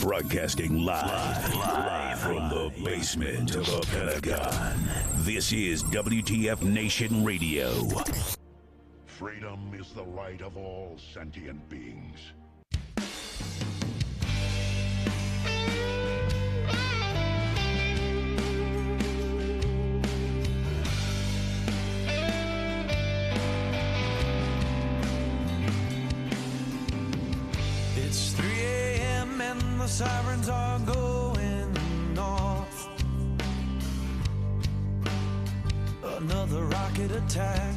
Broadcasting live from the basement of the Pentagon. This is WTF Nation Radio. Freedom is the right of all sentient beings. It's 3 a.m. and the sirens are going off. Another rocket attack.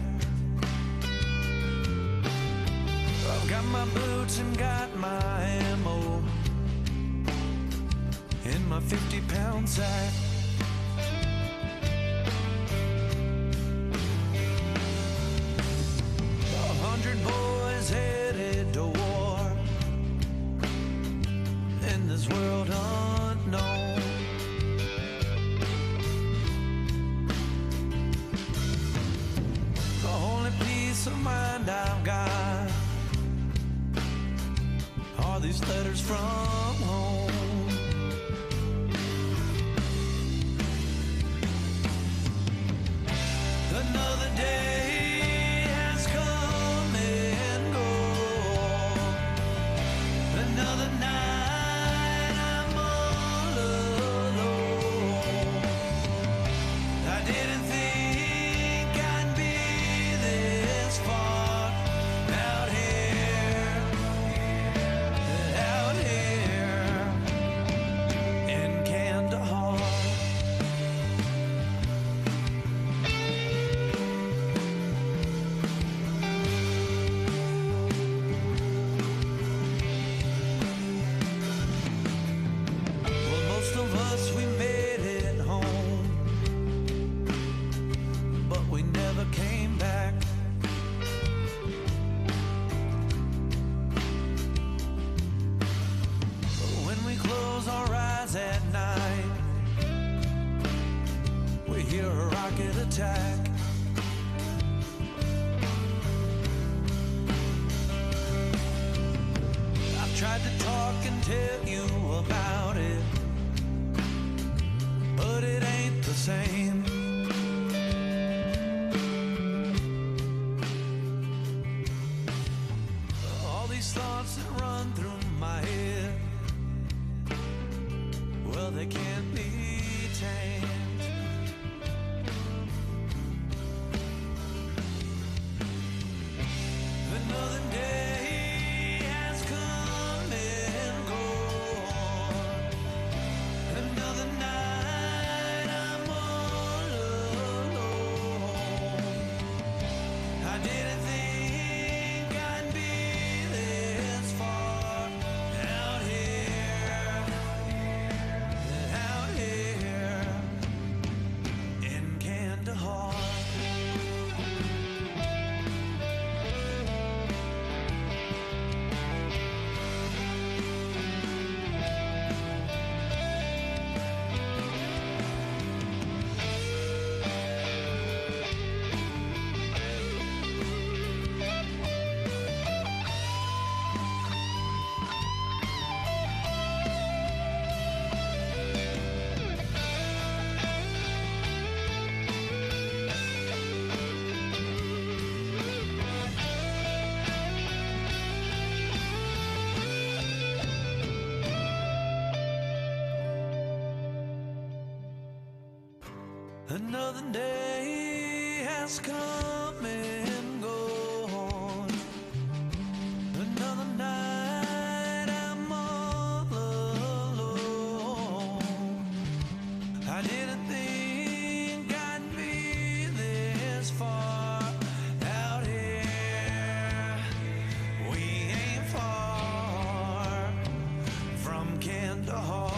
I've got my boots and got my ammo in my 50-pound sack. A 100 boys headed to war in this world unknown. The only peace of mind I've got are these letters from home. Another day has come and gone. Another night I'm all alone. I didn't think I'd be this far out here in Kandahar. Well, most of us, we made it home, but we never came back. When we close our eyes at night, we hear a rocket attack. I've tried to talk and tell you about it, but it ain't the same. All these thoughts that run through my head, well, they can't be tamed. Another day has come and gone. Another night I'm all alone. I didn't think I'd be this far out here in Kandahar. Another day has come and gone. Another night I'm all alone. I didn't think I'd be this far out here. We ain't far from Kandahar.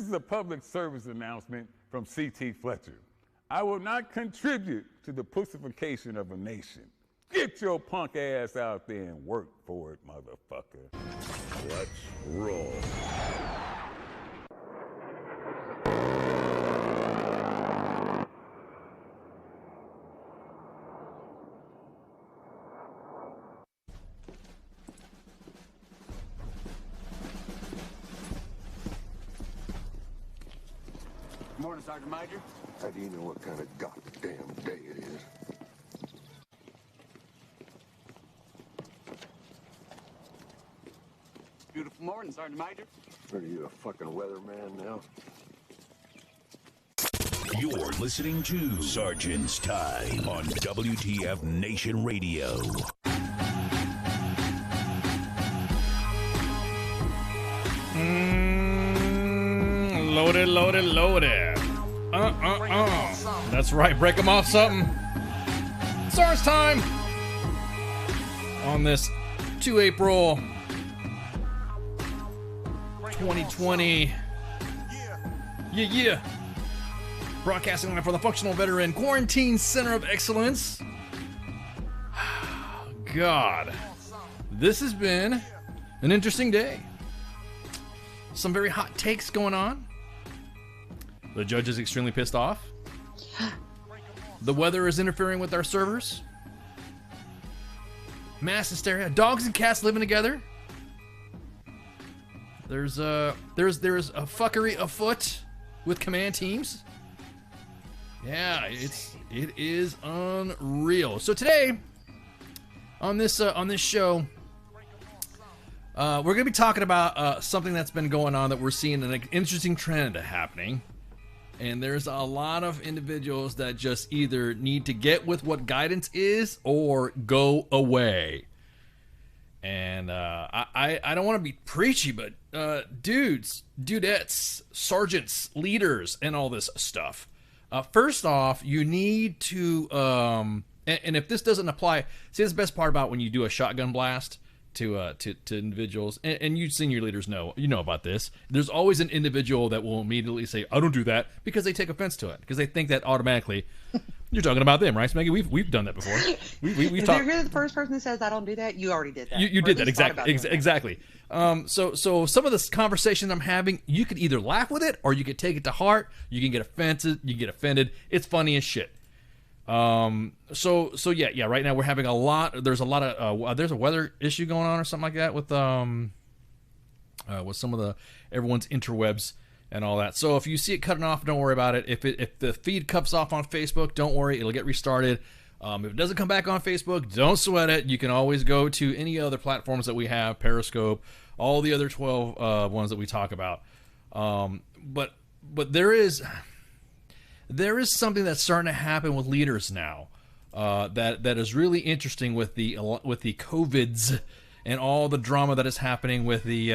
This is a public service announcement from C.T. Fletcher. I will not contribute to the pussification of a nation. Get your punk ass out there and work for it, motherfucker. Let's roll. Good morning, Sergeant Major. How do you know what kind of goddamn day it is? Beautiful morning, Sergeant Major. Are you a fucking weatherman now? You're listening to Sergeant's Time on WTF Nation Radio. Loaded, loaded, loaded. That's right, break them off something. Sergeant's Time on this 2 April 2020. Yeah. Broadcasting live from the Functional Veteran Quarantine Center of Excellence. God, this has been an interesting day. Some very hot takes going on. The judge is extremely pissed off. The weather is interfering with our servers. Mass hysteria. Dogs and cats living together. There's a fuckery afoot with command teams. Yeah, it is unreal. So today on this show, we're gonna be talking about something that's been going on that we're seeing an interesting trend happening. And there's a lot of individuals that just either need to get with what guidance is or go away. And I don't want to be preachy, but dudes, dudettes, sergeants, leaders, and all this stuff. First off, you need to, and if this doesn't apply, see, that's the best part about when you do a shotgun blast to individuals, and you senior leaders know about this. There's always an individual that will immediately say, "I don't do that," because they take offense to it, because they think that automatically. You're talking about them, right, Smeggy? We've done that before. We've talked. If you're the first person that says I don't do that, you already did that. You did that exactly. So some of this conversation I'm having, you could either laugh with it or you could take it to heart. You can get offended. It's funny as shit. So yeah. Right now we're having there's a lot of there's a weather issue going on or something like that with some of everyone's interwebs and all that. So if you see it cutting off, don't worry about it. If the feed cuts off on Facebook, don't worry, it'll get restarted. If it doesn't come back on Facebook, don't sweat it. You can always go to any other platforms that we have, Periscope, all the other 12 ones that we talk about. But there is something that's starting to happen with leaders now that is really interesting with the COVIDs and all the drama that is happening with the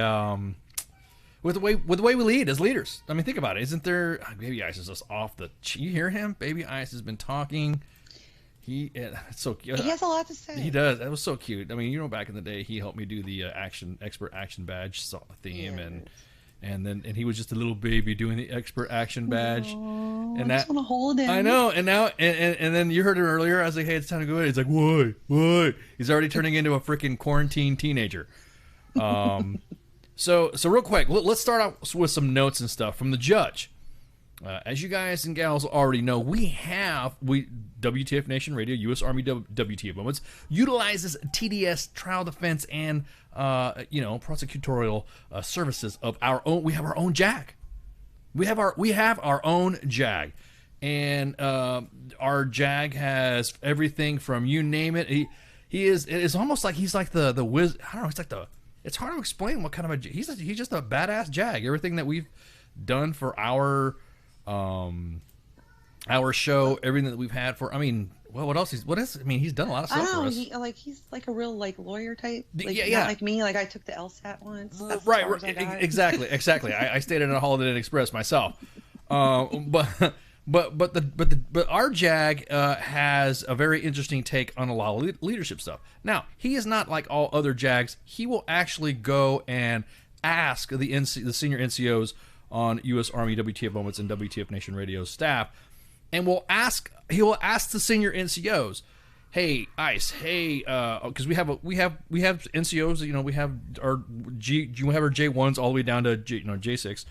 way we lead as leaders. I mean, think about it. Isn't there? Baby Ice is just off the. You hear him? Baby Ice has been talking. It's so cute. He has a lot to say. He does. That was so cute. I mean, back in the day, he helped me do the expert action badge theme, and he was just a little baby doing the expert action badge. Aww, and I just want to hold him. I know. And now, and then you heard it earlier. I was like, hey, it's time to go in. He's like, why? He's already turning into a freaking quarantine teenager. So real quick, let's start out with some notes and stuff from the judge. As you guys and gals already know, WTF Nation Radio, U.S. Army WTF Moments, utilizes TDS trial defense and prosecutorial services of our own. We have our own JAG. We have our own JAG, and our JAG has everything from you name it. It's almost like he's like the whiz. I don't know. It's like it's hard to explain what kind of he's just a badass JAG. Everything that we've done for our show, everything that we've had for. I mean, well, what else? He's done a lot of stuff for us. He's like a real lawyer type. Yeah. Not like me. Like I took the LSAT once. Right. Exactly. I stayed in a Holiday Inn Express myself. But our JAG has a very interesting take on a lot of leadership stuff. Now, he is not like all other JAGs. He will actually go and ask the senior NCOs on U.S. Army WTF Moments and WTF Nation Radio staff, and he will ask the senior NCOs, hey, ICE, hey, because we have NCOs, we have our J1s all the way down to J6.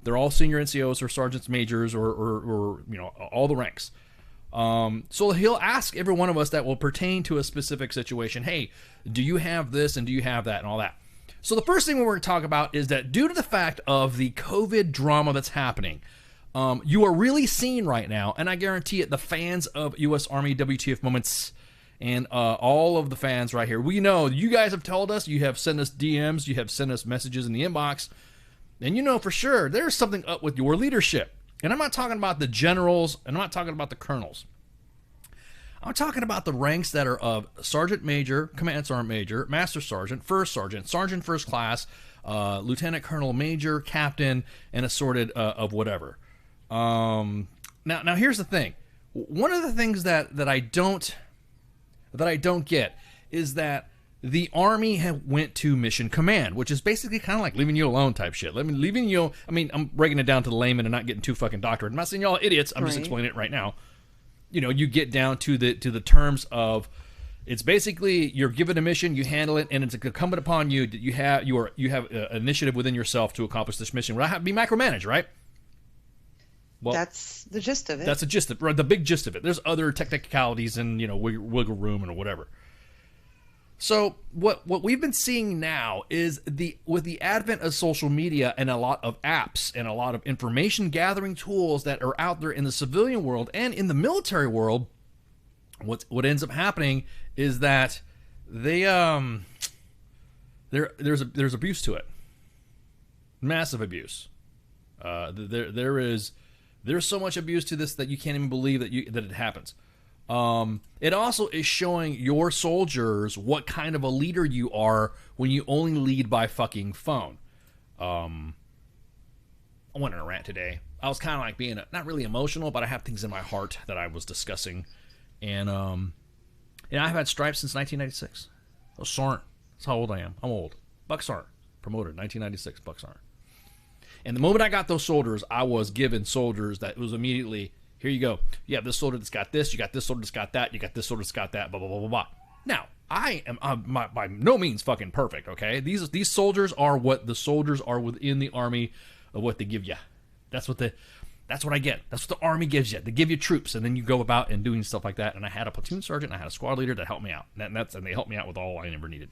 They're all senior NCOs or sergeants majors or all the ranks. So he'll ask every one of us that will pertain to a specific situation, hey, do you have this and do you have that and all that? So the first thing we're going to talk about is that due to the fact of the COVID drama that's happening, you are really seeing right now, and I guarantee it, the fans of U.S. Army WTF Moments and all of the fans right here, we know you guys have told us, you have sent us DMs, you have sent us messages in the inbox, and you know for sure there's something up with your leadership. And I'm not talking about the generals, and I'm not talking about the colonels. I'm talking about the ranks that are of sergeant major, command sergeant major, master sergeant, sergeant first class, lieutenant colonel, major, captain, and assorted of whatever. Now here's the thing. One of the things that I don't get is that the Army went to mission command, which is basically kind of like leaving you alone type shit. I'm breaking it down to the layman and not getting too fucking doctorate. I'm not saying y'all idiots. I'm just explaining it right now. You get down to the terms of, it's basically you're given a mission, you handle it, and it's incumbent upon you that you have initiative within yourself to accomplish this mission without having to be micromanaged, right? Well, that's the gist of it. That's the big gist of it. There's other technicalities and wiggle room and whatever. So what we've been seeing now is with the advent of social media and a lot of apps and a lot of information gathering tools that are out there in the civilian world and in the military world, what ends up happening is that there's abuse to it. Massive abuse. There's so much abuse to this that you can't even believe that it happens. It also is showing your soldiers what kind of a leader you are when you only lead by fucking phone. I went on a rant today. I was kind of like being not really emotional, but I have things in my heart that I was discussing. And I've had stripes since 1996. Oh, Sergeant. That's how old I am. I'm old. Buck Sergeant. Promoted 1996. Buck Sergeant. And the moment I got those soldiers, I was given soldiers that was immediately, here you go. You have this soldier that's got this. You got this soldier that's got that. You got this soldier that's got that. Blah, blah, blah, blah, blah. Now, I am by no means fucking perfect, okay? These soldiers are what the soldiers are within the Army of what they give you. That's what I get. That's what the Army gives you. They give you troops, and then you go about and doing stuff like that. And I had a platoon sergeant, and I had a squad leader that helped me out. And they helped me out with all I ever needed.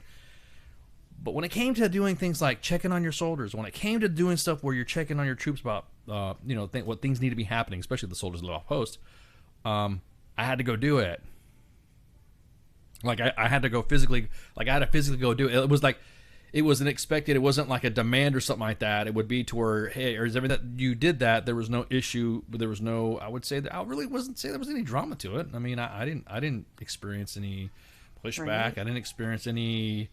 But when it came to doing things like checking on your soldiers, when it came to doing stuff where you're checking on your troops about, what things need to be happening, especially the soldiers that live off post, I had to go do it. Like I had to go physically, like I had to physically go do it. It was like, it wasn't expected. It wasn't like a demand or something like that. It would be to where, hey, or is everything that you did that, there was no issue, but there was no, I would say that I really wasn't say there was any drama to it. I mean, I didn't experience any pushback. Right. I didn't experience any,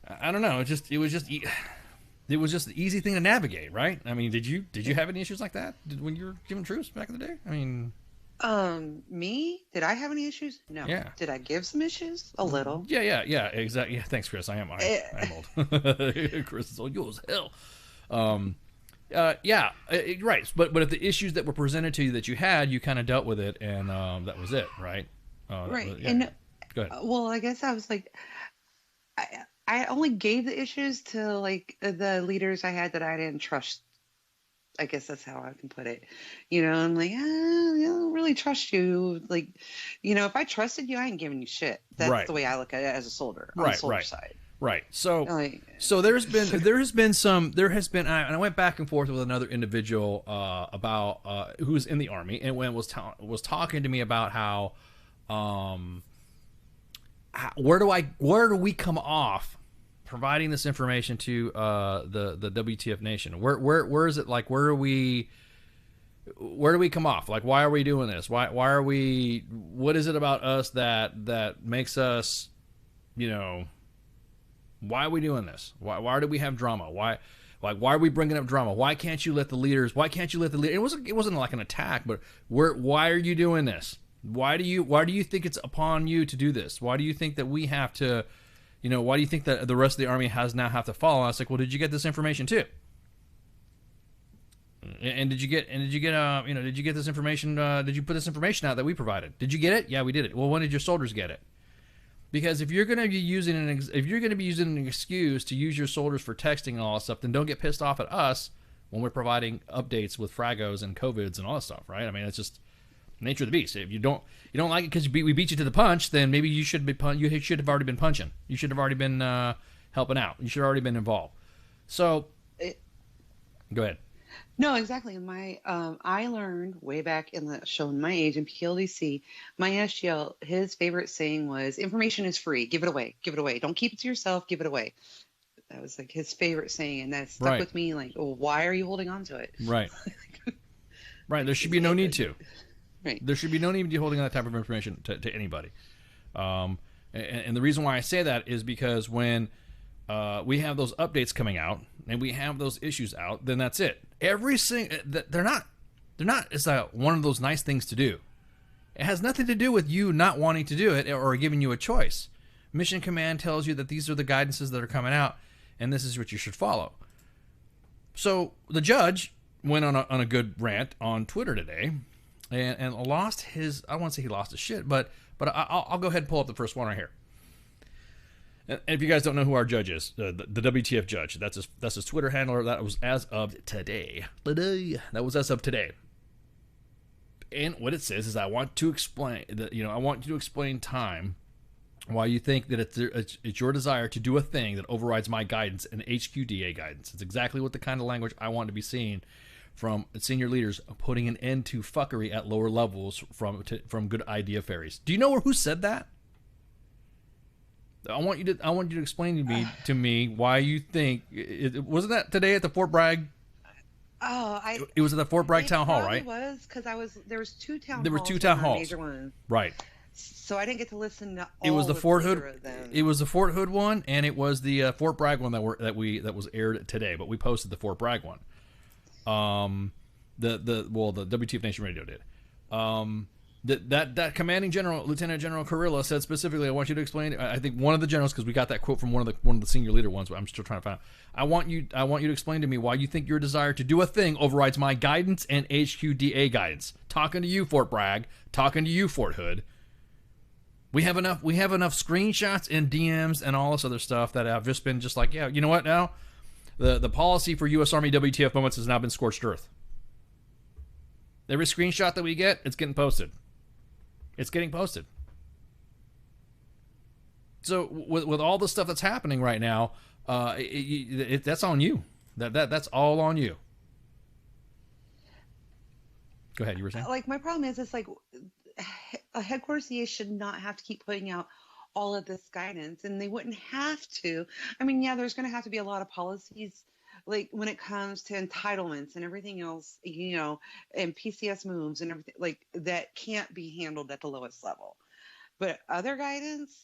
I don't know. It was just the easy thing to navigate, right? I mean, did you have any issues like that when you were giving troops back in the day? I mean, me? Did I have any issues? No. Yeah. Did I give some issues? A little. Yeah, exactly. Yeah, thanks, Chris. I'm old. Chris is old. You as hell. Right. But if the issues that were presented to you that you had, you kind of dealt with it, and that was it, right? Right. Yeah. And go ahead. Well, I guess I was like, I only gave the issues to like the leaders I had that I didn't trust. I guess that's how I can put it. I'm like, I don't really trust you. Like, if I trusted you, I ain't giving you shit. That's right. The way I look at it as a soldier on the soldier side. Right. So there has been, and I went back and forth with another individual about who's in the Army, and when was talking to me about how where do we come off providing this information to the WTF Nation? Where is it, like, where do we come off? Like, why are we doing this? Why are we, what is it about us that makes us, why are we doing this? Why do we have drama? Why are we bringing up drama? Why can't you let the leaders, it wasn't like an attack, but why are you doing this? Why do you think it's upon you to do this? Why do you think that we have to, why do you think that the rest of the Army have to follow? I was like, well, did you get this information too? And did you get this information? Did you put this information out that we provided? Did you get it? Yeah, we did it. Well, when did your soldiers get it? Because if you're going to be using an excuse to use your soldiers for texting and all that stuff, then don't get pissed off at us when we're providing updates with fragos and COVIDs and all that stuff, right? I mean, it's just nature of the beast. If you don't like it because we beat you to the punch, then maybe you should have already been punching. You should have already been helping out. You should have already been involved. So, go ahead. No, exactly. I learned way back showing my age in PLDC, my SGL, his favorite saying was, "Information is free. Give it away. Give it away. Don't keep it to yourself. Give it away." That was like his favorite saying, and that stuck with me. Like, well, why are you holding on to it? Right. Right. There should be no need to. Right. There should be no need to be holding on that type of information to anybody. And the reason why I say that is because when we have those updates coming out and we have those issues out, then that's it. They're not. It's one of those nice things to do. It has nothing to do with you not wanting to do it or giving you a choice. Mission Command tells you that these are the guidances that are coming out, and this is what you should follow. So the judge went on a good rant on Twitter today. And lost his, I won't say he lost his shit, but I'll go ahead and pull up the first one right here. And if you guys don't know who our judge is, the WTF judge, that's his Twitter handler. That was as of today. That was as of today. And what it says is, I want to explain that, I want you to explain time why you think that it's your desire to do a thing that overrides my guidance and HQDA guidance. It's exactly what the kind of language I want to be seeing from senior leaders, putting an end to fuckery at lower levels from good idea fairies. Do you know who said that? I want you to explain to me why you think wasn't that today at the Fort Bragg? Oh, it was at the Fort Bragg town hall, right? It was because there was two town halls. There were two town halls. Major ones. Right. So I didn't get to listen to all. It was the Fort Hood. Them. It was the Fort Hood one, and it was the Fort Bragg one that was aired today. But we posted the Fort Bragg one. The WTF Nation Radio did. That commanding general, Lieutenant General Carrillo, said specifically, I want you to explain. I think one of the generals, because we got that quote from one of the senior leader ones, but I'm still trying to find out. I want you to explain to me why you think your desire to do a thing overrides my guidance and HQDA guidance. Talking to you, Fort Bragg. Talking to you, Fort Hood. We have enough screenshots and DMs and all this other stuff that have just been just like, yeah, you know what now? The policy for U.S. Army WTF moments has now been scorched earth. Every screenshot that we get, it's getting posted. It's getting posted. So with all the stuff that's happening right now, that's on you. That's all on you. Go ahead. You were saying? Like, my problem is, it's like a headquarters CA should not have to keep putting out all of this guidance, and they wouldn't have to. I mean, yeah, there's going to have to be a lot of policies, like when it comes to entitlements and everything else, you know, and PCS moves and everything like that can't be handled at the lowest level. But other guidance,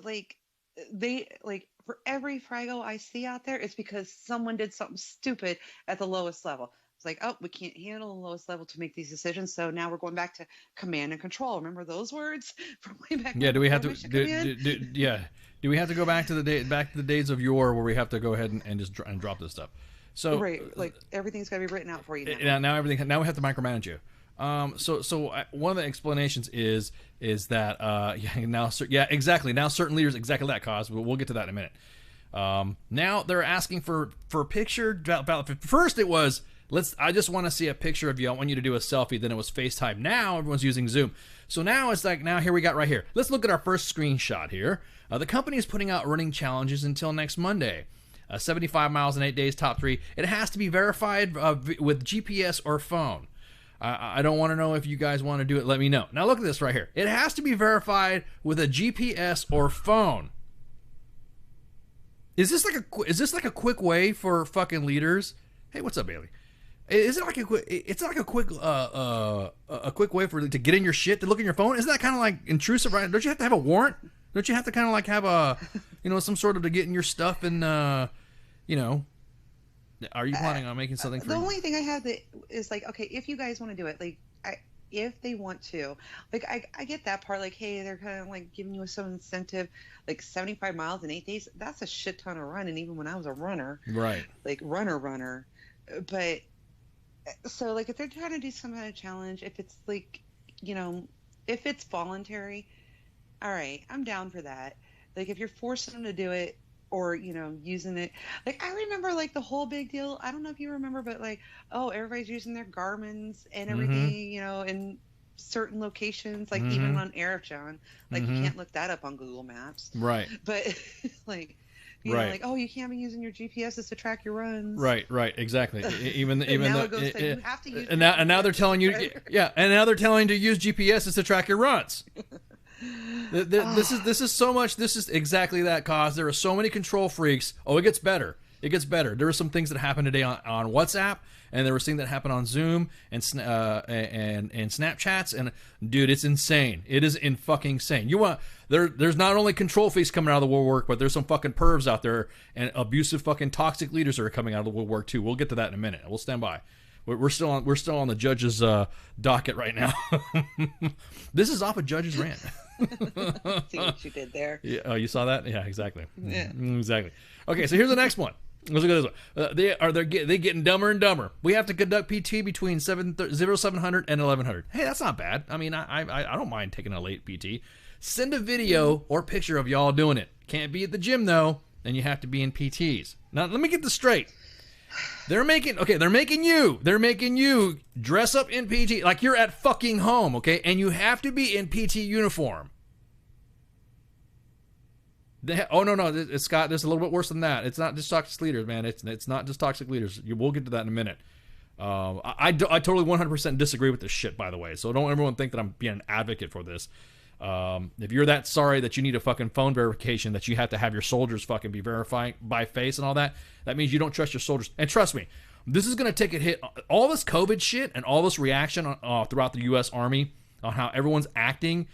like for every Frago I see out there, it's because someone did something stupid at the lowest level. It's like, oh, we can't handle the lowest level to make these decisions, so now we're going back to command and control. Remember those words from way back? Yeah. Do we have to? Do we have to go back to the days of yore where we have to go ahead and just drop this stuff? So right, like everything's got to be written out for you now. Now we have to micromanage you. So one of the explanations is that exactly. Now certain leaders exactly that cause. We'll get to that in a minute. Now they're asking for picture ballot. First it was, I just want to see a picture of you. I want you to do a selfie. Then it was FaceTime. Now everyone's using Zoom. So now it's like, here we got right here. Let's look at our first screenshot here. The company is putting out running challenges until next Monday. 75 miles in 8 days, top 3. It has to be verified with GPS or phone. I don't want to know if you guys want to do it. Let me know. Now look at this right here. It has to be verified with a GPS or phone. Is this like a quick way for fucking leaders? Hey, what's up, Bailey? Is it like a quick way to get in your shit, to look in your phone? Isn't that kind of like intrusive, right? Don't you have to have a warrant? Don't you have to kind of like have a, some sort of to get in your stuff and, are you planning on making something for the only thing I have that is like, okay, if you guys want to do it, like, if they want to, like, I get that part, like, hey, they're kind of like giving you some incentive, like 75 miles in 8 days. That's a shit ton of running, even when I was a runner. Right. Like runner. But so like if they're trying to do some kind of challenge, if it's like, if it's voluntary, all right, I'm down for that. Like if you're forcing them to do it or, using it, like I remember like the whole big deal. I don't know if you remember, but like, oh, everybody's using their Garmin's and everything, in certain locations, like even on Arifjan, like you can't look that up on Google Maps. Right. But like, right. like, oh, you can't be using your GPSs to track your runs. Right, exactly. Even now though it goes to, you have to use. And now they're telling you, and now they're telling you to use GPSs to track your runs. This is so much. This is exactly that cause. There are so many control freaks. Oh, it gets better. There were some things that happened today on WhatsApp, and there were things that happened on Zoom and Snapchats. And dude, it's insane. It is fucking insane. There's not only control freaks coming out of the woodwork, but there's some fucking pervs out there and abusive fucking toxic leaders that are coming out of the woodwork too. We'll get to that in a minute. We'll stand by. We're still on the judge's docket right now. This is off a judge's rant. See what you did there. Yeah. Oh, you saw that? Yeah, exactly. Yeah. Exactly. Okay, so here's the next one. Let's look at this one. They're getting dumber and dumber. We have to conduct PT between 0700 and 1100. Hey, that's not bad. I mean, I don't mind taking a late PT. Send a video or picture of y'all doing it. Can't be at the gym though, and you have to be in PTs. Now, let me get this straight. They're making you dress up in PT like you're at fucking home, okay? And you have to be in PT uniform. Oh no, it's Scott. There's a little bit worse than that. It's not just toxic leaders, man. It's not just toxic leaders. We'll get to that in a minute. I totally 100% disagree with this shit, by the way. So don't everyone think that I'm being an advocate for this. If you're that sorry that you need a fucking phone verification, that you have to have your soldiers fucking be verified by face and all that, that means you don't trust your soldiers. And trust me, this is gonna take a hit. All this COVID shit and all this reaction throughout the U.S. Army on how everyone's acting.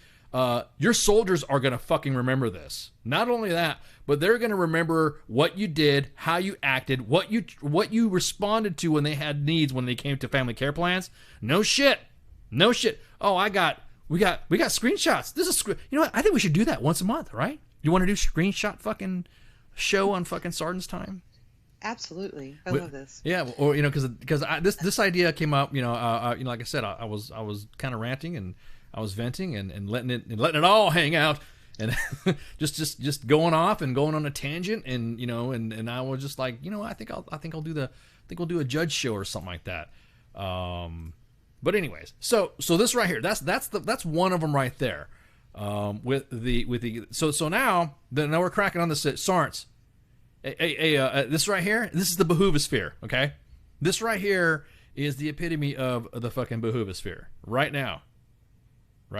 Your soldiers are going to fucking remember this. Not only that, but they're going to remember what you did, how you acted, what you responded to when they had needs, when they came to family care plans. No shit. Oh, we got screenshots. This is, you know what? I think we should do that once a month, right? You want to do screenshot fucking show on fucking Sergeant's Time? Absolutely. I love this. Yeah, or because this idea came up, like I said, I was kind of ranting and I was venting and letting it all hang out, and just going off and going on a tangent, and and I was just like, I think we'll do a judge show or something like that. But anyways, so this right here, that's one of them right there. So now we're cracking on this Sarns. This right here, this is the behovosphere, okay? This right here is the epitome of the fucking behovosphere right now. Go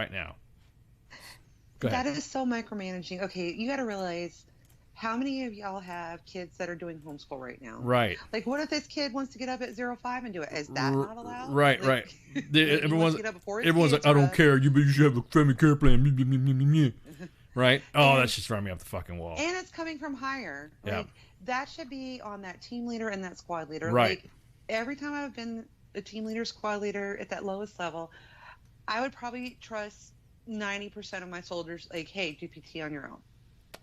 ahead. That is so micromanaging. Okay, you got to realize how many of y'all have kids that are doing homeschool right now? Right. Like, what if this kid wants to get up at 05 and do it? Is that not allowed? Right. Everyone's like, I don't care. You should have a family care plan. Right? Oh, that's just running me off the fucking wall. And it's coming from higher. Yeah. Like, that should be on that team leader and that squad leader. Right. Like, every time I've been a team leader, squad leader at that lowest level, I would probably trust 90% of my soldiers, like, hey, do PT on your own.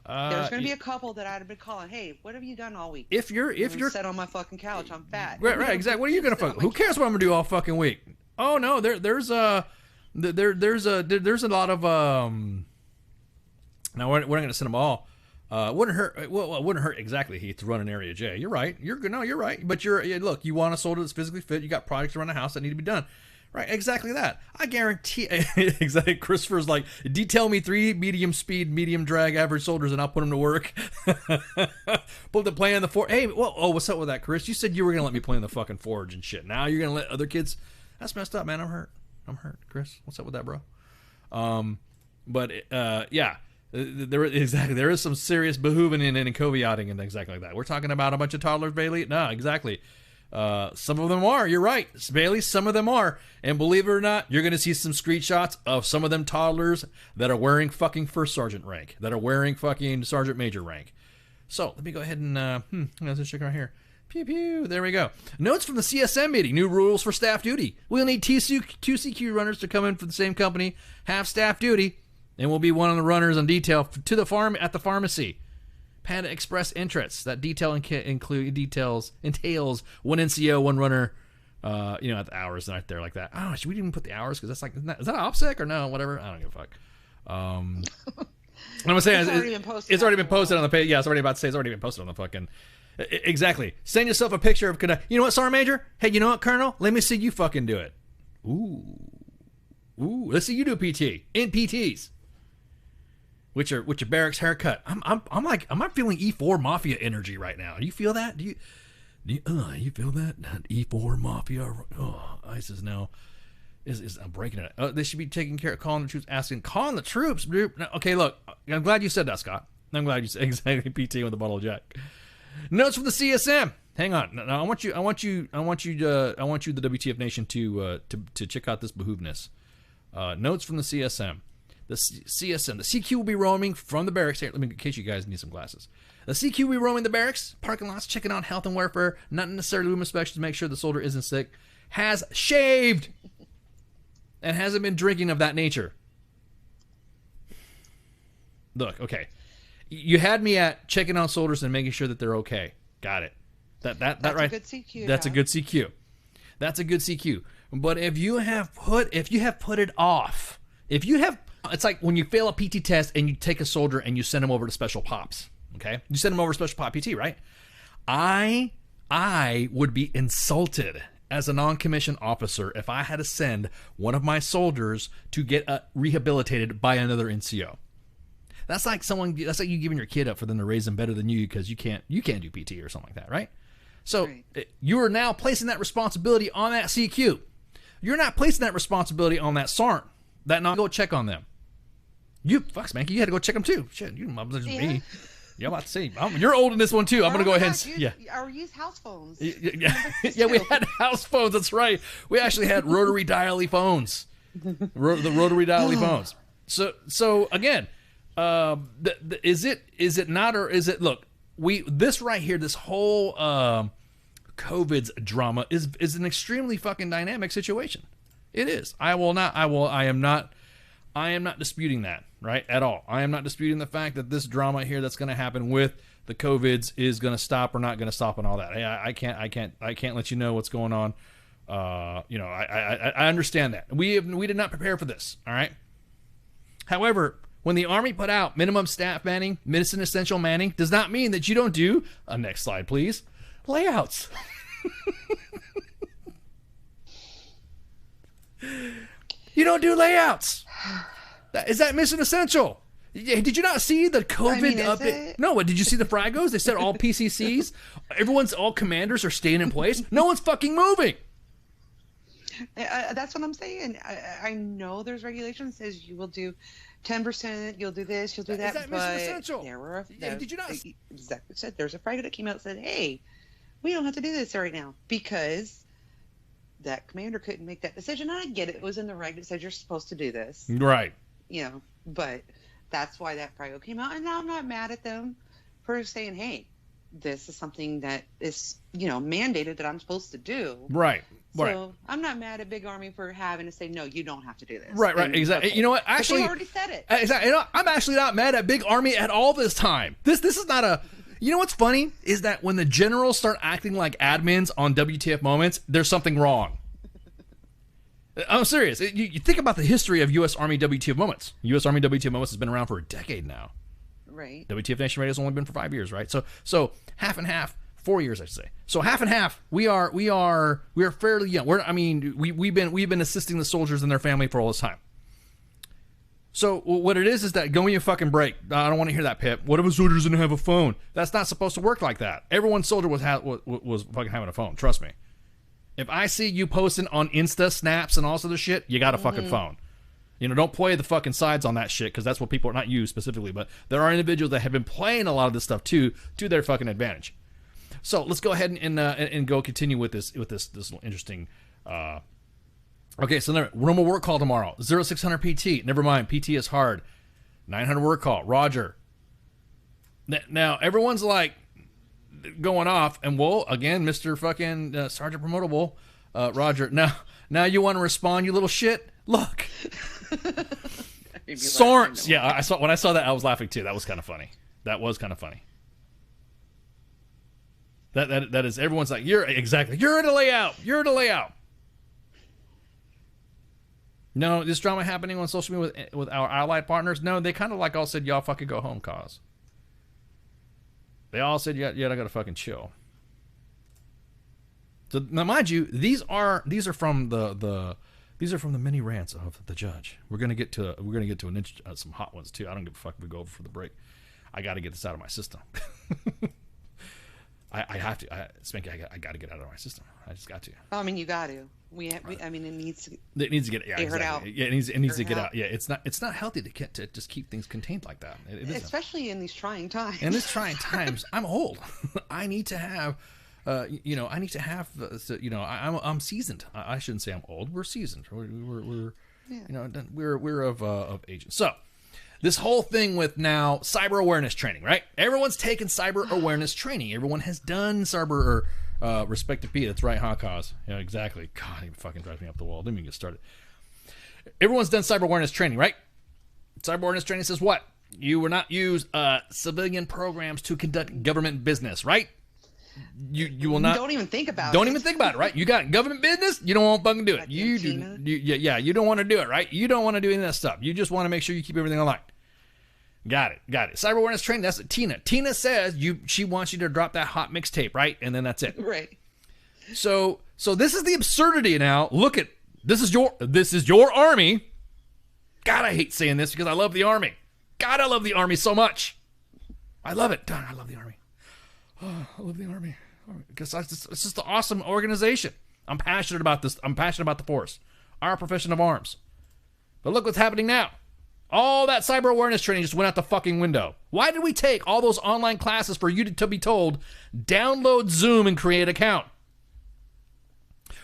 There's going to be a couple that I'd have been calling, hey, what have you done all week? If you're sat on my fucking couch, I'm fat. Right, exactly. What are you going to fuck? Who cares what I'm going to do all fucking week? Oh no, there's a lot of Now we're not going to send them all. Wouldn't hurt. Well, it wouldn't hurt exactly, Heath, to run an area J. You're right. You're right. But look. You want a soldier that's physically fit. You got projects around the house that need to be done. Right, exactly that. I guarantee. Exactly. Christopher's like, detail me 3 medium speed, medium drag, average soldiers, and I'll put them to work. Put the play in the forge. Hey, what's up with that, Chris? You said you were gonna let me play in the fucking forge and shit. Now you're gonna let other kids. That's messed up, man. I'm hurt, Chris. What's up with that, bro? Yeah. There is some serious behooving and caveating and exactly like that. We're talking about a bunch of toddlers, Bailey. No, exactly. Some of them are. You're right, Bailey. Some of them are, and believe it or not, you're going to see some screenshots of some of them toddlers that are wearing fucking first sergeant rank, that are wearing fucking sergeant major rank. So let me go ahead and let's check right here. Pew pew. There we go. Notes from the CSM meeting. New rules for staff duty. We'll need 2 CQ runners to come in for the same company, have staff duty, and we'll be one of the runners on detail to the farm at the pharmacy. Panda express interests. That entails one NCO, one runner, at the hours right there like that. Oh, should we even put the hours? Because that's like, is that OPSEC or no? Whatever. I don't give a fuck. I'm gonna say it's already been posted on the page. Yeah, I was already about to say it's already been posted on the fucking. Exactly. Send yourself a picture of. You know what, Sergeant Major? Hey, you know what, Colonel? Let me see you fucking do it. Ooh. Let's see you do PT in PTs. With your barracks haircut. I'm feeling E4 Mafia energy right now. Do you feel that? Do you feel that? E4 Mafia. Oh, ISIS now I'm breaking it. They should be taking care of calling the troops, calling the troops, dude. Okay, look, I'm glad you said that, Scott. I'm glad you said exactly PT with the bottle of Jack. Notes from the CSM. Hang on. Now I want you, the WTF Nation to check out this behoovness. Notes from the CSM. The CSM. The CQ will be roaming from the barracks. Here, let me, in case you guys need some glasses. The CQ will be roaming the barracks, parking lots, checking on health and welfare, not necessarily room inspections to make sure the soldier isn't sick, has shaved, and hasn't been drinking of that nature. Look, okay. You had me at checking on soldiers and making sure that they're okay. Got it. That's right. A good CQ, that's a good CQ. That's a good CQ. But if you have put it off, it's like when you fail a PT test and you take a soldier and you send him over to Special Pops. Okay? You send him over to Special Pop PT, right? I would be insulted as a non-commissioned officer if I had to send one of my soldiers to get rehabilitated by another NCO. That's like you giving your kid up for them to raise them better than you because you can't do PT or something like that, right? So you are now placing that responsibility on that CQ. You're not placing that responsibility on that SART. That not go check on them. You fucks, man, you had to go check them too. Shit, you motherfuckers me. Yeah, I'm about to say, you're old in this one too. I'm gonna go ahead and or use house phones. Yeah, we had house phones. That's right. We actually had rotary dial-y phones. The rotary dial-y phones. So again, is it not, or is it? Look, this right here, this whole COVID's drama is an extremely fucking dynamic situation. It is. I am not disputing that, right, at all. I am not disputing the fact that this drama here that's going to happen with the COVIDs is going to stop or not going to stop and all that. I can't let you know what's going on. I understand that. We did not prepare for this, all right? However, when the Army put out minimum staff manning, medicine essential manning, does not mean that you don't do, next slide please, layouts. You don't do layouts. Is that mission essential? Did you not see the COVID update? No, what, did you see the fragos? They said all PCCs, all commanders are staying in place. No one's fucking moving. That's what I'm saying. I know there's regulations that says you will do 10%, you'll do this, you'll do that. Is that mission essential? Did you not? Exactly. Said there's a frago that came out and said, hey, we don't have to do this right now because that commander couldn't make that decision. I get it. It was in the reg that said you're supposed to do this. Right. But that's why that frago came out. And now I'm not mad at them for saying, hey, this is something that is, mandated that I'm supposed to do. Right. So I'm not mad at Big Army for having to say, no, you don't have to do this. Right, exactly. Okay. You know what? Actually, but they already said it. Exactly. I'm actually not mad at Big Army at all this time. This is not a... You know what's funny is that when the generals start acting like admins on WTF Moments, there's something wrong. I'm serious. You think about the history of U.S. Army WTF Moments. U.S. Army WTF Moments has been around for a decade now. Right. WTF Nation Radio has only been for 5 years, right? So half and half, 4 years, I should say. So half and half, we are fairly young. We've been assisting the soldiers and their family for all this time. So what it is that go me a fucking break. I don't want to hear that, Pip. What if a soldier doesn't have a phone? That's not supposed to work like that. Everyone's soldier was fucking having a phone. Trust me. If I see you posting on Insta, Snaps, and all this other shit, you got a fucking phone. Don't play the fucking sides on that shit because that's what people are, not you specifically, but there are individuals that have been playing a lot of this stuff too to their fucking advantage. So let's go ahead and go continue with this little interesting. Okay, so normal work call tomorrow. 0600 PT. Never mind, PT is hard. 900 work call. Roger. Now everyone's like going off, and again, Mr. fucking Sergeant Promotable, Roger. Now you want to respond, you little shit? Look. SARTs. Yeah, when I saw that, I was laughing too. That was kind of funny. That is, everyone's like, you're in a layout. No, this drama happening on social media with our allied partners. No, they kind of like all said, y'all fucking go home, cause. They all said, yeah, I gotta fucking chill. So now, mind you, these are from the many rants of the judge. We're gonna get to some hot ones too. I don't give a fuck if we go over for the break. I got to get this out of my system. I have to, Spanky. I got to get out of my system. I just got to. I mean, you got to. It needs to. It needs to get aired exactly. out. Yeah, it needs to get out. Yeah, it's not healthy to just keep things contained like that. Especially in these trying times. In these trying times, I'm old. I need to have. I'm seasoned. I shouldn't say I'm old. We're seasoned. We're of age. So. This whole thing with now cyber awareness training, right? Everyone's taken cyber awareness training. Everyone has done cyber respective P. That's right, huh, Cause? Yeah, exactly. God, it fucking drives me up the wall. Didn't even get started. Everyone's done cyber awareness training, right? Cyber awareness training says what? You will not use civilian programs to conduct government business, right? You will not. Don't even think about it. Don't even think about it, right? You got government business, you don't want to fucking do it. You don't want to do it, right? You don't want to do any of that stuff. You just want to make sure you keep everything aligned. Got it. Cyber awareness training, that's Tina. Tina says she wants you to drop that hot mixtape, right? And then that's it. Right. So this is the absurdity now. Look at this is your Army. God, I hate saying this because I love the Army. God, I love the Army so much. I love it. God, I love the Army. Oh, I love the Army. Because it's just an awesome organization. I'm passionate about this. I'm passionate about the force, our profession of arms. But look what's happening now. All that cyber awareness training just went out the fucking window. Why did we take all those online classes for you to be told, download Zoom and create an account?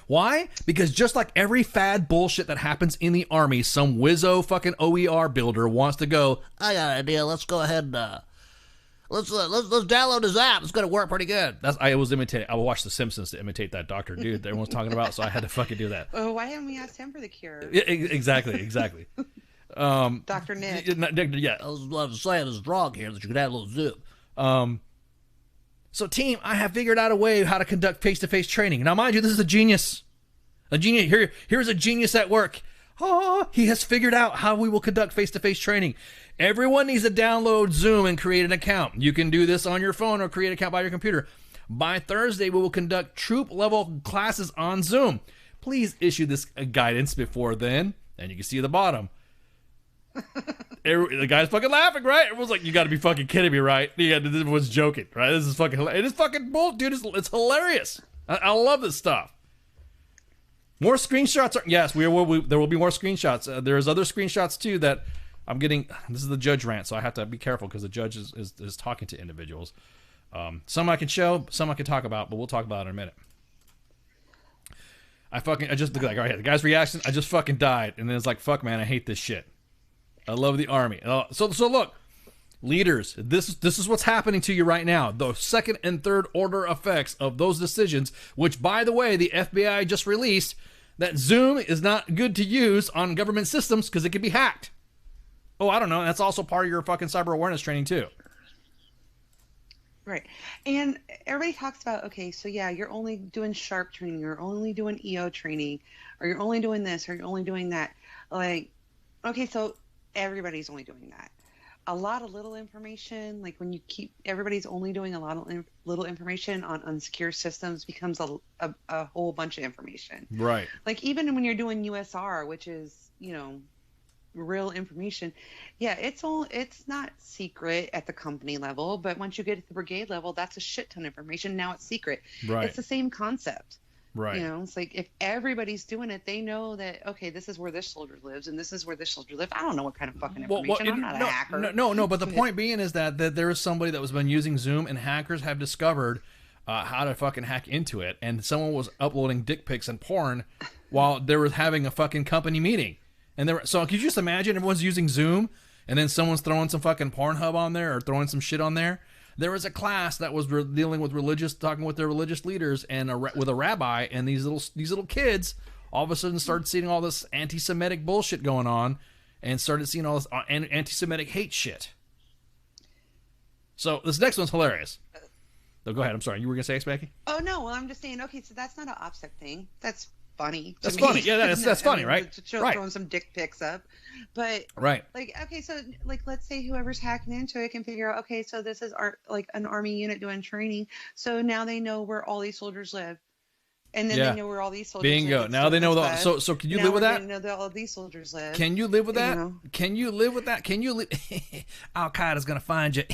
Why? Because just like every fad bullshit that happens in the Army, some wizzo fucking OER builder wants to go, I got an idea, let's go ahead and let's download his app. It's gonna work pretty good. I watched The Simpsons to imitate that Dr. Dude that everyone's talking about, so I had to fucking do that. Well, why haven't we asked him for the cure? Yeah, exactly. Dr. Nick. Yeah, I was saying this wrong here that you could add a little Zoom. So team, I have figured out a way how to conduct face-to-face training. Now mind you, this is a genius. Here's a genius at work. Oh, he has figured out how we will conduct face-to-face training. Everyone needs to download Zoom and create an account. You can do this on your phone or create an account by your computer. By Thursday, we will conduct troop-level classes on Zoom. Please issue this guidance before then. And you can see at the bottom. The guy's fucking laughing, right? Everyone's like, you gotta be fucking kidding me, right? Everyone's joking, right? This is fucking hilarious. It is fucking bull, dude. It's hilarious. I love this stuff. More screenshots yes, there will be more screenshots. There's other screenshots too that I'm getting. This is the judge rant, so I have to be careful because the judge is talking to individuals. Some I can show, some I can talk about, but we'll talk about it in a minute. I just look like, all right, the guy's reaction, I just fucking died. And then it's like, fuck, man, I hate this shit. I love the Army. So look, leaders, this is what's happening to you right now. The second and third order effects of those decisions, which, by the way, the FBI just released that Zoom is not good to use on government systems because it can be hacked. Oh, I don't know. That's also part of your fucking cyber awareness training too. Right. And everybody talks about, okay, so yeah, you're only doing SHARP training, you're only doing EO training, or you're only doing this, or you're only doing that. Like, okay, so everybody's only doing that. A lot of little information, like when you keep, everybody's only doing a lot of little information on unsecure systems becomes a whole bunch of information. Right. Like even when you're doing USR, which is, real information. Yeah, it's not secret at the company level, but once you get at the brigade level, that's a shit ton of information. Now it's secret. Right. It's the same concept. Right. It's like if everybody's doing it, they know that, okay, this is where this soldier lives and this is where this soldier lives. I don't know what kind of fucking information. I'm not a hacker. No, but the point being is that there is somebody that was been using Zoom and hackers have discovered how to fucking hack into it, and someone was uploading dick pics and porn while they were having a fucking company meeting. And so could you just imagine everyone's using Zoom and then someone's throwing some fucking Pornhub on there or throwing some shit on there? There was a class that was dealing with talking with their religious leaders and with a rabbi, and these little kids all of a sudden started seeing all this anti-Semitic bullshit going on and started seeing all this anti-Semitic hate shit. So this next one's hilarious. Oh, go ahead. I'm sorry. You were going to say X, Becky? Oh, no. Well, I'm just saying, okay, so that's not an OPSEC thing. That's funny. That's funny. Yeah, that's funny, right? Right. Throwing some dick pics up. But, right. Like, okay, so, like, let's say whoever's hacking into it can figure out, okay, so this is an Army unit doing training. So now they know where all these soldiers live. And then they know where all these soldiers live. Bingo. Now they know that. So can you live with that? They know that all these soldiers live. Can you live with that? Can you live with that? Can you live? Al Qaeda's gonna find you.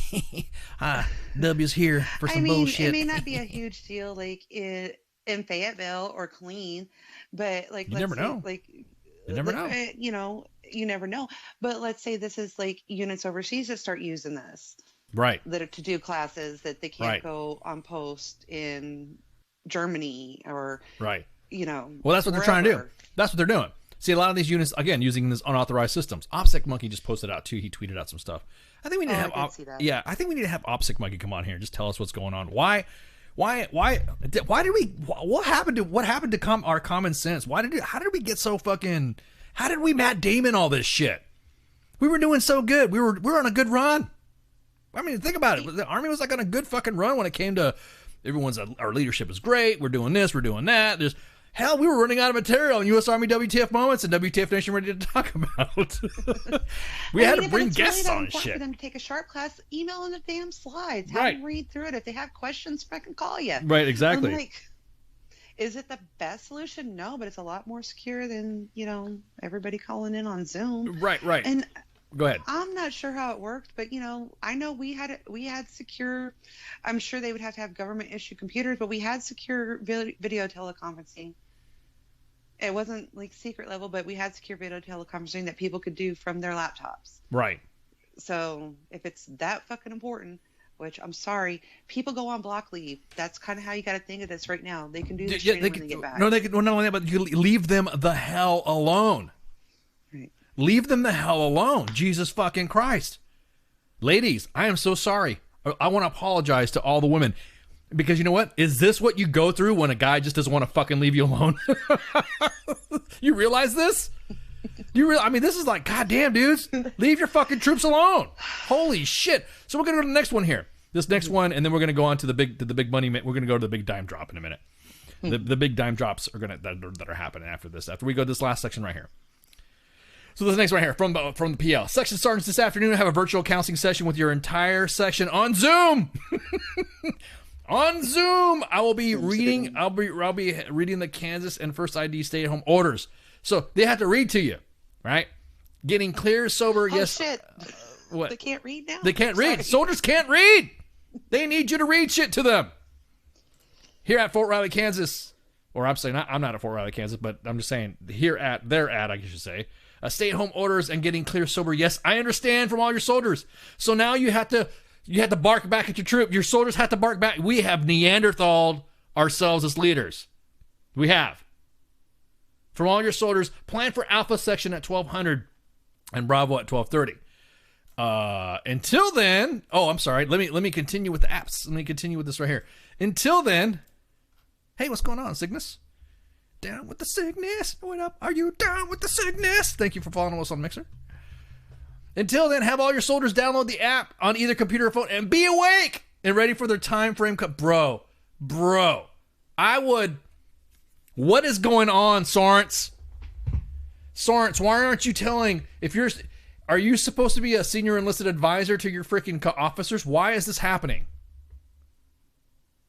W's here for some bullshit. It may not be a huge deal, like in Fayetteville or Killeen, but like you never know. Like you never know. You never know. But let's say this is like units overseas that start using this, right? That are to do classes that they can't go on post in Germany or right. Well, that's what they're trying to do. That's what they're doing. See, a lot of these units, again, using these unauthorized systems. OPSEC Monkey just posted out too. He tweeted out some stuff. I think we need to have. I think we need to have OPSEC Monkey come on here and just tell us what's going on. Why did we? What happened to our common sense? How did we get so fucking? How did we Matt Damon all this shit? We were doing so good. We were on a good run. I mean, think about it. The Army was like on a good fucking run when it came to our leadership is great. We're doing this. We're doing that. We were running out of material in U.S. Army WTF moments and WTF Nation ready to talk about. We had to bring guests on and shit. For them to take a SHARP class, email them the damn slides. Have them read through it. If they have questions, fucking call you. Right, exactly. I'm like, is it the best solution? No, but it's a lot more secure than everybody calling in on Zoom. Right. And Go ahead. I'm not sure how it worked, but I know we had secure. I'm sure they would have to have government issue computers, but we had secure video teleconferencing. It wasn't like secret level, but we had secure video teleconferencing that people could do from their laptops. Right. So if it's that fucking important, which I'm sorry, people go on block leave. That's kind of how you got to think of this right now. They can do this when they get back. No, they can. Well, not only that, but you leave them the hell alone. Right. Leave them the hell alone. Jesus fucking Christ. Ladies, I am so sorry. I want to apologize to all the women. Because you know what? Is this what you go through when a guy just doesn't want to fucking leave you alone? You realize this? I mean, this is like, goddamn, dudes. Leave your fucking troops alone. Holy shit. So we're going to go to the next one here. This next one, and then we're going to go on to the big money. We're going to go to the big dime drop in a minute. The big dime drops are that are happening after this. After we go to this last section right here. So this next one here from the PL. Section sergeants this afternoon have a virtual counseling session with your entire section on Zoom. On Zoom, I'll be reading the Kansas and First ID stay-at-home orders. So they have to read to you, right? Getting clear, sober, Oh, yes. shit. What? They can't read now? They can't read. Sorry. Soldiers can't read. They need you to read shit to them. Here at Fort Riley, Kansas, or I'm saying I'm not at Fort Rile, Kansas, but I'm just saying I should say, stay-at-home orders and getting clear, sober. Yes, I understand from all your soldiers. So now you have to bark back at your troop. Your soldiers have to bark back. We have Neanderthal ourselves as leaders. We have. From all your soldiers, plan for Alpha section at 1200 and Bravo at 1230. Until then, I'm sorry. Let me continue with the apps. Let me continue with this right here. Until then, hey, what's going on, Cygnus? Down with the sickness. What up? Are you down with the sickness? Thank you for following us on Mixer. Until then, have all your soldiers download the app on either computer or phone and be awake and ready for their time frame. Bro, what is going on, Sorrents? Sorrents, why aren't you telling, are you supposed to be a senior enlisted advisor to your freaking officers? Why is this happening?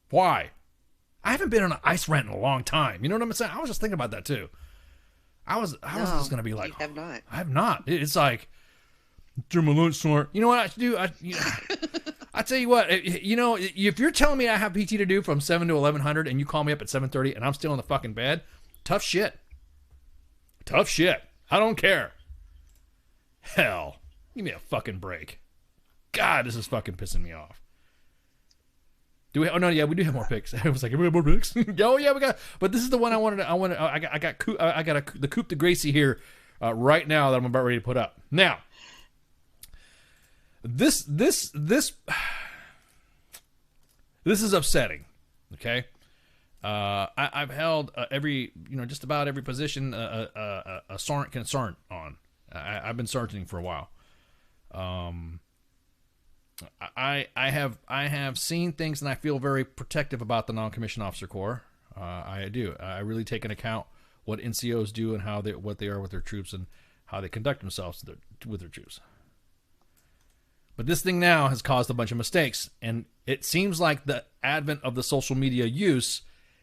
Why? I haven't been on an ice rant in a long time. You know what I'm saying? I was just thinking about that too. I was just going to be like, you have not. I have not. It's like, during my lunch snort. You know what I should do? I tell you what, if you're telling me I have PT to do from 7 to 1100 and you call me up at 7:30 and I'm still in the fucking bed, tough shit. Tough shit. I don't care. Hell, give me a fucking break. God, this is fucking pissing me off. Do we? Oh no, yeah, we do have more picks. I was like, we have more picks. Oh yeah, we got. But this is the one I wanted. I got the Coupe de Gracie here right now that I'm about ready to put up. Now, this is upsetting. Okay, I've held just about every position a sergeant can sergeant on. I've been sergeanting for a while. I have seen things, and I feel very protective about the non-commissioned officer corps. I do. I really take into account what NCOs do and what they are with their troops and how they conduct themselves with their troops. But this thing now has caused a bunch of mistakes, and it seems like the advent of the social media use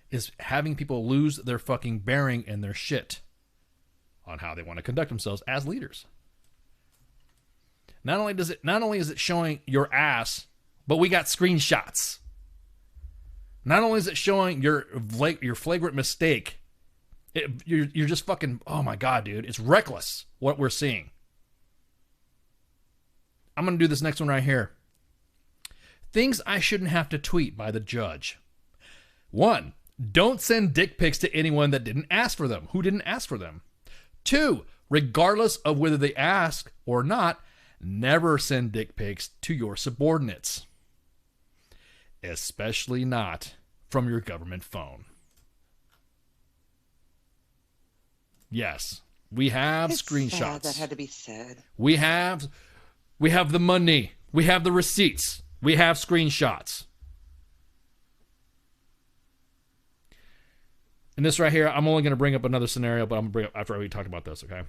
is having people lose their fucking bearing and their shit on how they want to conduct themselves as leaders. Not only is it showing your ass, but we got screenshots. Not only is it showing your flagrant mistake, you're just fucking, oh my God, dude, it's reckless what we're seeing. I'm going to do this next one right here. Things I shouldn't have to tweet by the judge. 1, don't send dick pics to anyone that didn't ask for them. Who didn't ask for them? 2, regardless of whether they ask or not, never send dick pics to your subordinates. Especially not from your government phone. Yes, we have screenshots. Sad that had to be said. We have the money. We have the receipts. We have screenshots. And this right here, I'm only going to bring up another scenario, but I'm going to bring up after we talked about this, okay?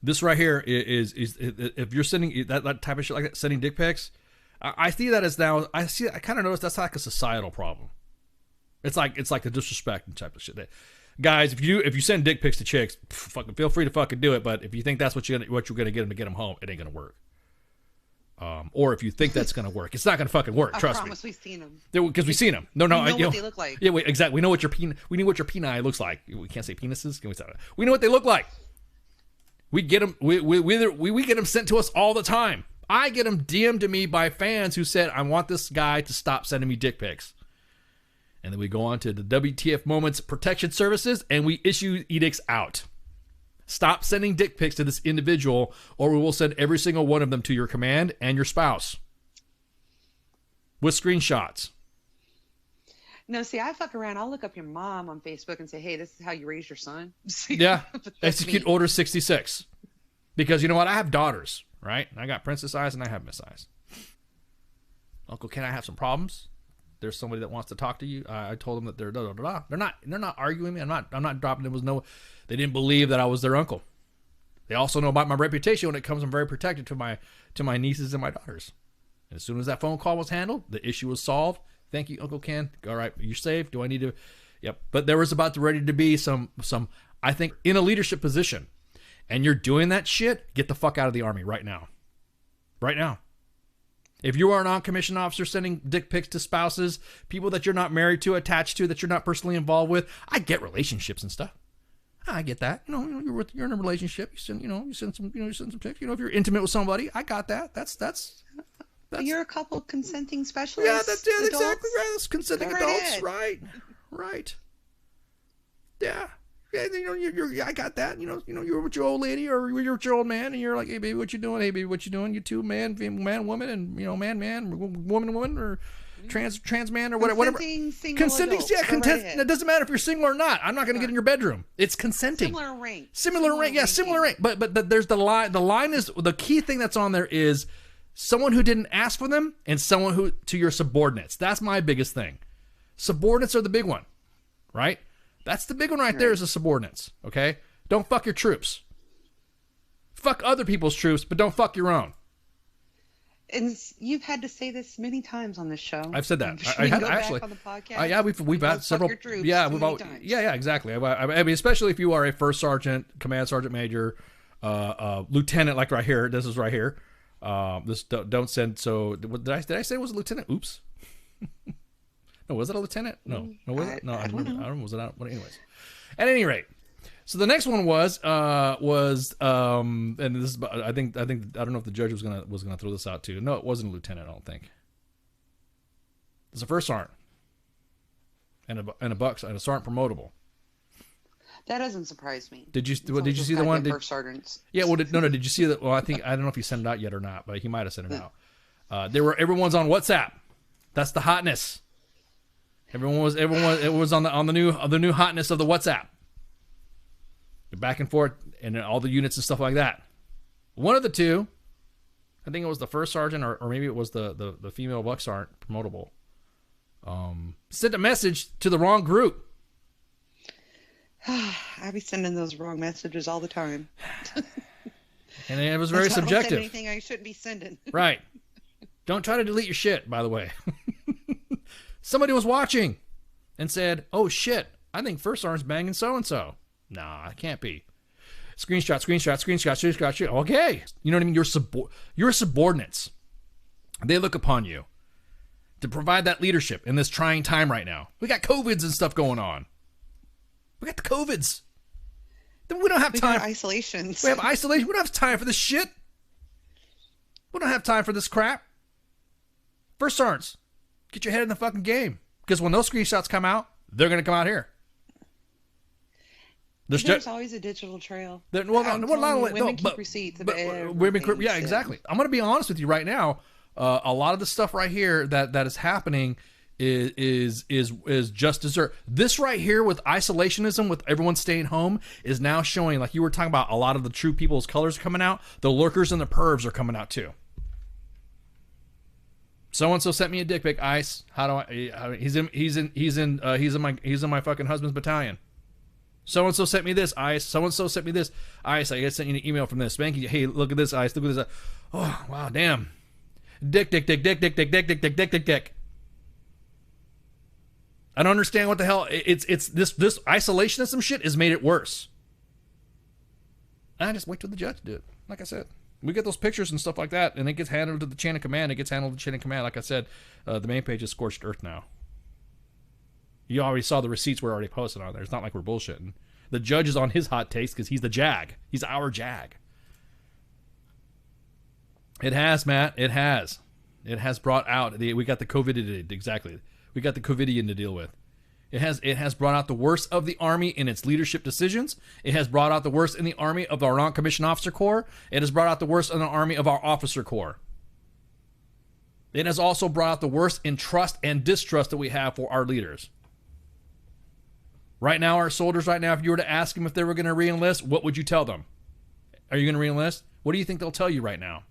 This right here is if you're sending that type of shit like that, sending dick pics, I see that as now, I kind of notice that's like a societal problem. It's like the disrespect and type of shit. Guys, if you send dick pics to chicks, fucking feel free to fucking do it. But if you think that's what you're gonna get them to get them home, it ain't gonna work. Or if you think that's gonna work, it's not gonna fucking work. Trust me. I promise we've seen them. Because we've seen them. No, we know what they look like. Yeah, wait, exactly. We know what your peni looks like. We can't say penises. Can we say that? We know what they look like. We get them. We get them sent to us all the time. I get them DM'd to me by fans who said, I want this guy to stop sending me dick pics. And then we go on to the WTF Moments Protection Services and we issue edicts out. Stop sending dick pics to this individual or we will send every single one of them to your command and your spouse. With screenshots. No, see, I fuck around. I'll look up your mom on Facebook and say, hey, this is how you raise your son. Yeah. Execute Order 66. Because you know what? I have daughters, right? I got princess eyes and I have miss eyes. Uncle, can I have some problems? There's somebody that wants to talk to you. I told them that they're They're not arguing me. I'm not dropping. They didn't believe that I was their uncle. They also know about my reputation when it comes. I'm very protected to my nieces and my daughters. And as soon as that phone call was handled, the issue was solved. Thank you, Uncle Ken. All right, you're safe. Do I need to? Yep. But there was ready to be some. I think in a leadership position, and you're doing that shit. Get the fuck out of the Army right now. Right now. If you are a non-commissioned officer sending dick pics to spouses, people that you're not married to, attached to, that you're not personally involved with, I get relationships and stuff. I get that. You're in a relationship. You send some pics. If you're intimate with somebody, I got that. That's you're a couple consenting specialists. Yeah, that's exactly right. That's consenting adults. Right. Yeah. Yeah, I got that. You're with your old lady or you're with your old man, and you're like, hey, baby, what you doing? Hey, baby, what you doing? You two, man, woman, and man, woman, or trans man, or whatever. Consenting, yeah, it doesn't matter if you're single or not. I'm not going to get in your bedroom. It's consenting. Similar rank. Yeah, similar rank. But there's the line. The line is the key thing that's on there is someone who didn't ask for them and someone who to your subordinates. That's my biggest thing. Subordinates are the big one, right? That's the big one right there is the subordinates, okay? Don't fuck your troops. Fuck other people's troops, but don't fuck your own. And you've had to say this many times on this show. I've said that. I have actually. On the podcast. Yeah, we've had several. Yeah, yeah, exactly. I mean, especially if you are a first sergeant, command sergeant major, lieutenant, like right here. This is right here. This don't send. So did I say it was a lieutenant? Oops. No, was it a lieutenant? No, was it? No, I don't know. Was it out? But anyways, at any rate, so the next one was, and this is, I think, I don't know if the judge was gonna throw this out too. No, it wasn't a lieutenant. I don't think. It's a first sergeant, and a sergeant promotable. That doesn't surprise me. Did you see the one? First sergeants. Yeah. Well, no. Did you see that? Well, I don't know if he sent it out yet or not, but he might have sent it out. Everyone's on WhatsApp. That's the hotness. Everyone was on the new hotness of the WhatsApp. You're back and forth and all the units and stuff like that. One of the two, I think it was the first sergeant or maybe it was the female buck sergeant promotable, sent a message to the wrong group. I be sending those wrong messages all the time. And it was very subjective. I don't send anything I shouldn't be sending. Right. Don't try to delete your shit, by the way. Somebody was watching and said, oh shit, I think first sergeant's banging so-and-so. Nah, it can't be. Screenshot. Okay. You know what I mean? Your subordinates. They look upon you to provide that leadership in this trying time right now. We got COVIDs and stuff going on. We got the COVIDs. Then we don't have time. We got isolations. We have isolation. We don't have time for this shit. We don't have time for this crap. First sergeants. Get your head in the fucking game. Because when those screenshots come out, they're going to come out here. There's always a digital trail. Women keep receipts. Yeah, exactly. I'm going to be honest with you right now. A lot of the stuff right here that is happening is just dessert. This right here with isolationism, with everyone staying home, is now showing, like you were talking about, a lot of the true people's colors are coming out. The lurkers and the pervs are coming out too. So-and-so sent me a dick pic. Ice. How do I? He's in my fucking husband's battalion. So-and-so sent me this. Ice. So-and-so sent me this. Ice. I sent you an email from this. Spanky. Hey, look at this. Ice. Look at this. Oh wow, damn. Dick. I don't understand what the hell. It's this isolationism shit has made it worse. I just wait till the judge do it. Like I said, we get those pictures and stuff like that, and it gets handled to the chain of command. It gets handled to the chain of command. Like I said, the main page is scorched earth now. You already saw the receipts were already posted on there. It's not like we're bullshitting. The judge is on his hot takes because he's the JAG. He's our JAG. It has, Matt. It has. It has brought out. We got the COVID. Exactly. We got the COVIDian to deal with. It has brought out the worst of the Army in its leadership decisions. It has brought out the worst in the Army of our non-commissioned officer corps. It has brought out the worst in the Army of our officer corps. It has also brought out the worst in trust and distrust that we have for our leaders. Right now, our soldiers, if you were to ask them if they were going to re-enlist, what would you tell them? Are you going to re-enlist? What do you think they'll tell you right now?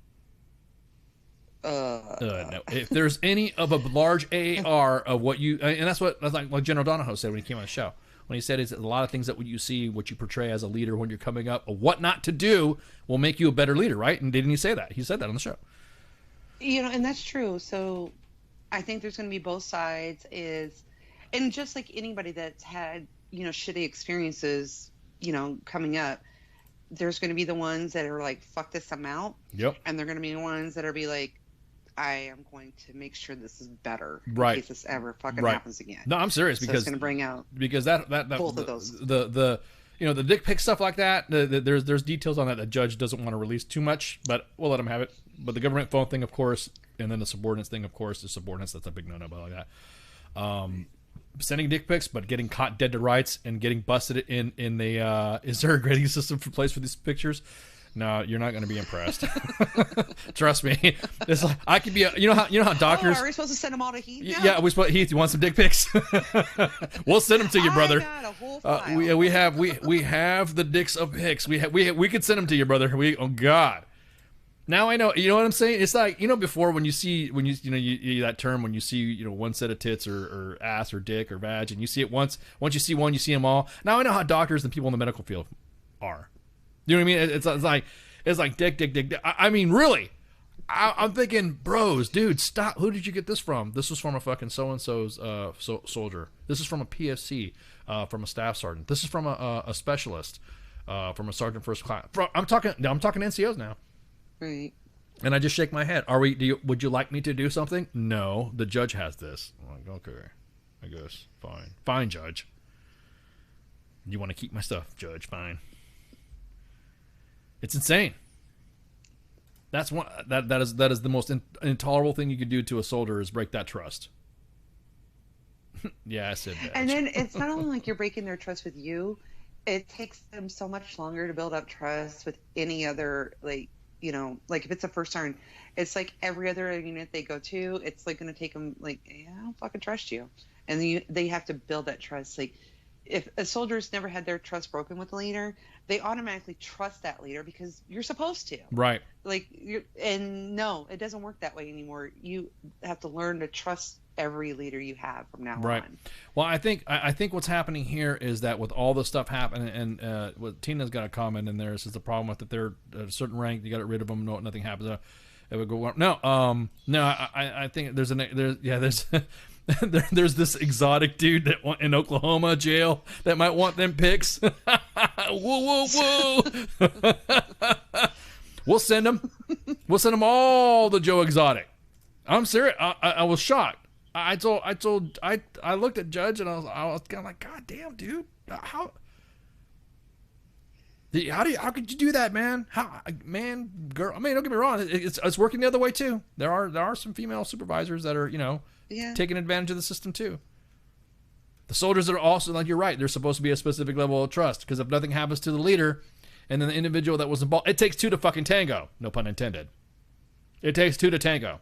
No. If there's any of a large AAR of what you, and that's like General Donahoe said when he came on the show. When he said it's a lot of things that what you see, what you portray as a leader when you're coming up, or what not to do will make you a better leader, right? And didn't he say that? He said that on the show. And that's true. So I think there's going to be both sides and just like anybody that's had, shitty experiences, coming up, there's going to be the ones that are like, fuck this, I'm out. Yep. And they're going to be the ones that are be like, I am going to make sure this is better in case this ever fucking happens again. No, I'm serious because it's going to bring out that both of those. The dick pic stuff like that. There's details on that the judge doesn't want to release too much, but we'll let him have it. But the government phone thing, of course, and then the subordinates thing, of course, the subordinates, that's a big no-no about like that. Sending dick pics, but getting caught dead to rights and getting busted in the is there a grading system for place for these pictures? No, you're not going to be impressed. Trust me. It's like I could be you know how doctors are we supposed to send them all to Heath? Yeah, Heath, you want some dick pics? We'll send them to you, brother. I got a whole file. We have the dicks of pics. We could send them to you, brother. Oh God. Now I know. You know what I'm saying? It's like, before when you that term when you see one set of tits or ass or dick or vag and you see it once you see one you see them all. Now I know how doctors and people in the medical field are. You know what I mean? It's like dick. I mean, really. I'm thinking, bros, dude, stop. Who did you get this from? This was from a fucking so and so's soldier. This is from a PFC, from a staff sergeant. This is from a specialist, from a sergeant first class. I'm talking NCOs now. Right. And I just shake my head. Would you like me to do something? No, the judge has this. I'm like, okay, I guess. Fine, judge. You want to keep my stuff, judge? Fine. It's insane. That's one that is the most intolerable thing you could do to a soldier is break that trust. Yeah, I said that. And then it's not only like you're breaking their trust with you, it takes them so much longer to build up trust with any other, like if it's a first sergeant, it's like every other unit they go to, it's like going to take them like, I don't fucking trust you. And then they have to build that trust. Like if a soldier's never had their trust broken with a leader, they automatically trust that leader because you're supposed to. Right. And no, it doesn't work that way anymore. You have to learn to trust every leader you have from now on. Well, I think what's happening here is that with all this stuff happening, and what Tina's got a comment in there is the problem with that they're at a certain rank, you got to get rid of them, nothing happens. It would go no. I think there's there's this exotic dude that in Oklahoma jail that might want them pics. whoa. We'll send them all to Joe Exotic. I'm serious. I was shocked. I looked at Judge and I was kind of like, God damn, dude, how could you do that, man? Girl. I mean, don't get me wrong. It's working the other way too. There are some female supervisors that are, taking advantage of the system too. The soldiers are also, like, you're right. There's supposed to be a specific level of trust because if nothing happens to the leader and then the individual that was involved, it takes two to fucking tango. No pun intended. It takes two to tango.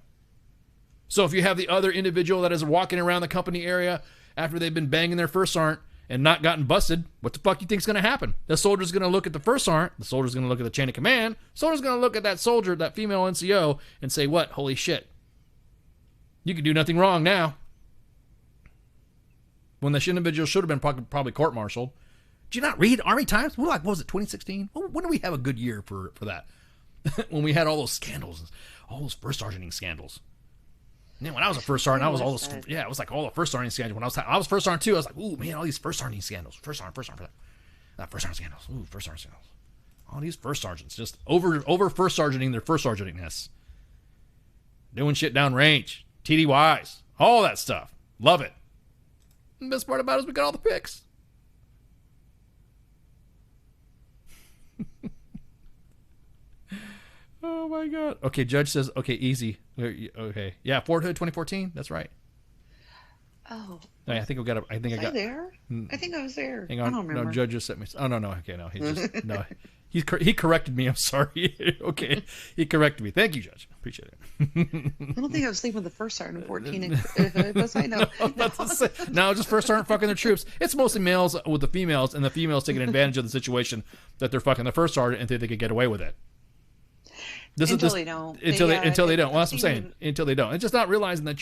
So if you have the other individual that is walking around the company area after they've been banging their first sergeant and not gotten busted, what the fuck you think's going to happen? The soldier's going to look at the first sergeant. The soldier's going to look at the chain of command. The soldier's going to look at that soldier, that female NCO, and say, what? Holy shit. You can do nothing wrong now. When this individual should have been probably court-martialed. Did you not read Army Times? What was it, 2016? When did we have a good year for that? When we had all those scandals, all those first sergeanting scandals. Man, when I was a first sergeant, I was all this. Said. Yeah, it was like all the first sergeant scandals. When I was first sergeant too, I was like, ooh man, all these first sergeant scandals. First sergeant scandals. Ooh, first sergeant scandals. All these first sergeants just over first sergeanting their first sergeantingness. Doing shit down range, TDYs, all that stuff. Love it. And the best part about it is we got all the pics. Oh my god. Okay, Judge says, okay, easy. Okay. Yeah, Fort Hood 2014. That's right. Oh. I think we got a, I think I got there? I think I was there. Hang on. I don't remember. No, Judge just sent me. Oh, no. Okay, no. He just, no. He corrected me. I'm sorry. Okay. He corrected me. Thank you, Judge. Appreciate it. I don't think I was sleeping with the first sergeant in 14. Was I? No. No, just first sergeant fucking their troops. It's mostly males with the females, and the females taking advantage of the situation that they're fucking the first sergeant and think they could get away with it. Until they don't. Until they don't. Well, that's what I'm saying. Until they don't. It's just not realizing that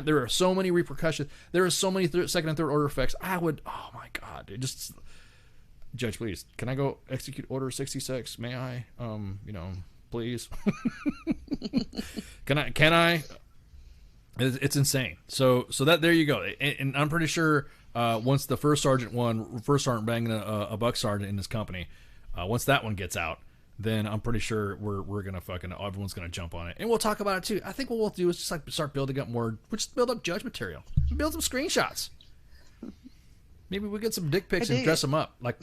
there are so many repercussions. There are so many second and third order effects. Oh my God. Judge, please, can I go execute order 66? May I? Please. Can I? It's insane. So that, there you go. And I'm pretty sure once the first sergeant banging a buck sergeant in this company, once that one gets out, then I'm pretty sure we're gonna everyone's gonna jump on it, and we'll talk about it too. I think what we'll do is just like start building up more. We'll just build up judge material, build some screenshots. Maybe we'll get some dick pics and dress them up, like,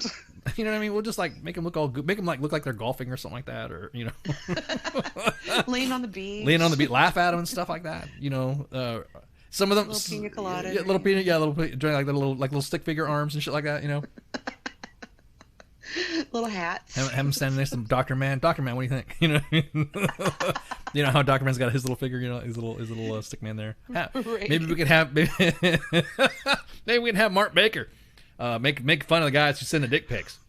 you know what I mean. We'll just like make them look all good, make them like look like they're golfing or something like that, or laying on the beach, laugh at them and stuff like that. Some of them little pina colada, little little stick figure arms and shit like that. Little hats. Have him standing next to Dr. Man. Dr. Man, what do you think? You know how Dr. Man's got his little figure, his little stick man there. Right. Maybe we could have maybe we can have Mark Baker make fun of the guys who send the dick pics.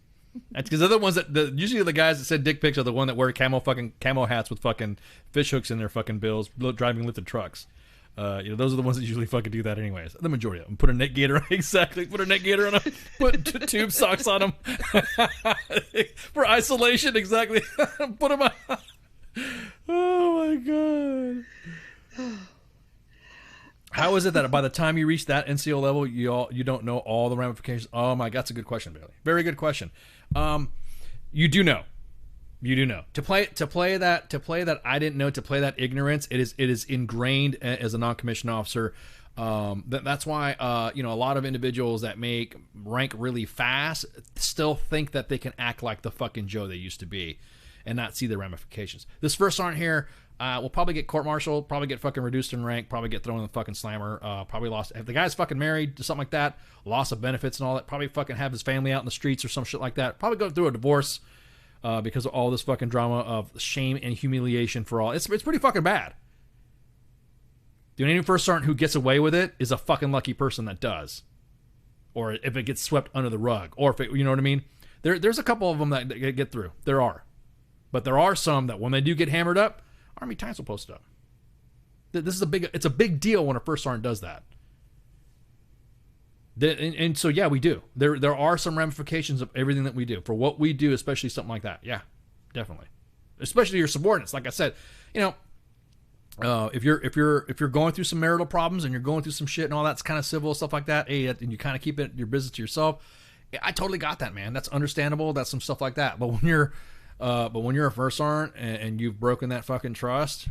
That's because they're the ones usually the guys that send dick pics are the one that wear camo hats with fucking fish hooks in their fucking bills, driving lifted trucks. Those are the ones that usually fucking do that anyways. The majority of them. Put a neck gaiter on. Exactly. Put a neck gaiter on them. Put tube socks on them. For isolation, exactly. Put them on. Oh, my God. How is it that by the time you reach that NCO level, you don't know all the ramifications? Oh, my God. That's a good question, Bailey. Very good question. You do know. You do know. To play that I didn't know, to play that ignorance, it is ingrained as a non-commissioned officer. That's why a lot of individuals that make rank really fast still think that they can act like the fucking Joe they used to be and not see the ramifications. This first sergeant here will probably get court-martialed, probably get fucking reduced in rank, probably get thrown in the fucking slammer, probably lost. If the guy's fucking married to something like that, loss of benefits and all that, probably fucking have his family out in the streets or some shit like that, probably go through a divorce. Because of all this fucking drama of shame and humiliation for all. It's pretty fucking bad. The only first sergeant who gets away with it is a fucking lucky person that does. Or if it gets swept under the rug. Or if it, you know what I mean? There's a couple of them that get through. There are. But there are some that when they do get hammered up, Army Times will post it up. It's a big deal when a first sergeant does that. And so, yeah, we do. There are some ramifications of everything that we do for what we do, especially something like that. Yeah, definitely. Especially your subordinates. Like I said, if you're going through some marital problems and you're going through some shit and all that's kind of civil stuff like that, and you kind of keep your business to yourself, I totally got that, man. That's understandable. That's some stuff like that. But when you're a first sergeant and you've broken that fucking trust,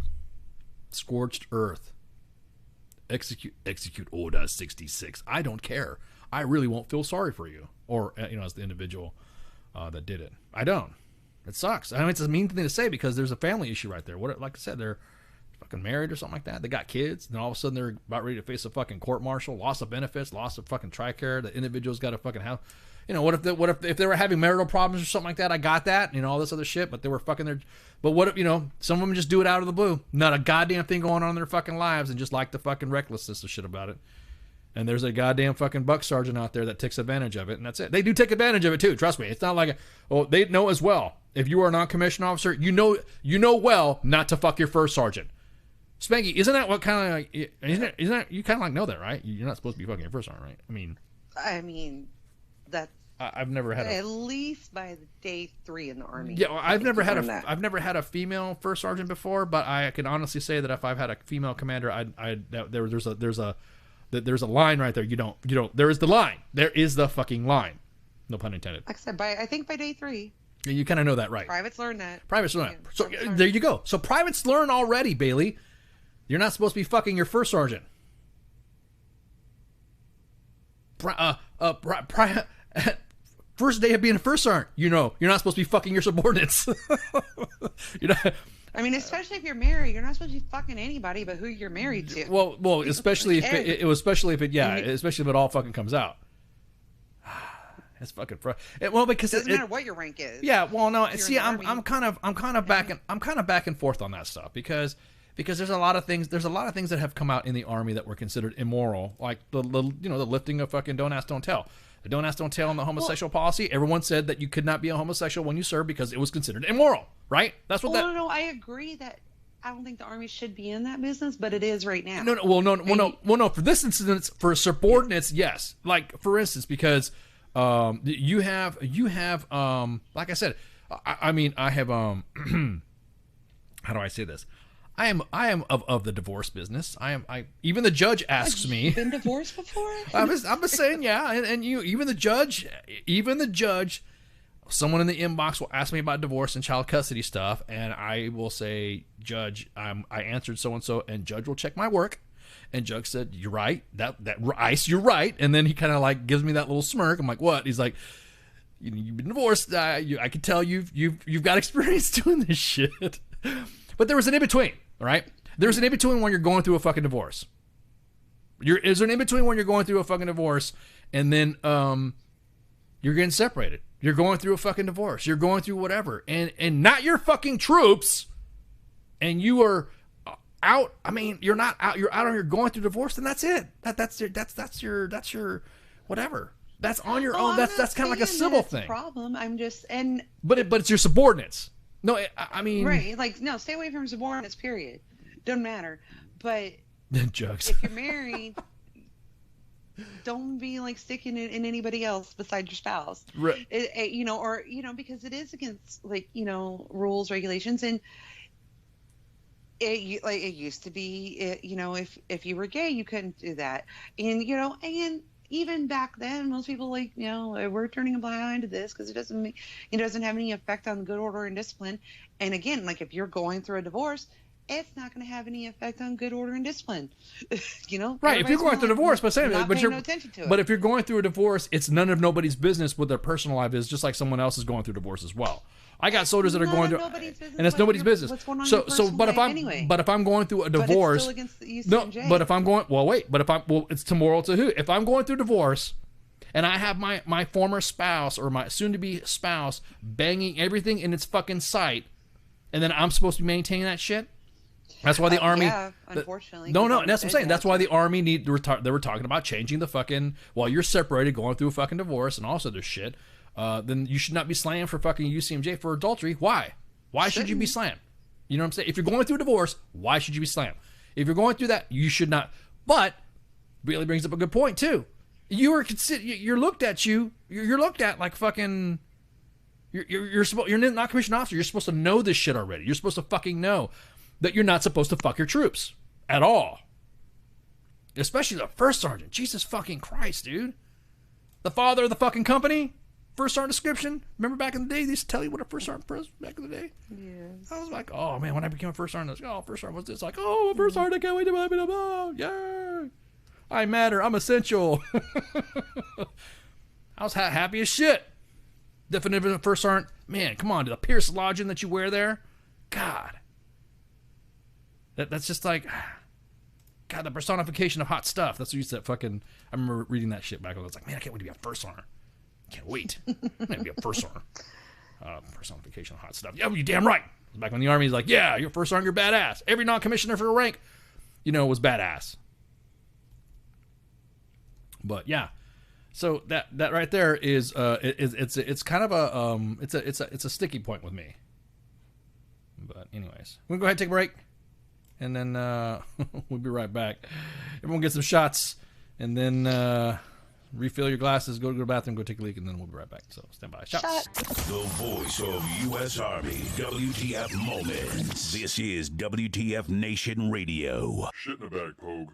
scorched earth. Execute order 66. I don't care. I really won't feel sorry for you, or as the individual that did it. I don't. It sucks. I mean, it's a mean thing to say because there's a family issue right there. Like I said, they're fucking married or something like that. They got kids, and then all of a sudden they're about ready to face a fucking court martial, loss of benefits, loss of fucking TRICARE. The individual's got to fucking have. What if they were having marital problems or something like that? I got that, all this other shit, but they were fucking their. But what if some of them just do it out of the blue, not a goddamn thing going on in their fucking lives, and just like the fucking recklessness of shit about it. And there's a goddamn fucking buck sergeant out there that takes advantage of it, and that's it. They do take advantage of it too. Trust me, it's not like they know as well. If you are a non-commissioned officer, you know well not to fuck your first sergeant. Spanky, isn't that what kind of like? Isn't that you kind of like know that, right? You're not supposed to be fucking your first sergeant, right? I mean, that's I've never had at least by the day 3 in the Army. Yeah, well, I've never had a female first sergeant before, but I can honestly say that if I've had a female commander, there's a line right there. You don't. There is the line. There is the fucking line. No pun intended. Like I said, I think by day 3. You kind of know that, right? Privates learn that. Privates learn that. So there you go. So privates learn already, Bailey. You're not supposed to be fucking your first sergeant. First day of being a first sergeant, you're not supposed to be fucking your subordinates. I mean, especially if you're married, you're not supposed to be fucking anybody but who you're married to. Well, especially especially if it all fucking comes out. It's fucking because it doesn't matter what your rank is. Yeah, well, no, see, I'm kind of back and forth on that stuff because there's a lot of things that have come out in the Army that were considered immoral, like the lifting of fucking don't ask, don't tell. The don't ask, don't tell on the homosexual policy. Everyone said that you could not be a homosexual when you serve because it was considered immoral, right? That's what No, I agree that I don't think the Army should be in that business, but it is right now. No. For this instance, for subordinates, yes. Like for instance, because you have like I said, I have how do I say this? I am of the divorce business. Even the judge asks me. You've been divorced before? I'm just saying, yeah. And even the judge, someone in the inbox will ask me about divorce and child custody stuff, and I will say, Judge, I answered so and so, and Judge will check my work, and Judge said, you're right. That Ice, you're right. And then he kind of like gives me that little smirk. I'm like, what? He's like, you've been divorced. I can tell you've got experience doing this shit. But there was an in between. All right, there's an in between when you're going through a fucking divorce. Is there an in between when you're going through a fucking divorce and then you're getting separated? You're going through a fucking divorce. You're going through whatever, and not your fucking troops, and you are out. I mean, you're not out. You're out on. You're going through divorce, and that's it. That's your whatever. That's on your own. That's kind of like a civil thing. Problem. I'm just But it's your subordinates. No, I mean... Right, like, no, stay away from subordinates, period. Doesn't matter. But jokes. If you're married, don't be, like, sticking it in anybody else besides your spouse. Right. Because it is against, like, rules, regulations, and it used to be, if you were gay, you couldn't do that. And, and even back then, most people we're turning a blind eye to this because it doesn't have any effect on good order and discipline. And again, like if you're going through a divorce, it's not going to have any effect on good order and discipline. Right? If you're going through a divorce, but you're no attention to it. But if you're going through a divorce, it's none of nobody's business what their personal life is, just like someone else is going through divorce as well. I got soldiers that are going through, and it's nobody's business. What's going on But if I'm going through a divorce, but it's still against the UCMJ. But if I'm going, it's tomorrow to who? If I'm going through divorce, and I have my former spouse or my soon-to-be spouse banging everything in its fucking sight, and then I'm supposed to be maintaining that shit. That's why the Army. Yeah, unfortunately. No, that's what I'm saying. That's why the Army they were talking about changing the fucking while you're separated, going through a fucking divorce, and also this shit. Then you should not be slammed for fucking UCMJ for adultery. Why? Why should you be slammed? You know what I'm saying? If you're going through a divorce, why should you be slammed? If you're going through that, you should not. But Bailey brings up a good point too. You're looked at like fucking. You're not commissioned officer. You're supposed to know this shit already. You're supposed to fucking know that you're not supposed to fuck your troops at all. Especially the first sergeant. Jesus fucking Christ, dude. The father of the fucking company. First sergeant description. Remember back in the day, they used to tell you what a first sergeant was back in the day? Yes. I was like, oh man, when I became a first sergeant, I was like, oh, first sergeant was this. Like, oh, first sergeant, I can't wait to blah, blah, blah. Yeah. I matter. I'm essential. I was happy as shit. Definitive first sergeant. Man, come on, the Pierce lodging that you wear there. God. That's just like, God, the personification of hot stuff. That's what you said. Fucking, I remember reading that shit back when I was like, man, I can't wait to be a first sergeant. Can't wait. I'm going to be a first sergeant. Personification of hot stuff. Yeah, well, you're damn right. Back when the Army was like, yeah, you're first sergeant, you're badass. Every non-commissioner for a rank, was badass. But yeah, so that right there is it's kind of a it's a sticky point with me. But anyways, we're gonna go ahead and take a break, and then we'll be right back. Everyone get some shots, and then refill your glasses, go to the bathroom, go take a leak, and then we'll be right back. So stand by. Shots. The voice of U.S. Army, WTF Moments. This is WTF Nation Radio. Shit in the bag, Pogue.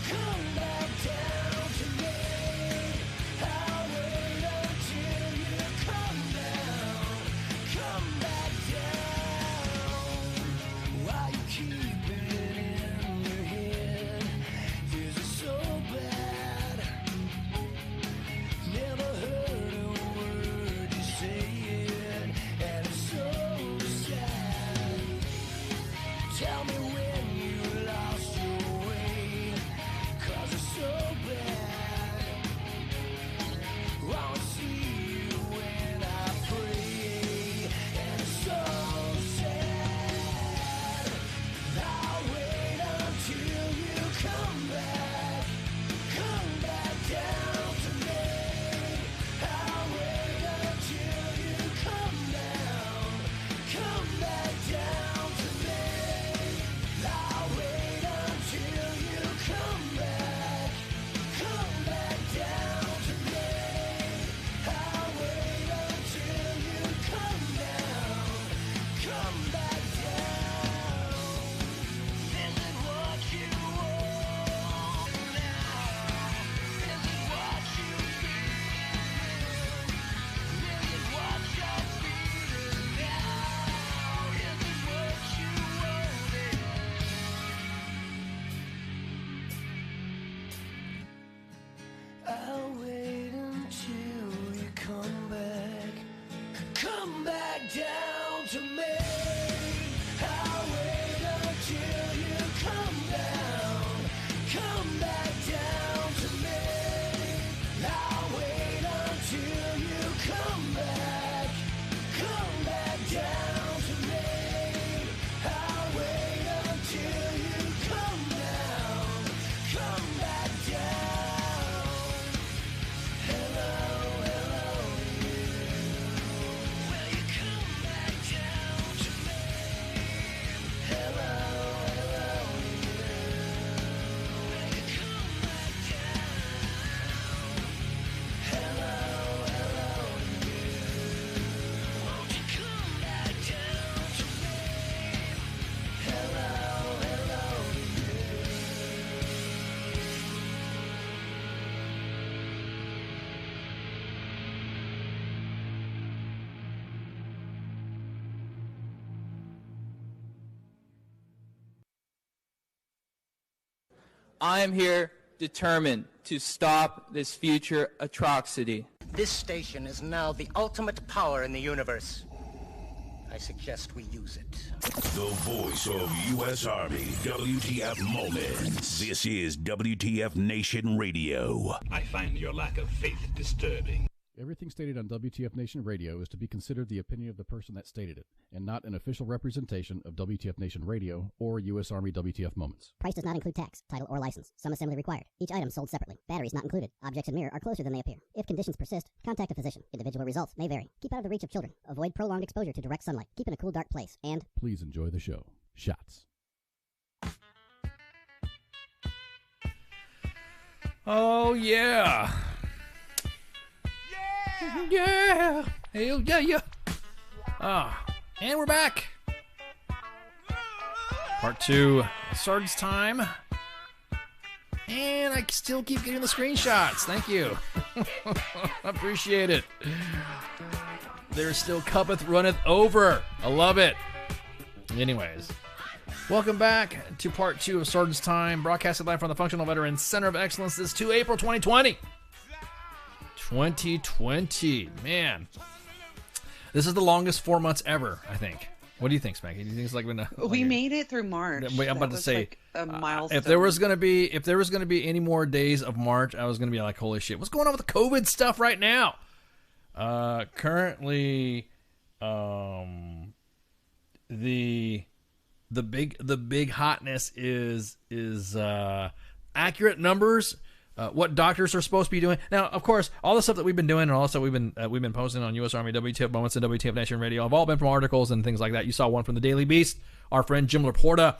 Come back down to me. come back down to me. I'll wait until you come back down to me. I'll wait until you come back down to me. I'll wait until you come back down. Hello, hello, you. Will you come back down to me? Hello, hello, you. Will you come back down? Hello, hello, you. Won't you come back down to me? Hello, hello, you. I am here determined to stop this future atrocity. This station is now the ultimate power in the universe. I suggest we use it. The voice of U.S. Army, WTF Moments. This is WTF Nation Radio. I find your lack of faith disturbing. Everything stated on WTF Nation Radio is to be considered the opinion of the person that stated it, and not an official representation of WTF Nation Radio or U.S. Army WTF Moments. Price does not include tax, title, or license. Some assembly required. Each item sold separately. Batteries not included. Objects in mirror are closer than they appear. If conditions persist, contact a physician. Individual results may vary. Keep out of the reach of children. Avoid prolonged exposure to direct sunlight. Keep in a cool, dark place. And please enjoy the show. Shots. Oh, yeah. Yeah. Hell yeah, yeah. And we're back. Part 2, SGT'S Time. And I still keep getting the screenshots. Thank you. Appreciate it. There still cuppeth runneth over. I love it. Anyways, welcome back to Part 2 of SGT'S Time, broadcasted live from the Functional Veterans Center of Excellence this 2 April 2020. 2020, man. This is the longest 4 months ever, I think. What do you think, Spanky? Do you think it's like been we made it through March? Wait, I'm about to say, like a milestone. if there was gonna be any more days of March, I was gonna be like, holy shit, what's going on with the COVID stuff right now? Currently, the big hotness is accurate numbers. What doctors are supposed to be doing. Now, of course, all the stuff that we've been doing and all the stuff we've been posting on U.S. Army WTF Moments and WTF Nation Radio have all been from articles and things like that. You saw one from the Daily Beast, our friend Jim Laporta,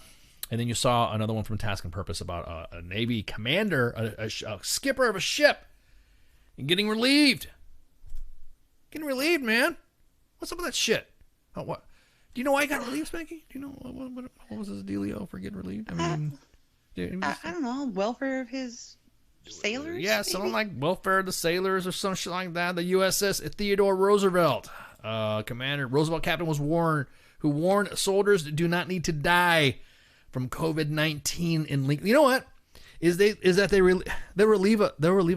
and then you saw another one from Task and Purpose about a Navy commander, a skipper of a ship, getting relieved. Getting relieved, man. What's up with that shit? Oh, what? Do you know why he got relieved, Spanky? Do you know what was his dealio for getting relieved? I mean, I don't know. Welfare of his sailors? Yeah, something like welfare of the sailors or some shit like that. The USS Theodore Roosevelt, Commander Roosevelt captain who warned soldiers do not need to die from COVID-19 in link. You know what? They'll relieve a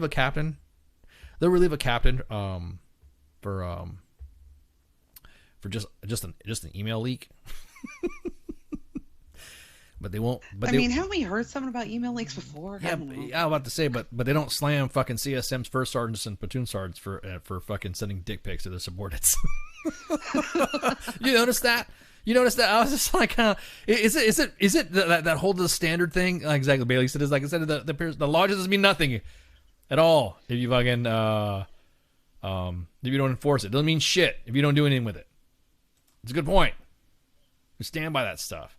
captain. They'll relieve a captain for just an email leak. But they won't. But haven't we heard something about email leaks before? Yeah, I was about to say, but they don't slam fucking CSM's first sergeants and platoon sergeants for fucking sending dick pics to their subordinates. You notice that? I was just like, is it that whole the standard thing? Exactly, Bailey said. It's like instead of the law just mean nothing at all if you fucking if you don't enforce it. It doesn't mean shit if you don't do anything with it. It's a good point. We stand by that stuff.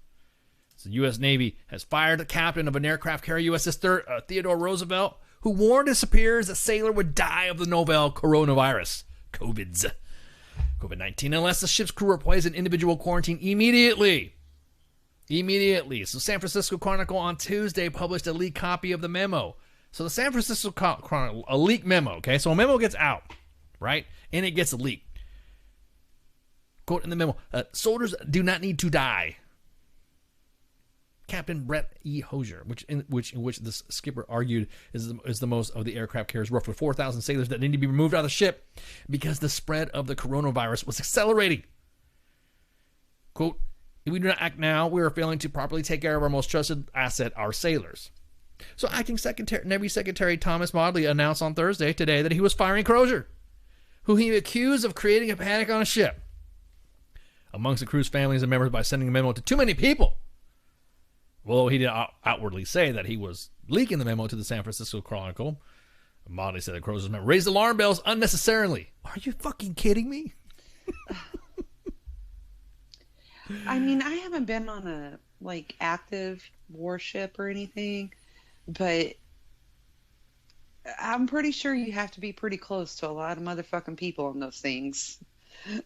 So the U.S. Navy has fired the captain of an aircraft carrier USS Theodore Roosevelt, who warned his superiors that sailor would die of the novel coronavirus, COVID-19, unless the ship's crew replies an individual quarantine immediately. So San Francisco Chronicle on Tuesday published a leaked copy of the memo. So the San Francisco Chronicle, a leaked memo, okay? So a memo gets out, right? And it gets leaked. Quote in the memo, soldiers do not need to die. Captain Brett E. Hosier, in which the skipper argued is the most of the aircraft carries roughly 4,000 sailors that need to be removed out of the ship because the spread of the coronavirus was accelerating. Quote, if we do not act now, we are failing to properly take care of our most trusted asset, our sailors. So acting Navy Secretary Thomas Maudley announced on Thursday today that he was firing Crozier, who he accused of creating a panic on a ship amongst the crew's families and members by sending a memo to too many people. Although he did outwardly say that he was leaking the memo to the San Francisco Chronicle, Maudley said that Crozier's memo raised alarm bells unnecessarily. Are you fucking kidding me? I mean, I haven't been on a active warship or anything, but I'm pretty sure you have to be pretty close to a lot of motherfucking people on those things.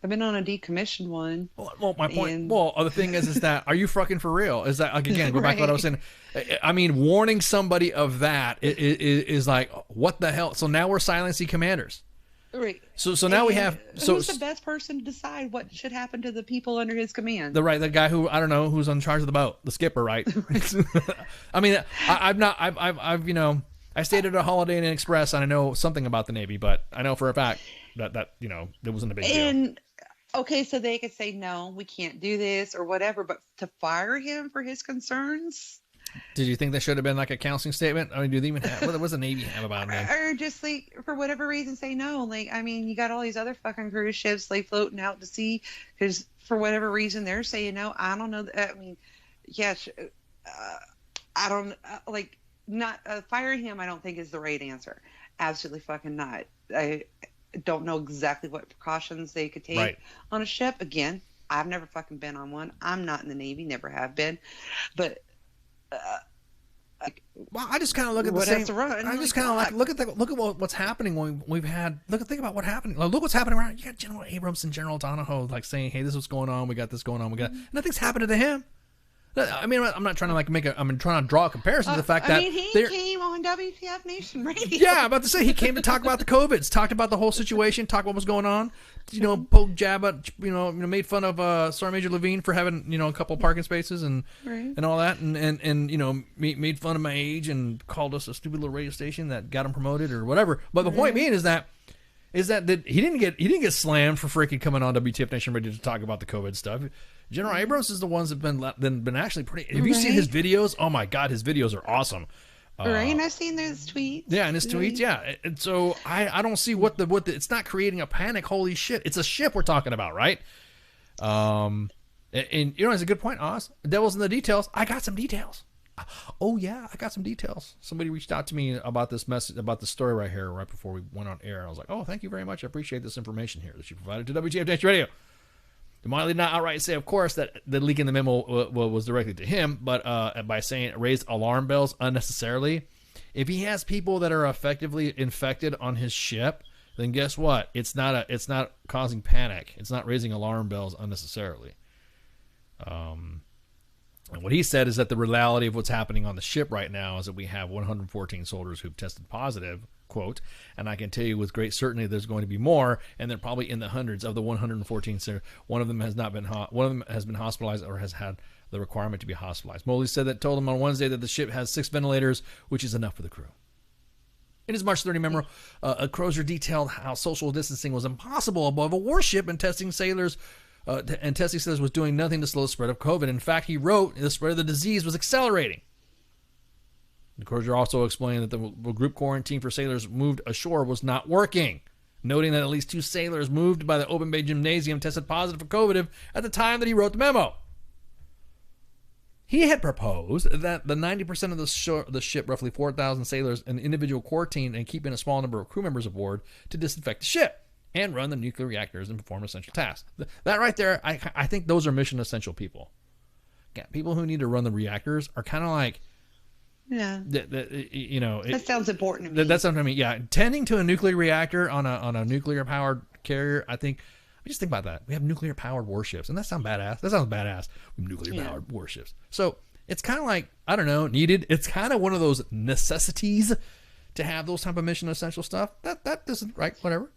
I've been on a decommissioned one. Well, my point. Well, the thing is that are you fucking for real? Is that again? Go back to what I was saying. I mean, warning somebody of that is like what the hell. So now we're silencing commanders. Right. So now we have. So who's the best person to decide what should happen to the people under his command? The guy who I don't know who's in charge of the boat, the skipper, right? I mean, I've I stayed at a Holiday Inn Express and I know something about the Navy, but I know for a fact that it wasn't a big deal. And okay, so they could say no, we can't do this or whatever, but to fire him for his concerns. Did you think there should have been like a counseling statement? I mean, do they even have what does the Navy have about it? Or just for whatever reason say no? I mean, you got all these other fucking cruise ships floating out to sea because for whatever reason they're saying no. I don't know. I mean, yes, I don't not firing him. I don't think is the right answer. Absolutely fucking not. I don't know exactly what precautions they could take on a ship. Again, I've never fucking been on one. I'm not in the Navy, never have been. But well, I just kind of look at the same. I just kind of look at what's happening when we've had. Think about what happened. Look what's happening around. You got General Abrams and General Donahoe saying, "Hey, this is what's going on. We got this going on. Nothing's happened to him." I mean, I'm not trying to I'm trying to draw a comparison to the fact that he came on WTF Nation Radio. Yeah, I'm about to say he came to talk about the COVIDs, talked about the whole situation, talked what was going on. Poke jab at, made fun of Sergeant Major Levine for having a couple parking spaces and all that, and made fun of my age and called us a stupid little radio station that got him promoted or whatever. But the point being is that he didn't get slammed for freaking coming on WTF Nation Radio to talk about the COVID stuff. General Abrams is the ones that been actually pretty. Have you seen his videos? Oh my God, his videos are awesome. And I've seen those tweets. Yeah, and his tweets, yeah. And so I don't see what the it's not creating a panic. Holy shit, it's a ship we're talking about, right? And it's a good point, Oz. The devil's in the details. I got some details. Oh yeah, I got some details. Somebody reached out to me about this message, about the story right here, right before we went on air. I was like, oh, thank you very much. I appreciate this information here that you provided to WTF Nation Radio. Miley did not outright say, of course, that the leak in the memo was directly to him, but by saying it raised alarm bells unnecessarily. If he has people that are effectively infected on his ship, then guess what? It's not causing panic. It's not raising alarm bells unnecessarily. And what he said is that the reality of what's happening on the ship right now is that we have 114 soldiers who've tested positive, quote, and I can tell you with great certainty there's going to be more, and they're probably in the hundreds of the 114. So one of them has been hospitalized or has had the requirement to be hospitalized. Moley said that told him on Wednesday that the ship has 6 ventilators, which is enough for the crew. In his March 30 memo, Crozier detailed how social distancing was impossible above a warship and testing sailors was doing nothing to slow the spread of COVID. In fact, he wrote the spread of the disease was accelerating. The Crozier also explained that the group quarantine for sailors moved ashore was not working, noting that at least 2 sailors moved by the open bay gymnasium tested positive for COVID at the time that he wrote the memo. He had proposed that the 90% of the ship, roughly 4,000 sailors, an individual quarantine and keeping a small number of crew members aboard to disinfect the ship and run the nuclear reactors and perform essential tasks. That right there, I think those are mission essential people. Yeah, people who need to run the reactors are kind of like, yeah, that sounds important to me. That sounds to me, yeah. Tending to a nuclear reactor on a nuclear powered carrier, I think. Just think about that. We have nuclear powered warships, and that sounds badass. That sounds badass. Nuclear powered warships. So it's kind of like, I don't know, needed. It's kind of one of those necessities to have those type of mission essential stuff. That doesn't, right? Whatever.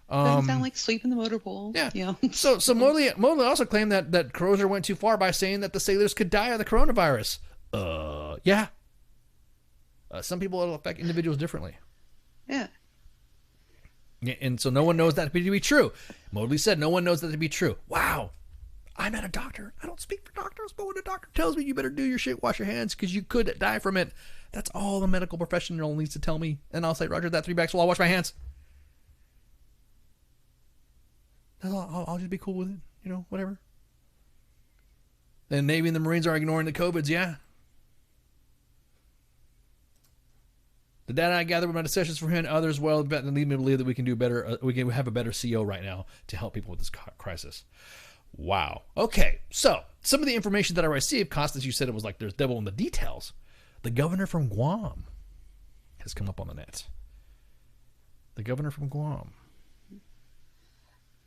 Doesn't sound like sweeping the motor pool. Yeah. So Motley also claimed that Crozier went too far by saying that the sailors could die of the coronavirus. Yeah. Some people, it'll affect individuals differently. Yeah. And so no one knows that to be true. Motley said no one knows that to be true. Wow. I'm not a doctor. I don't speak for doctors, but when a doctor tells me you better do your shit, wash your hands because you could die from it, that's all the medical professional needs to tell me. And I'll say, Roger, that 3 bags, so I'll wash my hands. That's all. I'll just be cool with it. You know, whatever. The Navy and the Marines are ignoring the COVIDs, yeah. The data I gathered with my discussions for him and others lead me to believe that we can do better. We can have a better CO right now to help people with this crisis. Wow. Okay. So some of the information that I received, Costas, you said it was like there's devil in the details. The governor from Guam has come up on the net. The governor from Guam.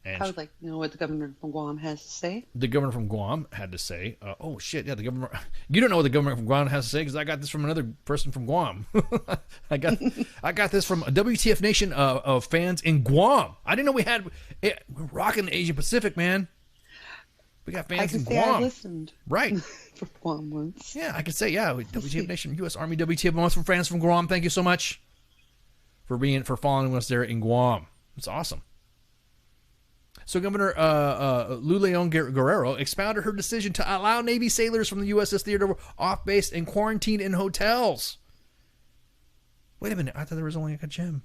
And I would like to know what the governor from Guam has to say. The governor from Guam had to say, oh shit, yeah, the governor. You don't know what the governor from Guam has to say because I got this from another person from Guam. I got this from a WTF Nation of fans in Guam. I didn't know we had. We're rocking the Asia Pacific, man. We got fans in Guam. I listened. Right. For Guam once. Yeah, I could say, yeah, WTF Nation, U.S. Army, WTF once from fans from Guam. Thank you so much for following us there in Guam. It's awesome. So Governor Luleon Guerrero expounded her decision to allow Navy sailors from the USS Theodore off base and quarantined in hotels. Wait a minute, I thought there was only a gym.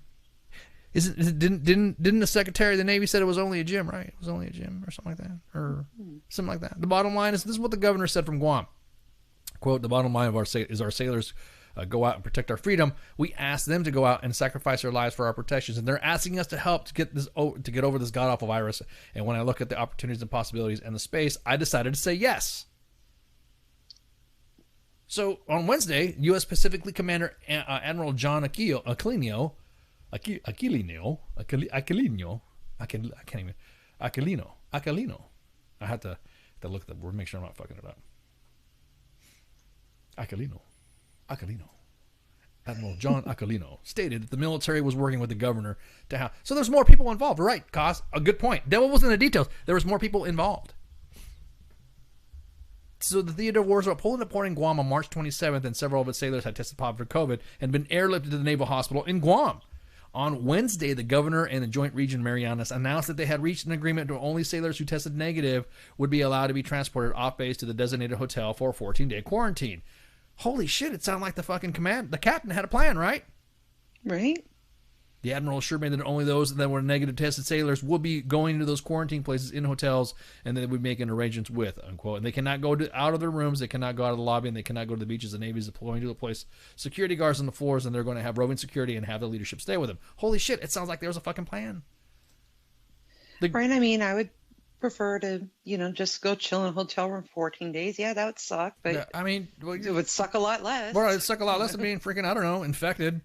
Didn't the Secretary of the Navy said it was only a gym, right? It was only a gym or something like that, or something like that. The bottom line is this is what the governor said from Guam. Quote: "The bottom line of our sailors go out and protect our freedom. We ask them to go out and sacrifice their lives for our protections, and they're asking us to help to get over this god awful virus. And when I look at the opportunities and possibilities and the space, I decided to say yes." So on Wednesday, U.S. Pacific Fleet Commander Admiral John Aquilino. I can't even. Aquilino. I have to look at the word, make sure I'm not fucking it up. Aquilino. Admiral John Aquilino stated that the military was working with the governor to have. So there's more people involved, right? Cos, a good point. Devil was in the details. There was more people involved. So the Theodore was pulled into port in Guam on March 27th, and several of its sailors had tested positive for COVID and been airlifted to the Naval Hospital in Guam. On Wednesday, the governor and the Joint Region Marianas announced that they had reached an agreement where only sailors who tested negative would be allowed to be transported off base to the designated hotel for a 14-day quarantine. Holy shit, it sounded like the fucking the captain had a plan, right? Right. The admiral assured me that only those that were negative tested sailors would be going to those quarantine places in hotels, and that they would make an arrangements with, unquote. And they cannot go out of their rooms, they cannot go out of the lobby, and they cannot go to the beaches. The Navy is deploying to the place security guards on the floors, and they're going to have roving security and have the leadership stay with them. Holy shit, it sounds like there was a fucking plan. Right, I mean, I would prefer to, just go chill in a hotel room for 14 days. Yeah, that would suck, but yeah, I mean, it would suck a lot less. Well, it'd suck a lot less than being freaking, I don't know, infected.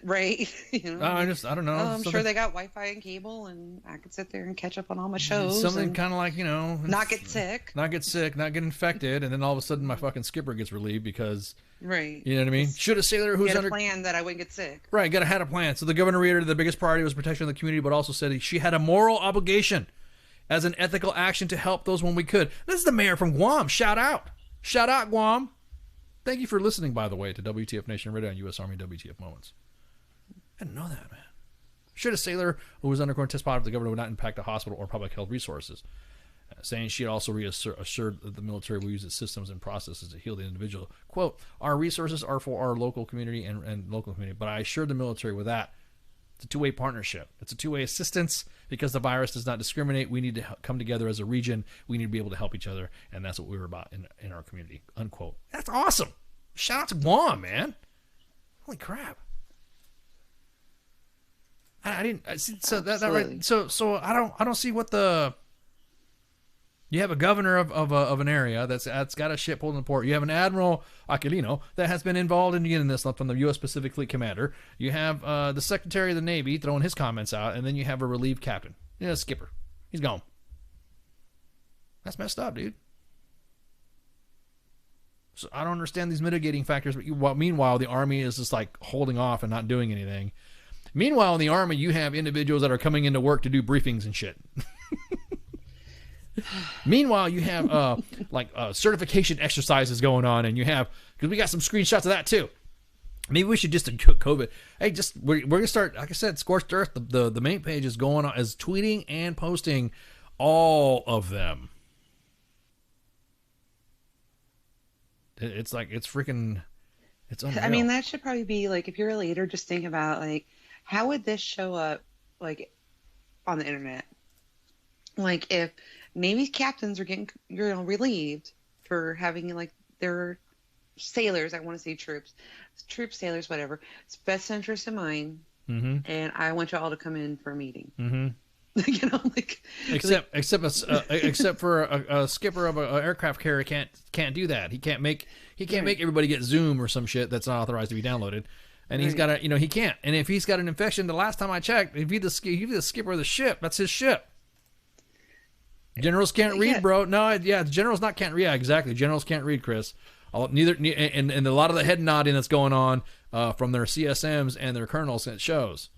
Right. I don't know. I'm sure they got Wi-Fi and cable, and I could sit there and catch up on all my shows. Something kind of like, not get sick, not get infected, and then all of a sudden my fucking skipper gets relieved because, right. You know what I mean? Should a sailor who's under plan that I wouldn't get sick. Right, had a plan. So the governor reiterated the biggest priority was protection of the community, but also said she had a moral obligation as an ethical action to help those when we could. This is the mayor from Guam. Shout out, Guam. Thank you for listening, by the way, to WTF Nation Radio and U.S. Army WTF Moments. I didn't know that, man. Should a sailor who was under quarantine test positive, the governor would not impact a hospital or public health resources. Saying she had also assured that the military will use its systems and processes to heal the individual. Quote, "Our resources are for our local community and local community, but I assured the military with that. It's a two-way partnership. It's a two-way assistance because the virus does not discriminate. We need to come together as a region. We need to be able to help each other, and that's what we were about in our community." Unquote. That's awesome. Shout out to Guam, man. Holy crap. I didn't see so that right. So I don't see what the. You have a governor of an area that's got a ship pulled in the port. You have an Admiral Aquilino that has been involved in getting this from the U.S. Pacific Fleet Commander. You have the Secretary of the Navy throwing his comments out, and then you have a relieved captain. Yeah, skipper. He's gone. That's messed up, dude. So I don't understand these mitigating factors. But meanwhile, the Army is just like holding off and not doing anything. Meanwhile, in the Army, you have individuals that are coming into work to do briefings and shit. Meanwhile, you have certification exercises going on, and you have, because we got some screenshots of that too. Maybe we should just COVID. Hey, we're gonna start. Like I said, Scorched Earth. The main page is going on, is tweeting and posting all of them. It's freaking. It's unreal. I mean, that should probably be like, if you're a leader, just think about like, how would this show up like on the internet? Like if Navy captains are getting relieved for having like their sailors, I want to say troops, sailors, whatever. It's best interest in mind, and I want you all to come in for a meeting. Except for a skipper of an aircraft carrier can't do that. He can't make everybody get Zoom or some shit that's not authorized to be downloaded. And he's got he can't. And if he's got an infection, the last time I checked, if he's the skipper of the ship, that's his ship. Generals can't read, bro. No, generals can't read. Yeah, exactly. Generals can't read, Chris. And a lot of the head nodding that's going on from their CSMs and their colonels, it shows.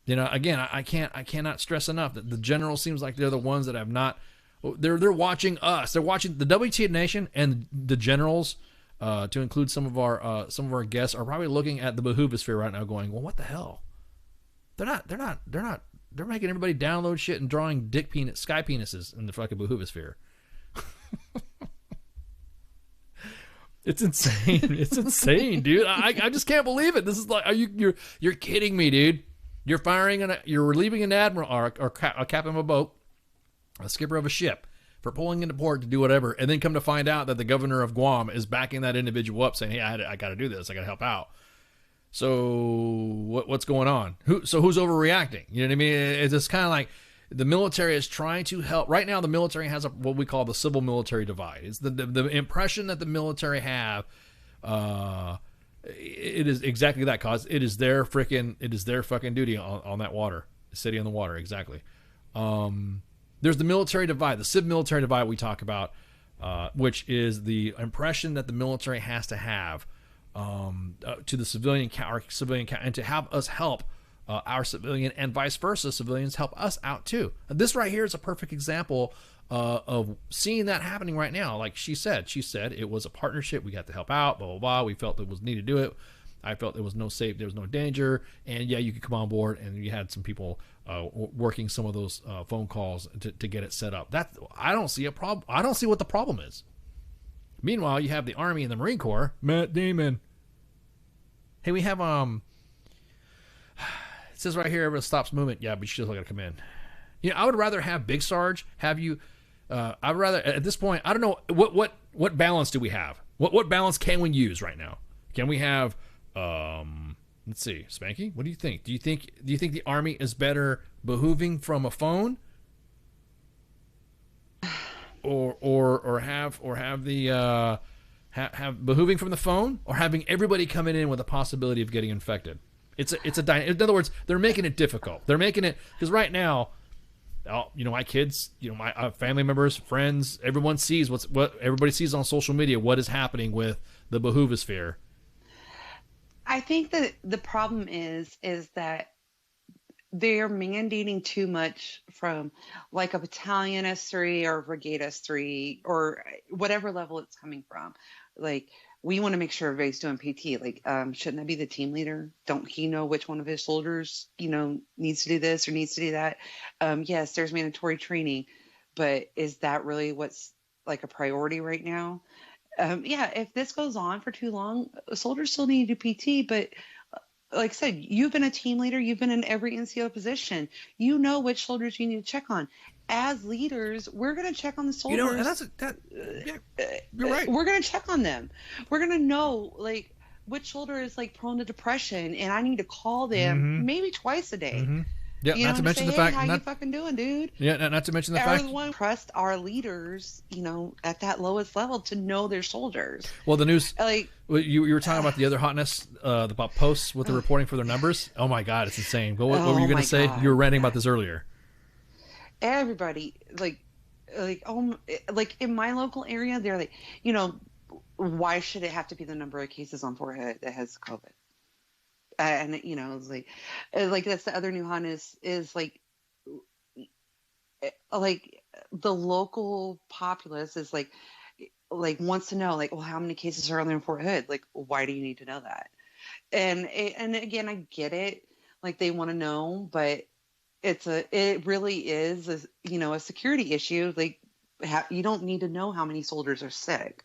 Again, I cannot stress enough that the generals seems like they're the ones that have not. They're watching us. They're watching the WTF Nation, and the generals, to include some of our guests, are probably looking at the Behoovosphere right now, going, "Well, what the hell? They're not. They're making everybody download shit and drawing sky penises in the fucking Behoovosphere." It's insane. It's insane, dude. I just can't believe it. This is like, you're kidding me, dude. You're relieving an admiral or a captain of a boat, a skipper of a ship, for pulling into port to do whatever, and then come to find out that the governor of Guam is backing that individual up, saying, "Hey, I got to do this. I got to help out." So what's going on? Who's overreacting? You know what I mean? It's just kind of like the military is trying to help. Right now, the military has what we call the civil-military divide. It's the impression that the military have. It is exactly that, cause it is their fucking duty on that water, city on the water. Exactly. There's the military divide, the civ-military divide we talk about, which is the impression that the military has to have to the civilian and to have us help our civilian, and vice versa, civilians help us out too. And this right here is a perfect example of seeing that happening right now. Like she said it was a partnership. We got to help out, blah, blah, blah. We felt it was needed to do it. I felt there was no danger. And yeah, you could come on board, and you had some people working some of those phone calls to get it set up. I don't see a problem. I don't see what the problem is. Meanwhile, you have the Army and the Marine Corps. Matt Damon. Hey, we have, it says right here, everyone stops movement. Yeah, but you still got to come in. I would rather have Big Sarge have you. I would rather, at this point, I don't know, what balance do we have? What balance can we use right now? Can we have, let's see, Spanky, what do you think? Do you think the Army is better behooving from a phone? Or have the have behooving from the phone, or having everybody coming in with a possibility of getting infected? In other words, they're making it difficult. They're making it, because right now, my kids, my family members, friends, everyone sees what everybody sees on social media. What is happening with the Behoovosphere? I think that the problem is that they're mandating too much from like a battalion S3 or brigade S3 or whatever level it's coming from. Like, we want to make sure everybody's doing PT. Like, shouldn't that be the team leader? Don't he know which one of his soldiers, needs to do this or needs to do that? Yes, there's mandatory training, but is that really what's like a priority right now? If this goes on for too long, soldiers still need to do PT, but like I said, you've been a team leader. You've been in every NCO position. You know which soldiers you need to check on. As leaders, we're going to check on the soldiers. You're right. We're going to check on them. We're going to know like which shoulder is like prone to depression, and I need to call them maybe twice a day. Mm-hmm. Yeah, not to mention the fact, how you fucking doing, dude? Yeah, not to mention the fact, everyone trust our leaders, at that lowest level to know their soldiers. Well, the news, like you were talking about the other hotness, about posts with the reporting for their numbers. Oh my God, it's insane. What were you going to say? God. You were ranting about this earlier. Everybody, like in my local area, they're like, why should it have to be the number of cases on forehead that has COVID? And it's like that's the other new hotness is like the local populace is like wants to know, like, well, how many cases are in Fort Hood? Like, why do you need to know that? And again, I get it. Like, they want to know, but it really is a security issue. Like, you don't need to know how many soldiers are sick.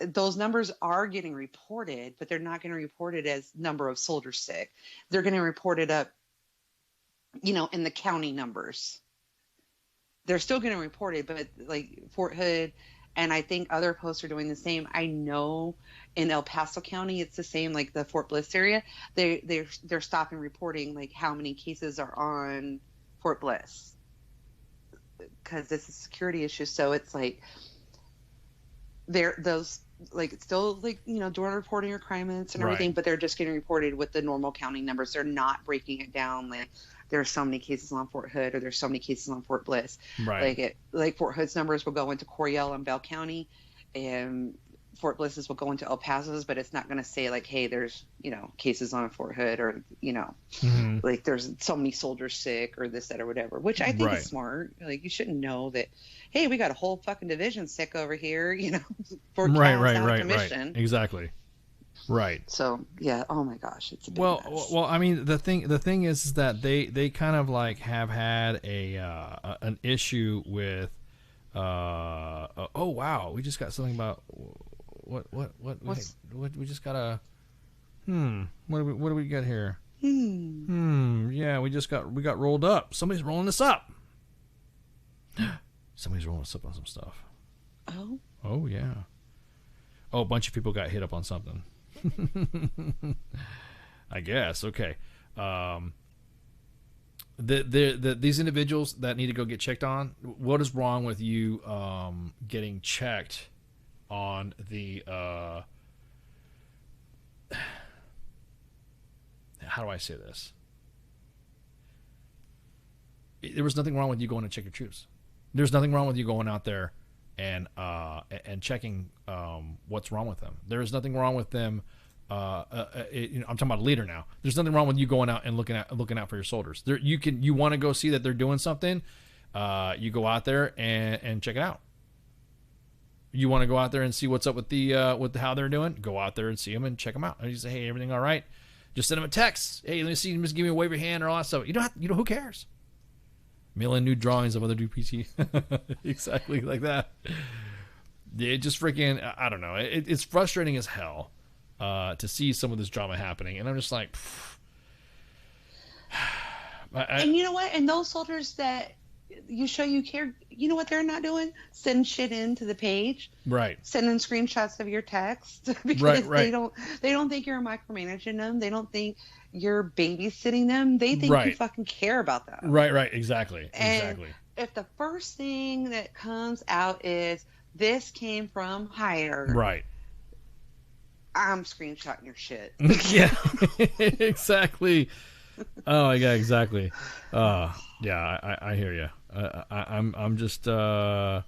Those numbers are getting reported, but they're not getting reported as number of soldiers sick. They're getting reported up, in the county numbers. They're still getting reported, but like Fort Hood, and I think other posts are doing the same. I know in El Paso County, it's the same, like the Fort Bliss area. They're stopping reporting like how many cases are on Fort Bliss because it's a security issue. So it's like it's still doing reporting requirements and everything, but they're just getting reported with the normal county numbers. They're not breaking it down like there's so many cases on Fort Hood or there's so many cases on Fort Bliss. Right. Like Fort Hood's numbers will go into Coryell and Bell County, and Fort Bliss's will go into El Paso's, but it's not going to say like, hey, there's cases on Fort Hood or like there's so many soldiers sick or this, that, or whatever. Which I think is smart. Like, you shouldn't know that. Hey, we got a whole fucking division sick over here. For right. Exactly. Right. So yeah. Oh my gosh, it's a big mess. Well. I mean, the thing is that they kind of like have had an issue with. Oh wow, we just got something about what we just got a. What do we got here? Yeah, we got rolled up. Somebody's rolling us up. Somebody's rolling us up on some stuff. Oh yeah. Oh, a bunch of people got hit up on something. I guess. Okay. These individuals that need to go get checked on, what is wrong with you getting checked on the how do I say this? There was nothing wrong with you going to check your troops. There's nothing wrong with you going out there and checking what's wrong with them. There is nothing wrong with them. I'm talking about a leader now. There's nothing wrong with you going out and looking out for your soldiers. You want to go see that they're doing something. You go out there and check it out. You want to go out there and see what's up with how they're doing. Go out there and see them and check them out. And you say, hey, everything all right? Just send them a text. Hey, let me see. Just give me a wave of your hand or all that stuff. You don't have. Who cares? Mail in new drawings of other DPT. Exactly like that. It just freaking. I don't know. It's frustrating as hell. To see some of this drama happening, and I'm just like, and you know what? And those soldiers that you show you care, you know what they're not doing? Send shit into the page, right? Sending screenshots of your text because right. they don't think you're micromanaging them. They don't think you're babysitting them. They think you fucking care about them. Right. Exactly. If the first thing that comes out is this came from higher, right? I'm screenshotting your shit. Yeah, exactly. Oh, yeah, exactly. Yeah, I hear you. I'm just. Oh,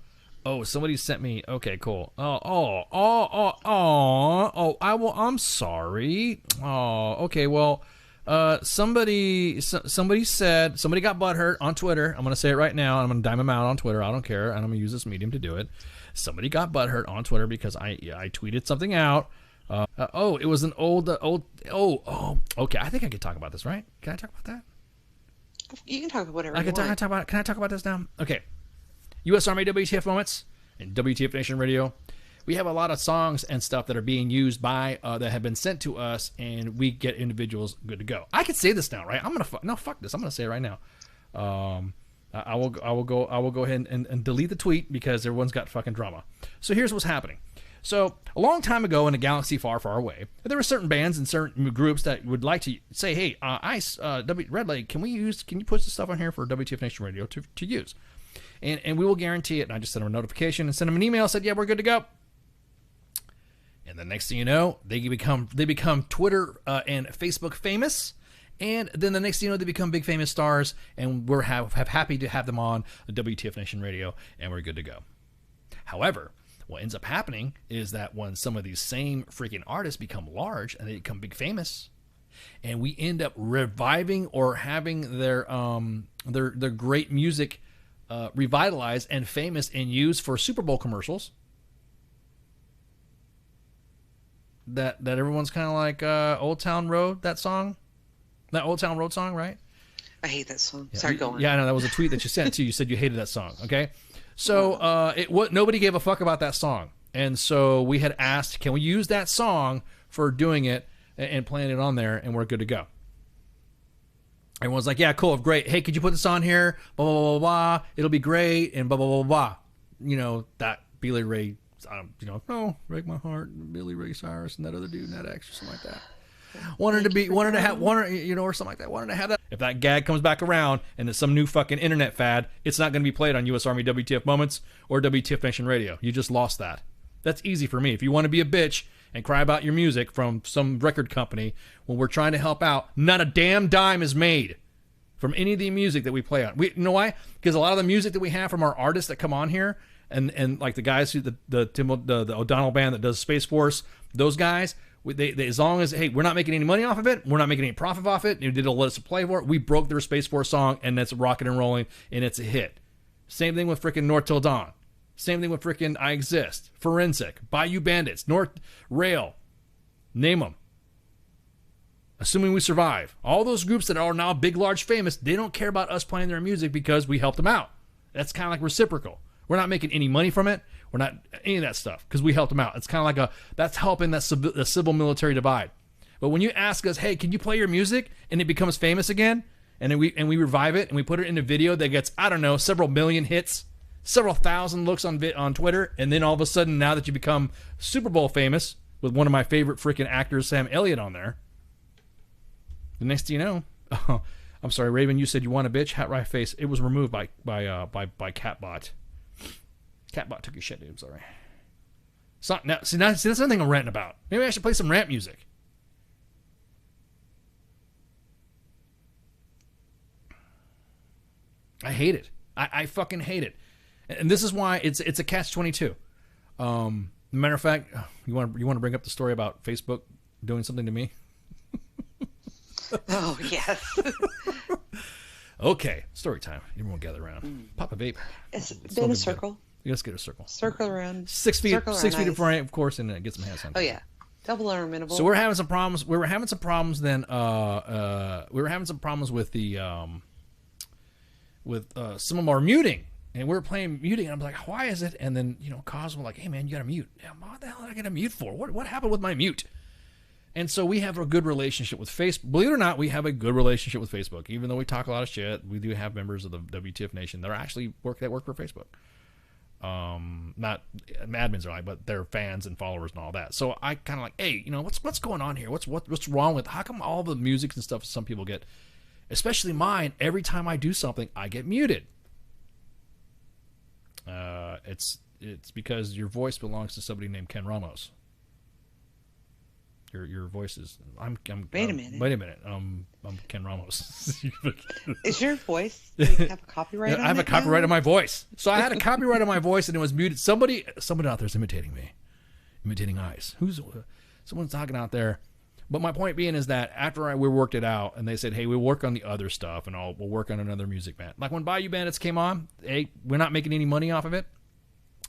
somebody sent me. Okay, cool. I'm sorry. Oh, okay. Well, somebody got butthurt on Twitter. I'm gonna say it right now. I'm gonna dime him out on Twitter. I don't care. And I'm gonna use this medium to do it. Somebody got butthurt on Twitter because I tweeted something out. It was an old. Okay. I think I could talk about this, right? Can I talk about that? You can talk about whatever. Can I talk about this now? Okay. U.S. Army WTF moments and WTF Nation Radio. We have a lot of songs and stuff that are being used by that have been sent to us, and we get individuals good to go. I can say this now, right? Fuck this. I'm gonna say it right now. I will go ahead and delete the tweet because everyone's got fucking drama. So here's what's happening. So a long time ago in a galaxy far, far away, there were certain bands and certain groups that would like to say, "Hey, ICE, Red Lake, can you put this stuff on here for WTF Nation Radio to use?" And we will guarantee it. And I just sent them a notification and sent them an email. Said, "Yeah, we're good to go." And the next thing you know, they become Twitter and Facebook famous. And then the next thing you know, they become big famous stars, and we're happy to have them on WTF Nation Radio, and we're good to go. However, what ends up happening is that when some of these same freaking artists become large and they become big famous, and we end up reviving or having their great music revitalized and famous and used for Super Bowl commercials. That everyone's kind of like Old Town Road, that song? That Old Town Road song, right? I hate that song. Yeah. Sorry, go on. Yeah, I know. That was a tweet that you sent too. You said you hated that song, okay? So nobody gave a fuck about that song. And so we had asked, can we use that song for doing it and playing it on there, and we're good to go. Everyone's like, yeah, cool, great. Hey, could you put this on here? Blah, blah, blah, blah. It'll be great, and blah, blah, blah, blah. You know, that Billy Ray, oh, break my heart, Billy Ray Cyrus and that other dude, Nat X, or something like that. Wanted to have, or something like that. Wanted to have that. If that gag comes back around and it's some new fucking internet fad, it's not going to be played on U.S. Army WTF Moments or WTF Nation Radio. You just lost that. That's easy for me. If you want to be a bitch and cry about your music from some record company when we're trying to help out, not a damn dime is made from any of the music that we play on. You know why? Because a lot of the music that we have from our artists that come on here, and like the guys who the O'Donnell band that does Space Force, those guys, they as long as, hey, we're not making any money off of it, we're not making any profit off it, and they'll let us play for it. We broke their Space Force song, and that's rocking and rolling, and it's a hit. Same thing with freaking North Till Dawn. Same thing with freaking I Exist, Forensic, Bayou Bandits, North Rail, name them. Assuming We Survive. All those groups that are now big, large, famous, they don't care about us playing their music because we helped them out. That's kind of like reciprocal. We're not making any money from it. We're not any of that stuff because we helped them out. It's kind of like that's helping the civil military divide. But when you ask us, hey, can you play your music, and it becomes famous again, and then we revive it and we put it in a video that gets, I don't know, several million hits, several thousand looks on Twitter, and then all of a sudden, now that you become Super Bowl famous with one of my favorite freaking actors, Sam Elliott, on there, the next thing you know, I'm sorry, Raven, you said you want a bitch, hat right face. It was removed by Catbot. Catbot took your shit, dude. I'm sorry. So now, see, that's something I'm ranting about. Maybe I should play some rant music. I hate it. I fucking hate it. And this is why it's a catch-22. Matter of fact, you want to bring up the story about Facebook doing something to me? Oh, yes. Okay, story time. Everyone gather around. Pop a vape. It's been a circle. Let's get a circle. Circle around. 6 feet. Circle 6 feet around in front, of course, and get some hand sanitizer. Oh yeah, double arm interval. So we're having some problems. We were having some problems then. We were having some problems with the some of our muting, and we were playing muting. And I'm like, why is it? And then Cos was like, hey man, you got to mute. Yeah, what the hell did I get a mute for? What happened with my mute? And so we have a good relationship with Facebook. Believe it or not, we have a good relationship with Facebook. Even though we talk a lot of shit, we do have members of the WTF Nation that actually work for Facebook. Not admins are like, but they're fans and followers and all that. So I kind of like, hey, what's going on here? What's wrong with? How come all the music and stuff some people get, especially mine, every time I do something, I get muted? It's because your voice belongs to somebody named Ken Ramos. Your voice is. Wait a minute. I'm Ken Ramos. Is your voice? Do you have a copyright? I have a copyright on my voice. So I had a copyright on my voice, and it was muted. Somebody out there is imitating me, imitating Ice. Someone's talking out there. But my point being is that after we worked it out, and they said, hey, we'll work on the other stuff, and we'll work on another music band. Like when Bayou Bandits came on, hey, we're not making any money off of it.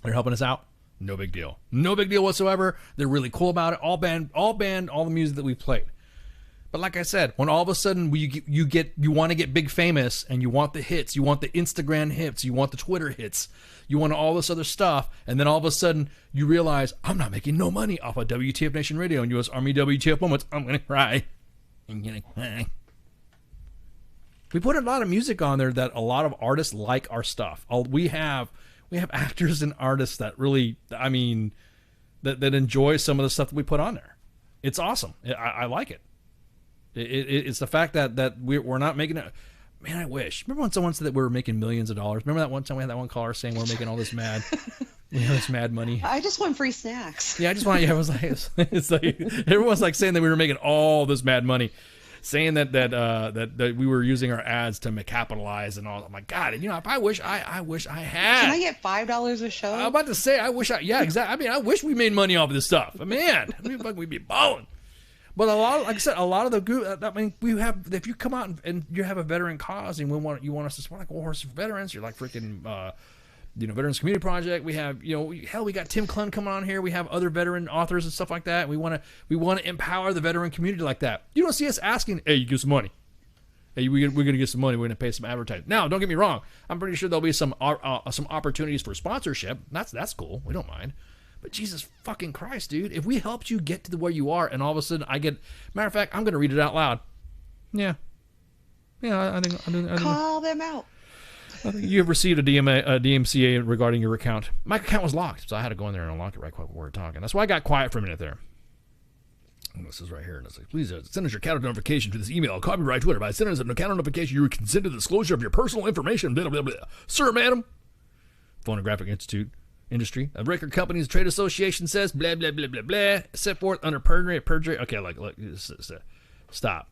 They're helping us out. No big deal. No big deal whatsoever. They're really cool about it. All the music that we've played. But like I said, when all of a sudden you want to get big famous, and you want the hits, you want the Instagram hits, you want the Twitter hits, you want all this other stuff, and then all of a sudden you realize, I'm not making no money off of WTF Nation Radio and U.S. Army WTF Moments. I'm going to cry. We put a lot of music on there that a lot of artists like our stuff. We have actors and artists that really, that enjoy some of the stuff that we put on there. It's awesome. I like it. It's the fact that we're not making it. Man, I wish. Remember when someone said that we were making millions of dollars? Remember that one time we had that one caller saying we're making all this mad, this mad money? I just want free snacks. Yeah, I just want. Yeah, it's like everyone's like saying that we were making all this mad money. Saying that we were using our ads to capitalize and all. I'm like, God, I wish I had. Can I get $5 a show? I'm about to say, yeah, exactly. I wish we made money off of this stuff. But man, we'd be balling. But a lot, like I said, a lot of the group. I mean, we have. If you come out and you have a veteran cause, and you want us to support like War Horse for Veterans. You're like freaking, Veterans Community Project. We have, hell, we got Tim Clun coming on here. We have other veteran authors and stuff like that. We want to empower the veteran community like that. You don't see us asking, hey, you give some money. Hey, we're gonna get some money. We're gonna pay some advertising. Now, don't get me wrong. I'm pretty sure there'll be some opportunities for sponsorship. That's cool. We don't mind. But Jesus fucking Christ, dude! If we helped you get to where you are, and all of a sudden I get, matter of fact, I'm gonna read it out loud. Yeah. I think. Call them out. I think you have received a DMCA regarding your account. My account was locked, so I had to go in there and unlock it right quick while we were talking. That's why I got quiet for a minute there. And this is right here, and it's like, please send us your account notification to this email, copyright Twitter. By sending us an account notification, you consent to the disclosure of your personal information. Blah, blah, blah. Sir, madam. Phonographic Industry. A record company's trade association says blah blah blah blah blah. Set forth under perjury. Okay, like stop.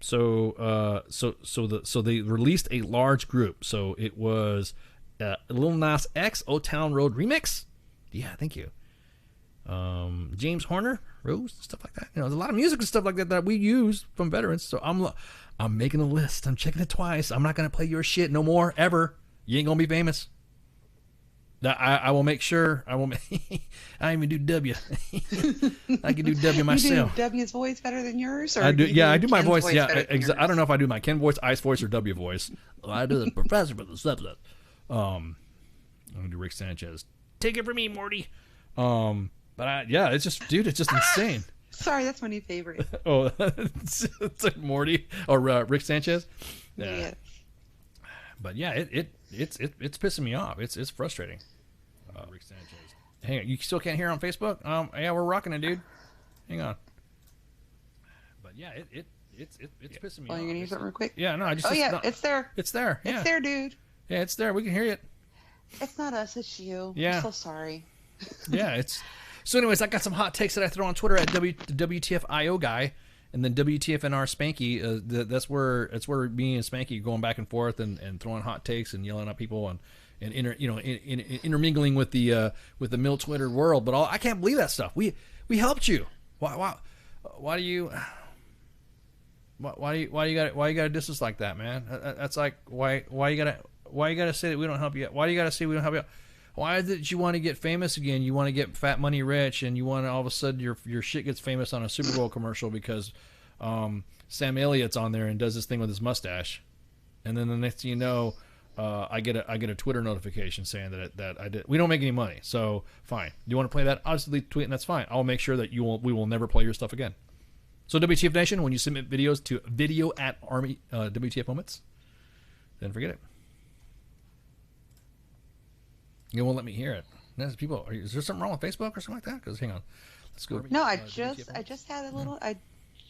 So they released a large group. So it was Lil Nas X, O Town Road remix. Yeah, thank you. James Horner, Rose, stuff like that. There's a lot of music and stuff like that we use from veterans. So I'm making a list. I'm checking it twice. I'm not gonna play your shit no more ever. You ain't gonna be famous. I will make sure. I will. I even do W. I can do W myself. You do W's voice better than yours? Or I do. Yeah, I do my Ken's voice. Yeah, I I don't know if I do my Ken voice, Ice voice, or W voice. I do the professor for the subject. I'm gonna do Rick Sanchez. Take it from me, Morty. But it's just, dude, it's just insane. Sorry, that's my new favorite. Oh, it's like Morty or Rick Sanchez. Yeah. Yes. But yeah, it's pissing me off. It's frustrating. Rick Sanchez. Hang on, you still can't hear on Facebook? Yeah, we're rocking it, dude. Hang on. But yeah, it's pissing me off. Oh, you're gonna use it real quick? Yeah, no, it's there. It's there. Yeah. It's there, dude. Yeah, it's there. We can hear it. It's not us, it's you. Yeah. I'm so sorry. Yeah, it's. So, anyways, I got some hot takes that I throw on Twitter at WTFIO guy, and then WTFNR Spanky. That's where me and Spanky are going back and forth and throwing hot takes and yelling at people and intermingling with the mill Twitter world. But I can't believe that stuff. We helped you. Why do you gotta diss us like that, man? That's like why you gotta say that we don't help you? Why do you gotta say we don't help you? Why did you want to get famous again? You want to get fat money rich, and you want to all of a sudden your shit gets famous on a Super Bowl commercial because Sam Elliott's on there and does this thing with his mustache, and then the next thing you know, I get a Twitter notification saying that I did. We don't make any money, so fine. Do you want to play that? I'll just delete the tweet, and that's fine. I'll make sure that we will never play your stuff again. So WTF Nation, when you submit videos to video@Army WTF Moments, then forget it. You won't let me hear it. There's people. Is there something wrong with Facebook or something like that? Because hang on, let's go. No, I just had a little. I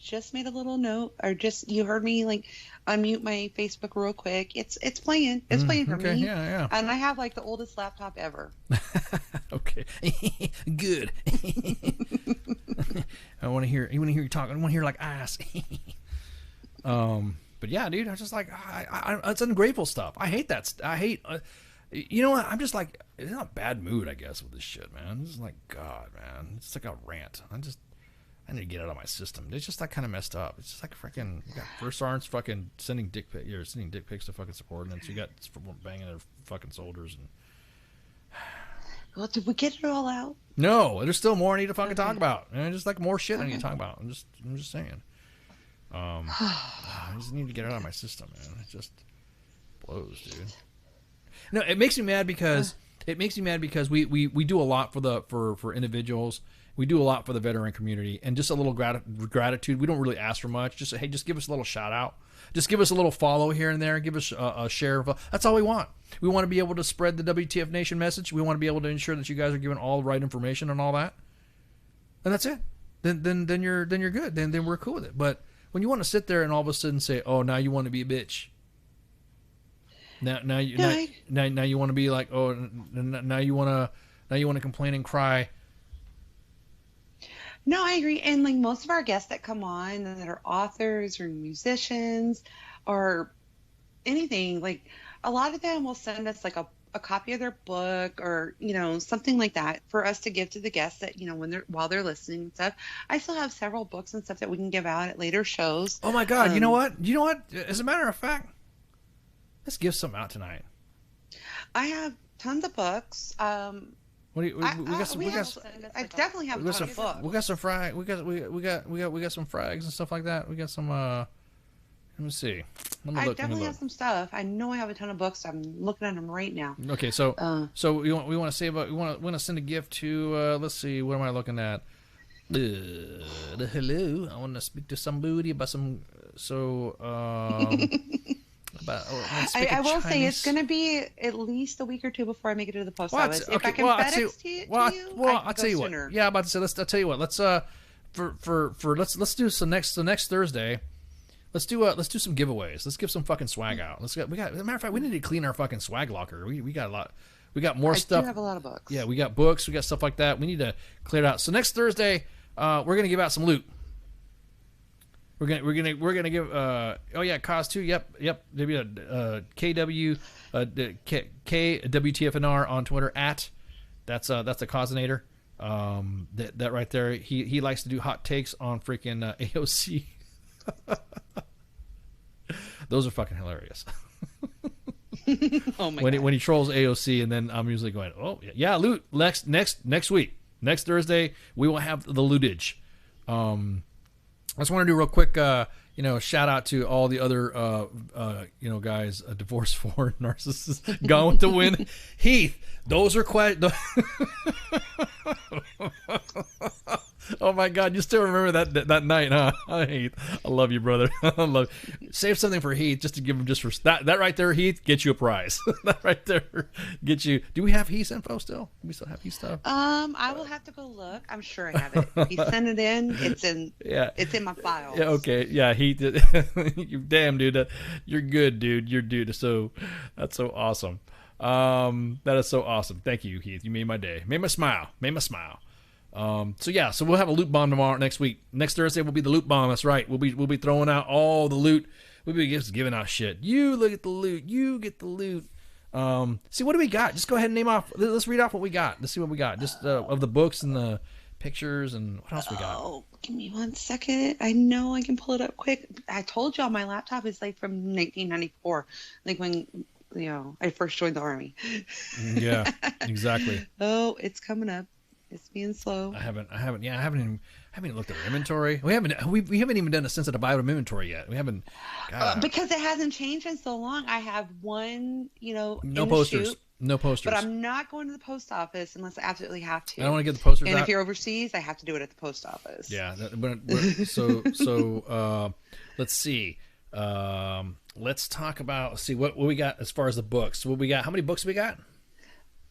just made a little note, or you heard me like unmute my Facebook real quick. It's playing. It's playing for me. Yeah. And I have like the oldest laptop ever. Okay, good. I want to hear. You want to hear you talk. I want to hear like ass. But yeah, dude, I was just like, it's ungrateful stuff. I hate that. I hate. You know what? I'm just like, it's in a bad mood, I guess, with this shit, man. This is like, God, man. It's like a rant. I need to get it out of my system. It's just like kind of messed up. It's just like freaking, you got First Sergeants fucking sending dick pics. You're sending dick pics to fucking subordinates. You got banging their fucking soldiers. And Well, did we get it all out? no, there's still more I need to fucking talk about. And just like more shit I need to talk about. I'm just saying. I just need to get it out of my system, man. It just blows, dude. No, it makes me mad because we do a lot for individuals. We do a lot for the veteran community, and just a little gratitude. We don't really ask for much. Just hey, just give us a little shout out. Just give us a little follow here and there. Give us a share of. That's all we want. We want to be able to spread the WTF Nation message. We want to be able to ensure that you guys are given all the right information and all that. And that's it. Then you're good. Then we're cool with it. But when you want to sit there and all of a sudden say, oh, now you want to be a bitch. Now you want to be like, oh, now you want to complain and cry. No, I agree. And like most of our guests that come on that are authors or musicians or anything, like a lot of them will send us like a a copy of their book or, something like that for us to give to the guests that, while they're listening and stuff. I still have several books and stuff that we can give out at later shows. Oh my God. You know what? As a matter of fact, let's give some out tonight. I have tons of books. What do you, I definitely have a ton of books. We got some we got some frags and stuff like that. We got some let me see. I definitely have some stuff. I know I have a ton of books. I'm looking at them right now. Okay, so we want to say about we want to send a gift to let's see, what am I looking at? Hello, I want to speak to somebody about some I will say it's going to be at least a week or two before I make it to the post office. If I can FedEx to you, I'll tell you what. Yeah, I'm about to say. I'll tell you what. Let's let's do some next Thursday. Let's do some giveaways. Let's give some fucking swag out. As a matter of fact, we need to clean our fucking swag locker. We got a lot. We got more stuff. I have a lot of books. Yeah, we got books. We got stuff like that. We need to clear it out. So next Thursday, we're gonna give out some loot. We're gonna give cause 2. Yep. Maybe a KW KWTFNR on Twitter at that's a Causinator. That right there. He likes to do hot takes on freaking AOC. Those are fucking hilarious. Oh my God. God. When he trolls AOC, and then I'm usually going, oh yeah, loot next week, next Thursday we will have the lootage. I just want to do a real quick, shout out to all the other, guys, divorced for narcissists, Gone with the Wind, Heath. Those are quite. Oh my God, you still remember that night, huh? Heath, I love you, brother. I love you. Save something for Heath, just to give him for that right there. Heath, get you a prize. That right there, get you. Do we have Heath's info still? Do we still have Heath's stuff? I will have to go look. I'm sure I have it. If he sent it in, it's in. Yeah, it's in my files. Yeah, okay. Yeah, Heath. You damn dude, you're good, dude. You're dude. So that's so awesome. That is so awesome. Thank you, Heath. You made my day. Made my smile. So we'll have a loot bomb tomorrow. Next week, next Thursday will be the loot bomb. That's right. We'll be throwing out all the loot. We'll be just giving out shit. You look at the loot. You get the loot. See, what do we got? Just go ahead and name off. Let's read off what we got. Let's see what we got. Just of the books and the pictures and what else we got. Oh, give me 1 second. I know I can pull it up quick. I told y'all my laptop is like from 1994, like when I first joined the Army. Yeah, exactly. Oh, it's coming up. It's being slow. I haven't even looked at our inventory. We haven't even done a sensitive item inventory yet. We haven't. Because it hasn't changed in so long. I have one, no posters. No posters. But I'm not going to the post office unless I absolutely have to. I don't want to get the posters and out. if you're overseas, I have to do it at the post office. Yeah. Let's see. Let's talk about. Let's see what we got as far as the books. What we got? How many books we got?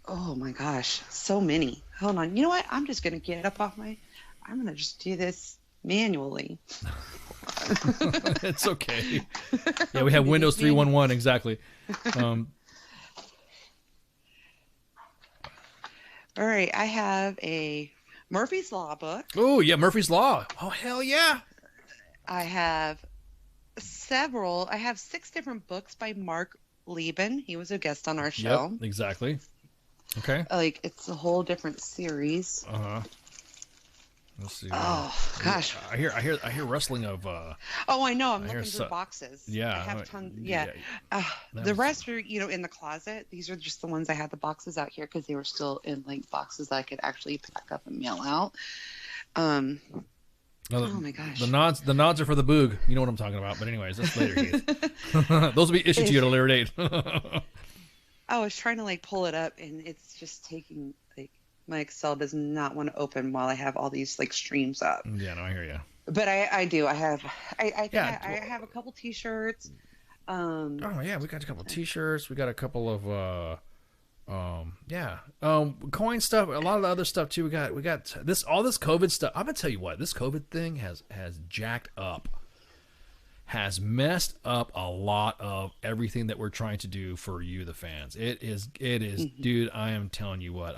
Oh my gosh, so many. Hold on. You know what? I'm just gonna get up off my. I'm gonna just do this manually. It's okay. Yeah, we have Windows 3.11 exactly. All right, I have a Murphy's Law book. Oh yeah, Murphy's Law. Oh hell yeah. I have several. I have 6 different books by Mark Lieben. He was a guest on our show. Yep, exactly. Okay. Like it's a whole different series. Let's see. Oh gosh. I hear rustling of. Oh, I know. I'm looking through boxes. Yeah. I have tons. Yeah. The rest are in the closet. These are just the ones I had the boxes out here because they were still in like boxes that I could actually pack up and mail out. Oh my gosh. The nods are for the boog. You know what I'm talking about. But anyways, that's later. Those will be issued to you at a later date. I was trying to like pull it up and it's just taking like my Excel does not want to open while I have all these like streams up. Yeah, no, I hear you. But I do. I have I have a couple T-shirts. Oh yeah, we got a couple T-shirts. We got a couple of coin stuff. A lot of the other stuff too. We got all this COVID stuff. I'm gonna tell you what, this COVID thing has jacked up. Has messed up a lot of everything that we're trying to do for you, the fans. It is, dude. I am telling you what,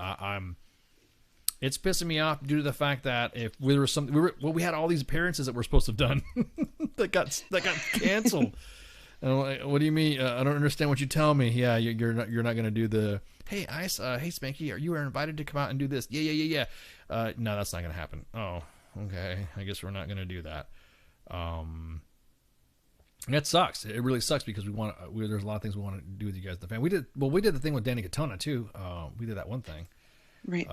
it's pissing me off due to the fact that if there was we had all these appearances that we're supposed to have done that got canceled. And I'm like, what do you mean? I don't understand what you tell me. Yeah, you're not going to do the, hey, Ice, hey, Spanky, you were invited to come out and do this. Yeah. No, that's not going to happen. Oh, okay. I guess we're not going to do that. That sucks. It really sucks because there's a lot of things we want to do with you guys in the family. We did the thing with Danny Katona too. We did that one thing. Right.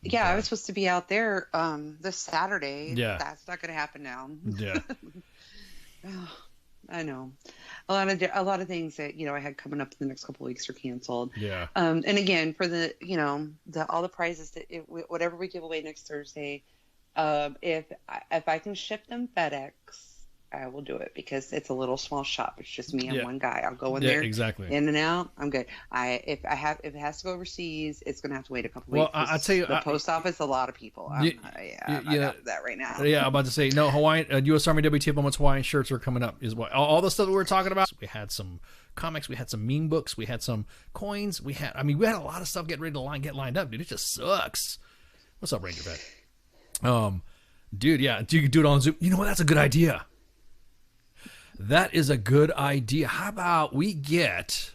Yeah, I was supposed to be out there this Saturday. Yeah. That's not going to happen now. Yeah. Oh, I know. A lot of things that, I had coming up in the next couple of weeks are canceled. Yeah. And again, for the, all the prizes that whatever we give away next Thursday, if I can ship them FedEx, I will do it because it's a little small shop. It's just me and one guy. I'll go in there, exactly, in and out. I'm good. If it has to go overseas, it's gonna have to wait a couple weeks. Well, I tell you, the post office, a lot of people. I'm not out that right now. Yeah, I'm about to say no. Hawaiian U.S. Army WTF Moments Hawaiian shirts are coming up. Is what all the stuff that we were talking about. We had some comics, we had some meme books, we had some coins, we had a lot of stuff getting ready to get lined up, dude. It just sucks. What's up, Ranger Vet? Dude, yeah, you can do it on Zoom. You know what? That's a good idea. That is a good idea. How about we get...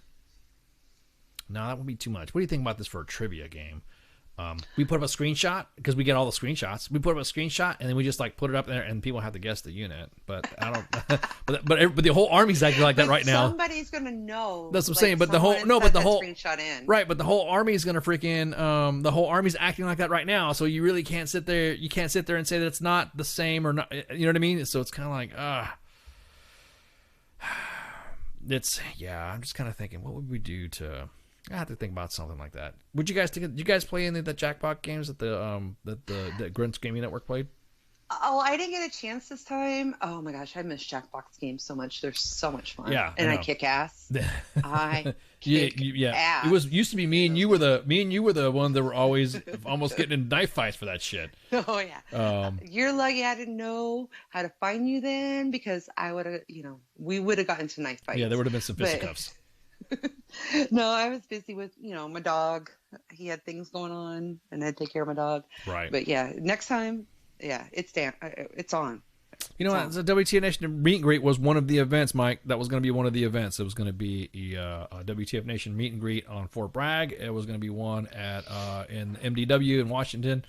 No, that would be too much. What do you think about this for a trivia game? We put up a screenshot because we get all the screenshots. We put up a screenshot and then we just put it up there and people have to guess the unit. But I don't. but the whole army's acting like that right now. Somebody's gonna know. That's what I'm saying. But the whole screenshot in. Right. But the whole army's gonna freaking the whole army's acting like that right now. So you really can't sit there. You can't sit there and say that it's not the same or not. You know what I mean? So it's kind of like I'm just kind of thinking, what would we do to? I have to think about something like that. Would you guys think? Did you guys play any of the Jackpot games that the Grunts Gaming Network played? Oh, I didn't get a chance this time. Oh my gosh, I miss Jackbox games so much. They're so much fun. Yeah, and I kick ass. I kick ass. It used to be me and you were the one that were always almost getting in knife fights for that shit. Oh yeah. You're lucky I didn't know how to find you then because I would have, we would have gotten into knife fights. Yeah, there would have been some fisticuffs. No, I was busy with, my dog. He had things going on and I'd take care of my dog. Right. But yeah, next time, yeah, it's on. You know what? The WTF Nation meet and greet was one of the events, Mike. That was going to be one of the events. It was going to be a WTF Nation meet and greet on Fort Bragg. It was going to be one at in MDW in Washington.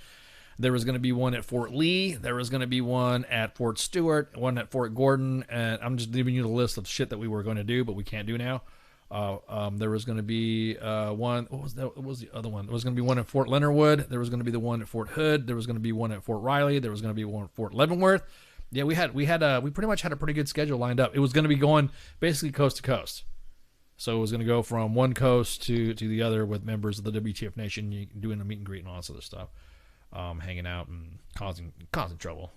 There was going to be one at Fort Lee. There was going to be one at Fort Stewart, one at Fort Gordon. And I'm just giving you the list of shit that we were going to do, but we can't do now. There was going to be one. What was the other one? There was going to be one at Fort Leonard Wood. There was going to be the one at Fort Hood. There was going to be one at Fort Riley. There was going to be one at Fort Leavenworth. Yeah, we pretty much had a pretty good schedule lined up. It was going to be going basically coast to coast. So it was going to go from one coast to the other with members of the WTF Nation doing a meet and greet and all this other stuff, hanging out and causing trouble.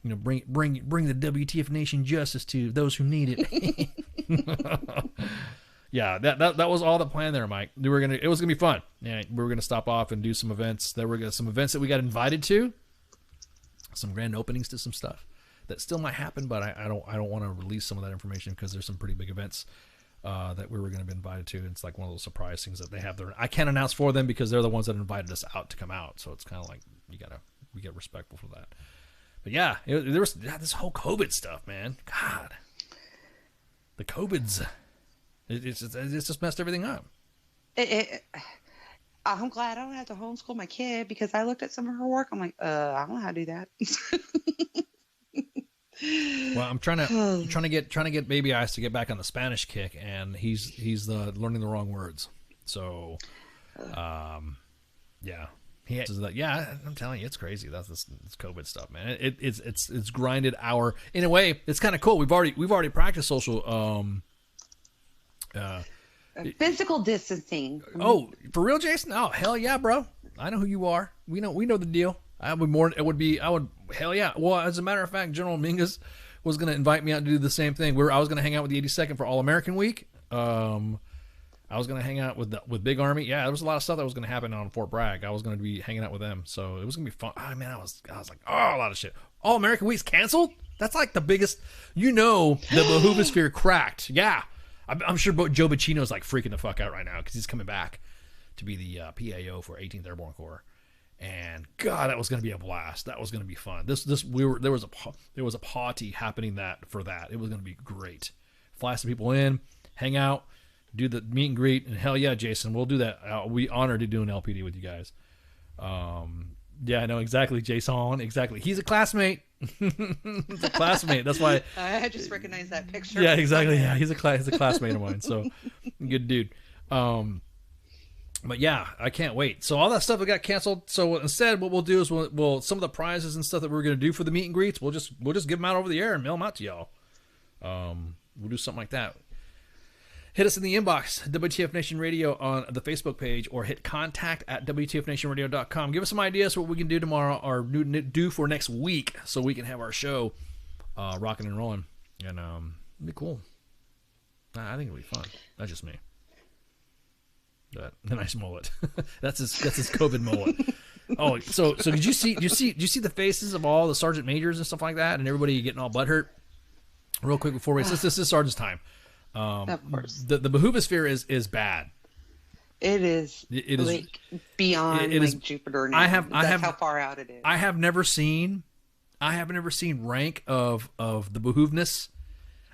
Bring the WTF Nation justice to those who need it. Yeah, that was all the plan there, Mike. It was gonna be fun. Yeah, we were gonna stop off and do some events. There were some events that we got invited to, some grand openings to some stuff that still might happen, but I don't want to release some of that information because there's some pretty big events that we were going to be invited to. It's like one of those surprise things that they have there. I can't announce for them because they're the ones that invited us out to come out. So it's kind of like we get respectful for that. But yeah, there was this whole COVID stuff, man. God, the COVIDs, it's just messed everything up. I'm glad I don't have to homeschool my kid because I looked at some of her work. I'm like, I don't know how to do that. Well, I'm trying to get Baby Eyes to get back on the Spanish kick, and he's learning the wrong words. So, yeah. Yeah, I'm telling you, it's crazy. That's this COVID stuff, man. It's grinded our. In a way, it's kind of cool. We've already practiced social physical distancing. Oh, for real, Jason? Oh, hell yeah, bro. I know who you are. We know the deal. Hell yeah. Well, as a matter of fact, General Mingus was going to invite me out to do the same thing. I was going to hang out with the 82nd for All American Week. I was going to hang out with Big Army. Yeah, there was a lot of stuff that was going to happen on Fort Bragg. I was going to be hanging out with them, so it was going to be fun. Oh, man, I was like, a lot of shit. All American Week's canceled? That's like the biggest, the Behovosphere cracked. Yeah. I'm sure Joe Bacino's like freaking the fuck out right now because he's coming back to be the PAO for 18th Airborne Corps. And God, that was going to be a blast. That was going to be fun. There was a party happening for that. It was going to be great. Fly some people in, hang out, do the meet and greet, and hell yeah, Jason, we'll do that. We honored to do an LPD with you guys. Yeah, I know exactly, Jason. Exactly. He's a classmate. He's a classmate. That's why I just recognized that picture. Yeah, exactly. Yeah, he's a classmate of mine. So good dude. But yeah, I can't wait. So all that stuff got canceled. So instead, what we'll do is we'll some of the prizes and stuff that we're gonna do for the meet and greets, we'll just give them out over the air and mail them out to y'all. We'll do something like that. Hit us in the inbox, WTF Nation Radio on the Facebook page, or hit contact@WTFNationRadio.com. Give us some ideas for what we can do tomorrow or do for next week so we can have our show rocking and rolling. And it'll be cool. I think it'll be fun. That's just me. The nice mullet. that's his COVID mullet. Oh, so did you see the faces of all the sergeant majors and stuff like that, and everybody getting all butthurt? Real quick before this is Sergeant's Time. Of course. The behovosphere is bad. It is. It is like beyond it is, Jupiter. Now. That's how far out it is. I have never seen rank of the behoovness.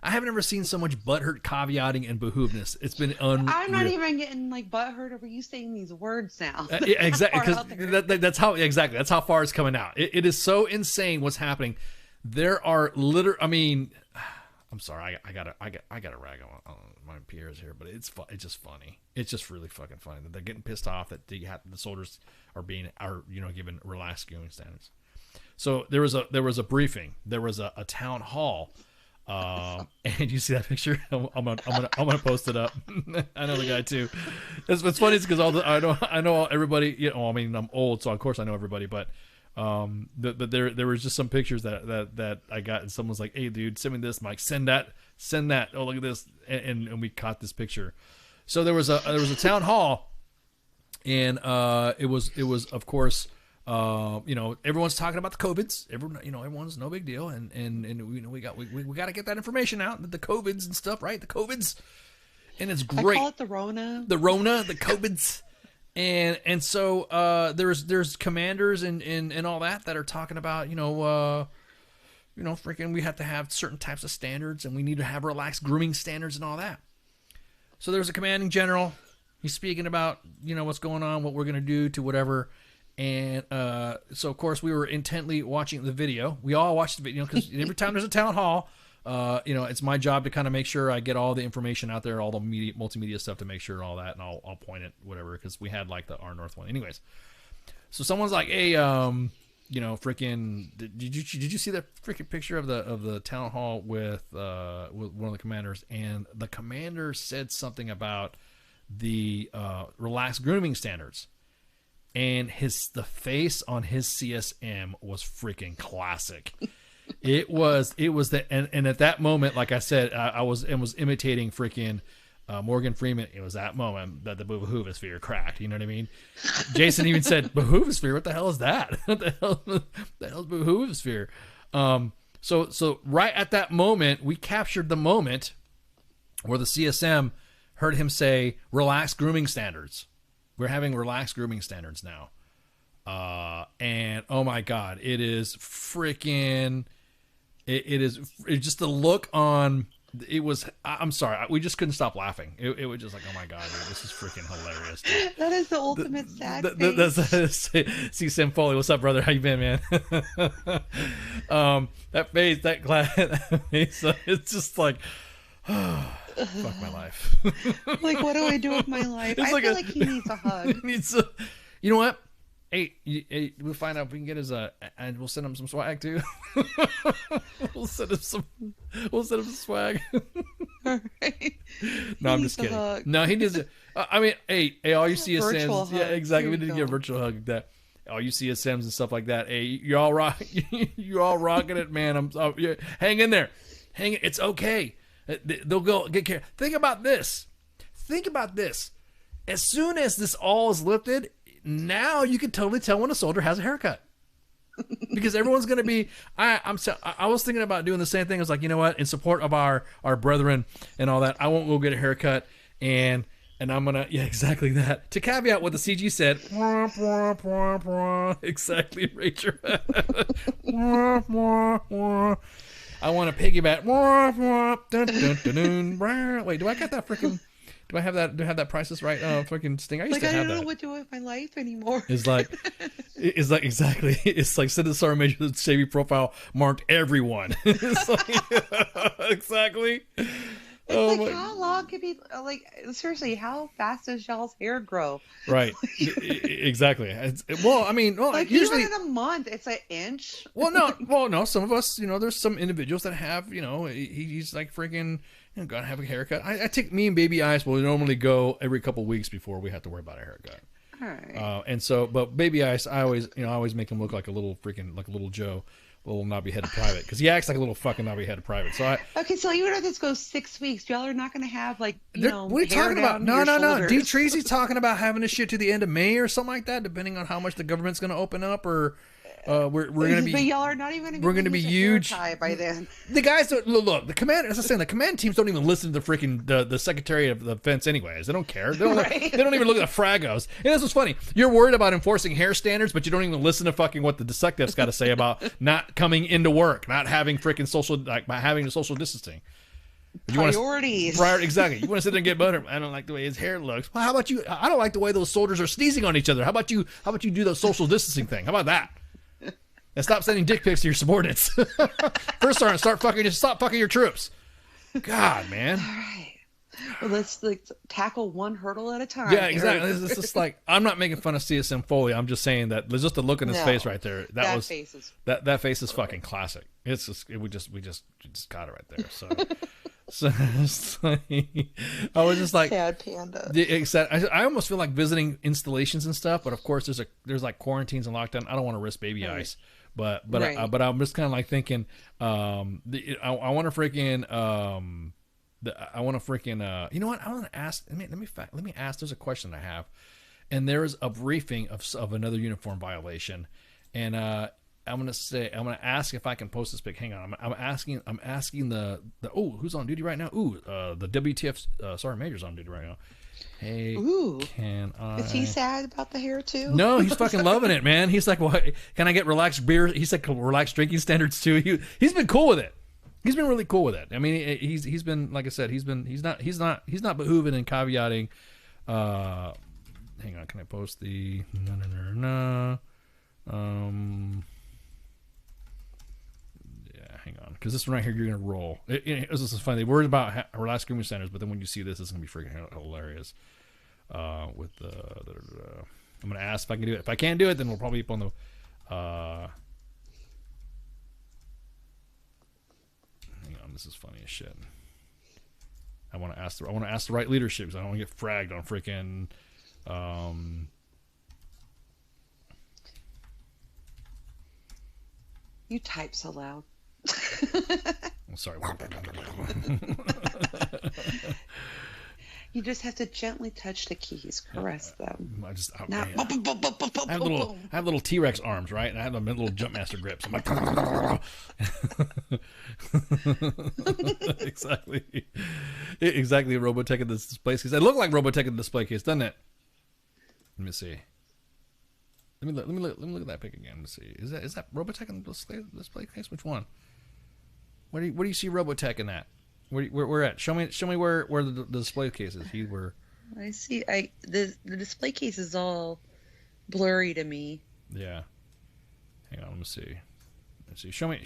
I have never seen so much butthurt caveating and behoovness. It's been unreal. I'm not even getting like butthurt over you saying these words now. Exactly, because that's how far it's coming out. It is so insane what's happening. There are I mean, I'm sorry, I gotta rag on my peers here, but it's just funny. It's just really fucking funny that they're getting pissed off that the soldiers are given relaxed viewing standards. So there was a briefing. There was a town hall. And you see that picture? I'm gonna post it up. I know the guy too. What's funny is because I know everybody. I mean, I'm old, so of course I know everybody. But there was just some pictures that I got, and someone's like, "Hey, dude, send me this." I'm like, "Send that." Oh, look at this, and we caught this picture. So there was a town hall, and it was of course. Everyone's talking about the COVIDs. Everyone's no big deal, and we got to get that information out. The COVIDs and stuff, right? The COVIDs, and it's great. I call it the Rona. The Rona, the COVIDs, and so there's commanders and all that are talking about freaking we have to have certain types of standards, and we need to have relaxed grooming standards and all that. So there's a commanding general. He's speaking about what's going on, what we're gonna do to whatever. And so, of course, we were intently watching the video. We all watched the video because every time there's a town hall, it's my job to kind of make sure I get all the information out there, all the multimedia stuff to make sure and all that, and I'll point it, whatever, because we had like the R North one. Anyways, so someone's like, hey, freaking, did you see that freaking picture of the town hall with one of the commanders? And the commander said something about the relaxed grooming standards. And the face on his CSM was freaking classic. It was and at that moment, like I said, I was imitating freaking Morgan Freeman. It was that moment that the behovosphere cracked. You know what I mean? Jason even said, "Behovosphere? What the hell is that? What the hell is behovosphere?" So right at that moment, we captured the moment where the CSM heard him say, "Relaxed grooming standards." We're having relaxed grooming standards now. And oh my God, it is freaking, it's just the look on, I'm sorry, we just couldn't stop laughing. It was just like, oh my God, dude, this is freaking hilarious. Dude. That is the ultimate sad face. See Sam Foley, what's up, brother? How you been, man? That face, that glass, it's just like, fuck my life. Like, what do I do with my life? I feel like he needs a hug. You know what? Hey, we'll find out if we can get his and we'll send him some swag too. We'll send him some swag. All right. No, I'm just kidding. No, he needs it. I mean, hey, all you CSMs, yeah, exactly. We need to get a virtual hug like that. All you CSMs and stuff like that. Hey, you all rocking it, man. Hang in there. It's okay. They'll go get care. Think about this. As soon as this all is lifted, now you can totally tell when a soldier has a haircut. Because everyone's going to be, I was thinking about doing the same thing. I was like, you know what? In support of our brethren and all that, I won't go get a haircut. And And I'm gonna, yeah, exactly that. To caveat what the CG said, exactly, Rachel. I want to piggyback. Wait, do I got that freaking? Do I have that? Do I have that Prices Right? Freaking Sting. I used to have that. I don't know what to do with my life anymore. It's like exactly. It's like send the Sergeant Major the Chevy profile marked everyone. It's like, exactly. It's like, how long could be, like, seriously, how fast does y'all's hair grow? Right. Exactly. Well, I mean, like, usually even in a month, it's an inch. Well, no. Some of us, there's some individuals that have, he's like freaking, gotta have a haircut. I take me and Baby Ice will normally go every couple weeks before we have to worry about a haircut. All right. And so, but Baby Ice, I always make him look like a little freaking, like a little Joe. Little knobby-headed private, because he acts like a little fucking knobby-headed private. So okay, so even if this goes 6 weeks, y'all are not going to have like what are you talking about? No. D. Treasy's talking about having this shit to the end of May or something like that, depending on how much the government's going to open up, or we're going to be. But y'all are not even. We're going to be huge by then. The guys don't look. The command, as I was saying, the command teams don't even listen to the freaking the Secretary of Defense, anyways. They don't care. They don't. They don't even look at the fragos. And this was funny. You're worried about enforcing hair standards, but you don't even listen to fucking what the DSECDEF's got to say about not coming into work, not having freaking having the social distancing. Priorities. Exactly. You want to sit there and get butter. I don't like the way his hair looks. Well, how about you? I don't like the way those soldiers are sneezing on each other. How about you do the social distancing thing? How about that? And stop sending dick pics to your subordinates. First sergeant, stop fucking your troops. God, man. All right. Well, let's tackle one hurdle at a time. Yeah, exactly. It's just like, I'm not making fun of CSM Foley. I'm just saying that just the look in his face right there. That face is fucking classic. It's just we just got it right there. So it's like, I was just like, sad panda. I almost feel like visiting installations and stuff, but of course there's like quarantines and lockdown. I don't want to risk Baby Ice, but I'm just kind of like thinking, I want to freaking you know what? I want to ask. Let me ask. There's a question I have, and there is a briefing of another uniform violation, and I'm gonna ask if I can post this pic. Hang on, I'm asking the who's on duty right now? The WTF Sergeant Major's on duty right now. Hey, can I? Is he sad about the hair too? No, he's fucking loving it, man. He's like, what? Not get relaxed beer? He's like relaxed drinking standards too. He's been cool with it. He's been really cool with it. I mean, he's been, like I said, he's not behooving and caveating. Hang on, can I post the no? Hang on, because this one right here, you're gonna roll. This is funny. They worried about relaxed grooming centers, but then when you see this, it's gonna be freaking hilarious. With the, I'm gonna ask if I can do it. If I can't do it, then we'll probably be on the. Hang on, this is funny as shit. I want to ask the right leadership because I don't want to get fragged on freaking. You type so loud. I'm sorry. You just have to gently touch the keys, caress them. I have little T-Rex arms, right? And I have them little Jumpmaster grips. I'm like, exactly. Robotech in this display case. It looked like Robotech in the display case, doesn't it? Let me see. Let me look at that pic again to see. Is that Robotech in the display case? Which one? Where do you see Robotech in that? Where at? Show me where the display case is. I see. The display case is all blurry to me. Yeah. Hang on. Let me see. Let's see. Show me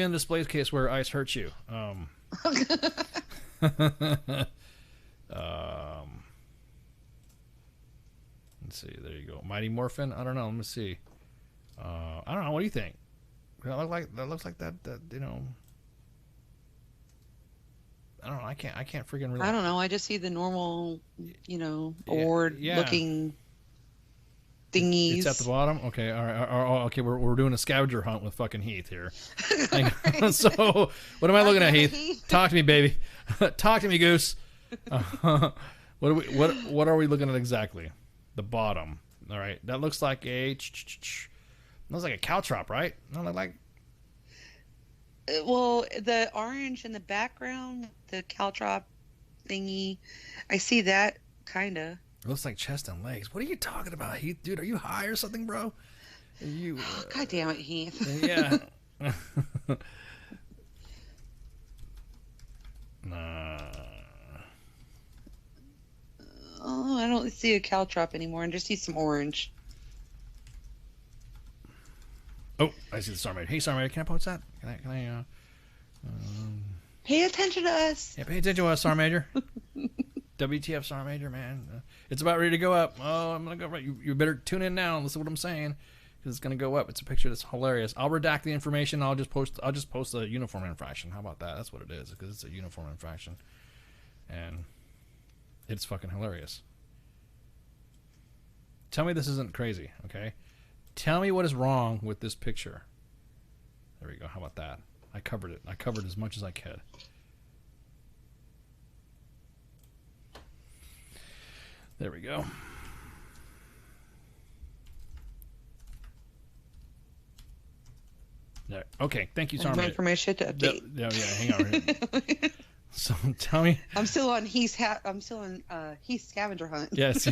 on the display case where ice hurts you. Let's see. There you go. Mighty Morphin. I don't know. Let me see. I don't know. What do you think? That looks like that. You know. I don't know. I can't freaking. Really... I don't know. I just see the normal, award looking thingies. It's at the bottom. Okay. All right. Okay. We're doing a scavenger hunt with fucking Heath here. So what am I looking at, Heath? Talk to me, baby. Talk to me, Goose. What are we looking at exactly? The bottom. All right. That looks like a caltrop, right? No, like. Well, the orange in the background, the caltrop thingy, I see that Kinda. It looks like chest and legs. What are you talking about, Heath? Dude, are you high or something, bro? Are you? God damn it, Heath. Yeah. Oh, I don't see a caltrop anymore. I just see some orange. Oh, I see the Star Major. Hey, Star Major, can I post that? Can I Pay attention to us. Yeah, pay attention to us, Star Major. WTF Star Major, man. It's about ready to go up. Oh, I'm going to go right. You better tune in now and listen to what I'm saying, because it's going to go up. It's a picture that's hilarious. I'll redact the information. I'll just post a uniform infraction. How about that? That's what it is, because it's a uniform infraction. And it's fucking hilarious. Tell me this isn't crazy, okay? Tell me what is wrong with this picture. There we go. How about that? I covered it. I covered as much as I could. There we go. There. Okay. Thank you, Sarma. My information to update. Yeah, hang on. So tell me. I'm still on Heath's scavenger hunt. Yes.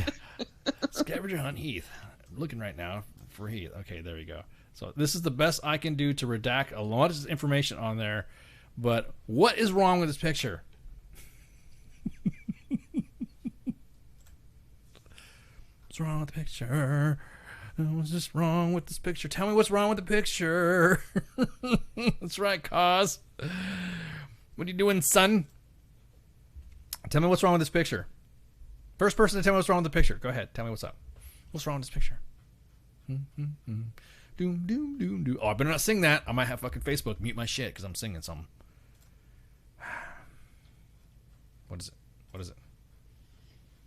Scavenger hunt Heath. I'm looking right now for Heath. Okay, there we go. So this is the best I can do to redact a lot of information on there. But what is wrong with this picture? What's wrong with the picture? What's just wrong with this picture? Tell me what's wrong with the picture. That's right, Cause. What are you doing, son? Tell me what's wrong with this picture. First person to tell me what's wrong with the picture. Go ahead. Tell me what's up. What's wrong with this picture? Doom, doom, doom, doom. Oh, I better not sing that. I might have fucking Facebook mute my shit because I'm singing something. What is it? What is it?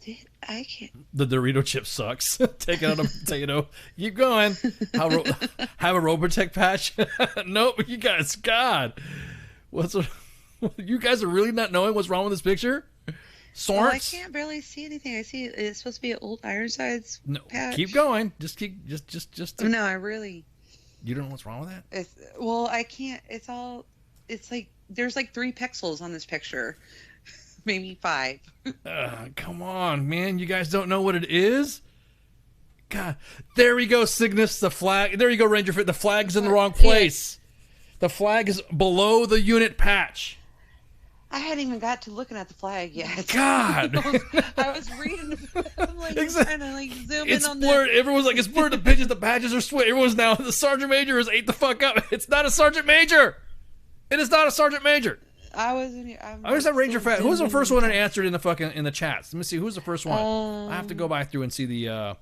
Dude, I can't. The Dorito chip sucks. Take it out of potato. Keep going. Have a Robotech patch? Nope. You guys, God. You guys are really not knowing what's wrong with this picture? Sorts? Well, I can't barely see anything. I see it's supposed to be an old Ironsides patch. Keep going. Just. No, I really. You don't know what's wrong with that? Well, I can't. It's like there's like 3 pixels on this picture. Maybe 5. Come on, man. You guys don't know what it is? God. There we go, Cygnus. The flag. There you go, Ranger Fit. The flag's in the wrong place. The flag is below the unit patch. I hadn't even got to looking at the flag yet. God. I was reading. I'm like trying to like zoom It's in on blurred. Everyone's like, it's blurred. The pitches, the patches are switched. Everyone's now, the Sergeant Major is ate the fuck up. It's not a Sergeant Major. It is not a Sergeant Major. I wasn't. Where's that Ranger Fat? Who was the first one that answered in the chats? Let me see. Who's the first one? I have to go back through and see the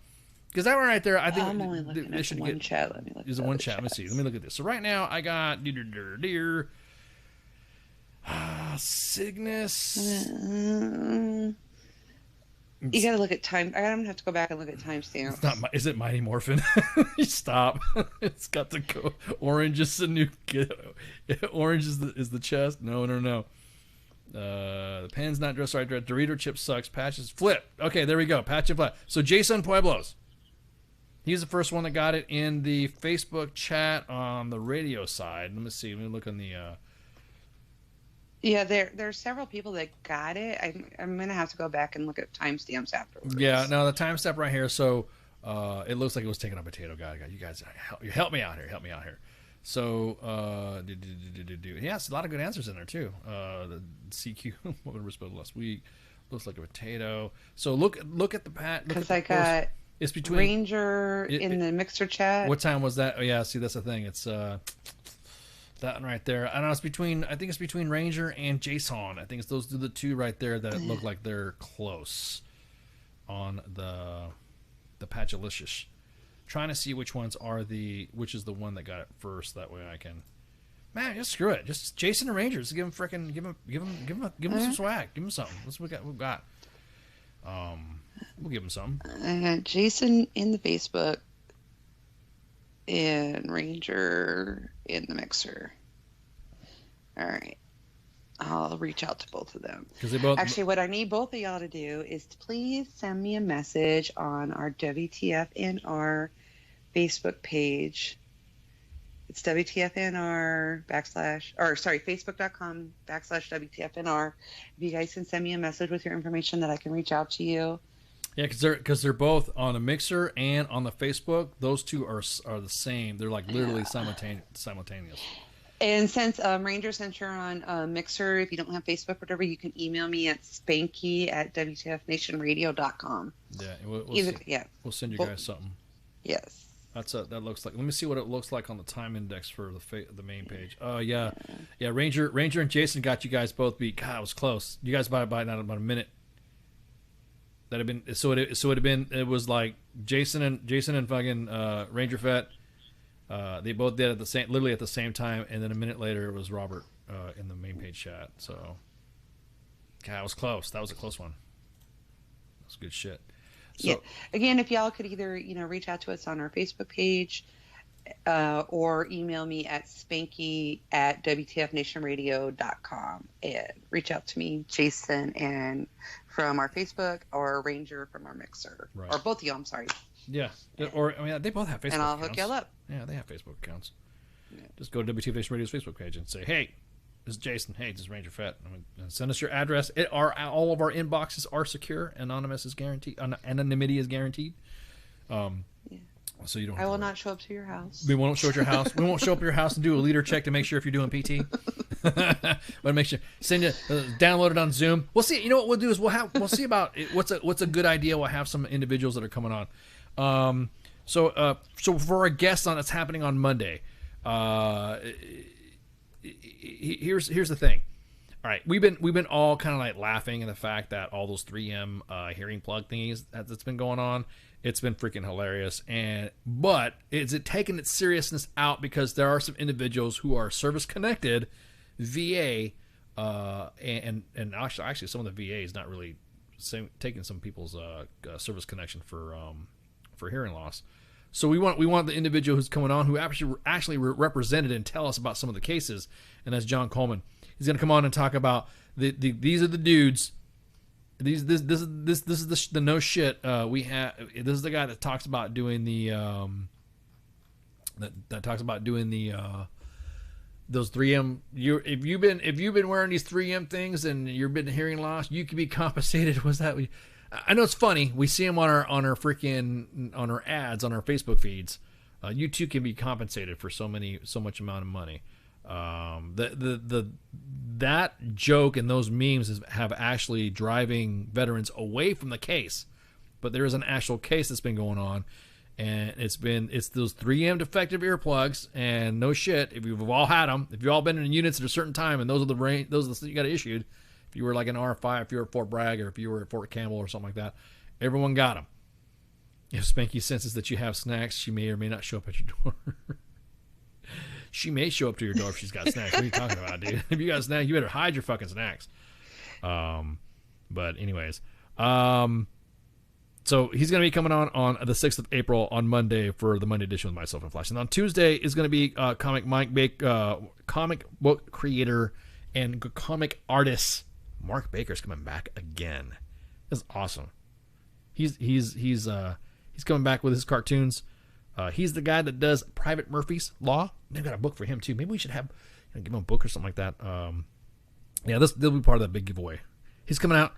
because that one right there. I think I'm only looking at one chat. Let me look. There's a one chat. Let me see. Let me look at this. So right now I got Cygnus. You gotta look at time. I'm gonna have to go back and look at timestamps. Is it Mighty Morphin? Stop. It's got to go. Orange is the new. Orange is the chest. No. The pen's not dressed right. Dorito chip sucks. Patches flip. Okay, there we go. Patch and flip. So Jason Pueblos. He's the first one that got it in the Facebook chat on the radio side. Let me see. Let me look on the. Yeah, there's several people that got it. I'm gonna have to go back and look at timestamps afterwards. Yeah, no, the timestamp right here. So it looks like it was taking a potato guy. You guys, help me out here. Help me out here. So yeah, it's a lot of good answers in there too. The CQ, what we spoke last week, looks like a potato. So look at the pat. Because I got it's between Ranger in the mixer chat. What time was that? Oh yeah, see that's the thing. It's that one right there. I don't know. I think it's between Ranger and Jason. I think it's those are the two right there that look like they're close on the Patchalicious. Trying to see which is the one that got it first. That way I can. Man, just screw it. Just Jason and Ranger. Just give him some swag. Give him something. That's what we've got. We'll give him something. I got Jason in the Facebook. And Ranger in the mixer. All right. I'll reach out to both of them. Actually, what I need both of y'all to do is to please send me a message on our WTFNR Facebook page. It's WTFNR Facebook.com/WTFNR. If you guys can send me a message with your information that I can reach out to you. Yeah, because they're both on a Mixer and on the Facebook. Those two are the same. They're like literally simultaneous. And since Ranger, since you're on Mixer, if you don't have Facebook or whatever, you can email me at spanky@WTFNationRadio.com. Yeah, we'll send you guys something. Yes. That looks like. Let me see what it looks like on the time index for the main page. Oh yeah. Ranger and Jason got you guys both beat. God, it was close. You guys by not about a minute. That had been it was like Jason and fucking Ranger Fett. They both did literally at the same time, and then a minute later it was Robert in the main page chat. So, God, it was close. That was a close one. That was good shit. So, yeah. Again, if y'all could either reach out to us on our Facebook page, or email me at spanky@WTFNationRadio.com and reach out to me, Jason, and from our Facebook, or Ranger from our Mixer, right. Or both of you. I'm sorry. Yeah, or they both have Facebook. And I'll accounts. hook y'all up. Yeah, they have Facebook accounts. Yeah. Just go to WTF Nation Radio's Facebook page and say, "Hey, this is Jason. Hey, this is Ranger Fett. Send us your address. All of our inboxes are secure. Anonymity is guaranteed. So you don't. I will not show up to your house. We won't show up at your house. We won't show up at your house and do a leader check to make sure if you're doing PT. But make sure send it, download it on Zoom. We'll see. You know what we'll do is we'll see about what's a good idea. We'll have some individuals that are coming on. So for our guests on that's happening on Monday. Here's the thing. All right, we've been all kind of like laughing at the fact that all those 3M hearing plug thingies that's been going on. It's been freaking hilarious, but is it taking its seriousness out because there are some individuals who are service connected, VA, and actually some of the VA is not really taking some people's service connection for hearing loss. So we want the individual who's coming on who actually represented and tell us about some of the cases, and that's John Coleman. He's going to come on and talk about these are the dudes. This is the no shit we have. This is the guy that talks about doing the those 3M. If you've been wearing these 3M things and you've been hearing loss, you can be compensated. Was that? I know it's funny. We see them on our ads on our Facebook feeds. You too can be compensated for so much amount of money. That joke and those memes have actually driving veterans away from the case, but there is an actual case that's been going on, and it's those 3M defective earplugs. And no shit, if you've all had them, if you've all been in units at a certain time, and those are the you got issued. If you were like an R5, if you were at Fort Bragg, or if you were at Fort Campbell or something like that, everyone got them. If Spanky senses that you have snacks, she may or may not show up at your door. She may show up to your door if she's got snacks. What are you talking about, dude? If you got snacks, you better hide your fucking snacks. But anyways, so he's going to be coming on the 6th of April on Monday for the Monday edition with myself and Flash. And on Tuesday is going to be comic book creator and comic artist Mark Baker's coming back again. That's awesome. He's coming back with his cartoons. He's the guy that does Private Murphy's Law. They've got a book for him too. Maybe we should give him a book or something like that. They'll be part of that big giveaway. He's coming out.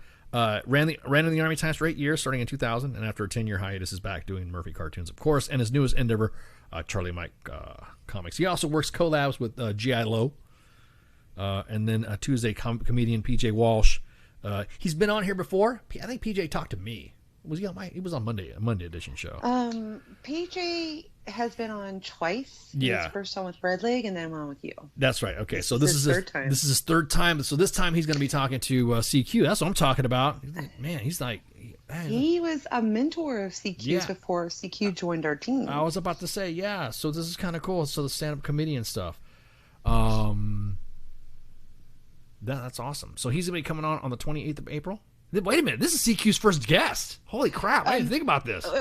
Ran in the Army Times for 8 years, starting in 2000, and after a 10-year hiatus, is back doing Murphy cartoons, of course, and his newest endeavor, Charlie Mike Comics. He also works collabs with G.I. Lowe, and then Tuesday comedian PJ Walsh. He's been on here before. I think PJ talked to me. Was he on He was on Monday edition show. PJ has been on twice. Yeah. He was first on with Red Leg, and then on with you. That's right. Okay, so this is his third time. This is his third time. So this time he's going to be talking to CQ. That's what I'm talking about. Man, he's like... He was a mentor of CQ's before CQ joined our team. I was about to say, yeah. So this is kind of cool. So the stand-up comedian stuff. That's awesome. So he's going to be coming on the 28th of April? Wait a minute, this is CQ's first guest. Holy crap, I didn't think about this. Is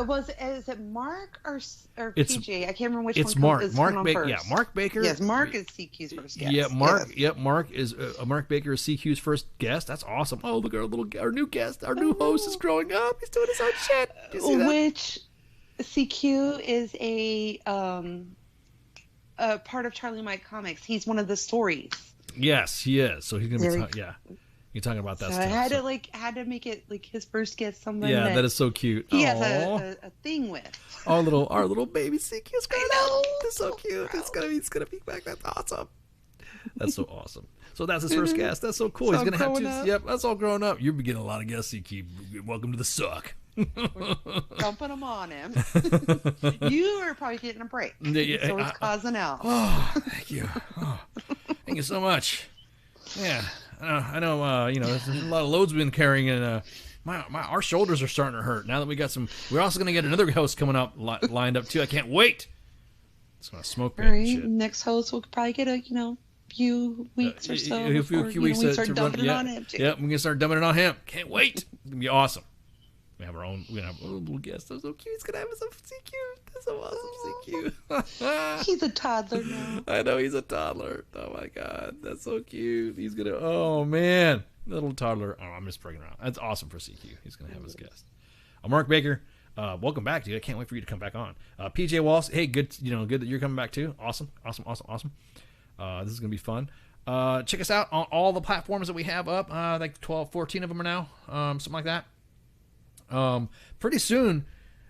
it Mark or PJ? I can't remember which one. It's Mark. Mark Baker. Yeah, Mark Baker. Yes, Mark is CQ's first guest. Yeah, Mark. Yes. Yep, Mark Baker is CQ's first guest. That's awesome. Oh, look, our new guest, our new host is growing up. He's doing his own shit. Do you see that? Which CQ is a part of Charlie Mike Comics. He's one of the stories. Yes, he is. So he's gonna be You're talking about that So stuff. I had to make it like his first guest, someone that is so cute. he has a thing with. Our little baby CQ's growing up. That's so cute. He's gonna be back. That's awesome. That's so awesome. So that's his first guest. That's so cool. It's He's gonna all have grown up. two. Yep, that's all grown up. You're getting a lot of guests, CQ. Welcome to the suck. Dumping them on him. You are probably getting a break. Yeah, So it's causing out. Oh, thank you. Oh, thank you so much. Yeah, I know. There's a lot of loads we've been carrying, and our shoulders are starting to hurt now that we got some. We're also gonna get another host coming up lined up too. I can't wait. It's gonna smoke pit All and right, shit. next host will probably get a few weeks or so. A few before, weeks we to start run. dumping it Yeah, on him too. we're gonna start dumping it on him. Can't wait. It's gonna be awesome. We have our own. We're gonna have a little guest. That's so cute. He's gonna have some CQ. That's so awesome, CQ. He's a toddler now. I know he's a toddler. Oh my god, that's so cute. He's gonna. Oh man, little toddler. Oh, I'm just breaking around. That's awesome for CQ. He's gonna have his guest. Mark Baker. Welcome back, dude. I can't wait for you to come back on. PJ Walsh. Hey, good. Good that you're coming back too. Awesome. This is gonna be fun. Check us out on all the platforms that we have up. Like 12, 14 of them are now. Something like that. Pretty soon,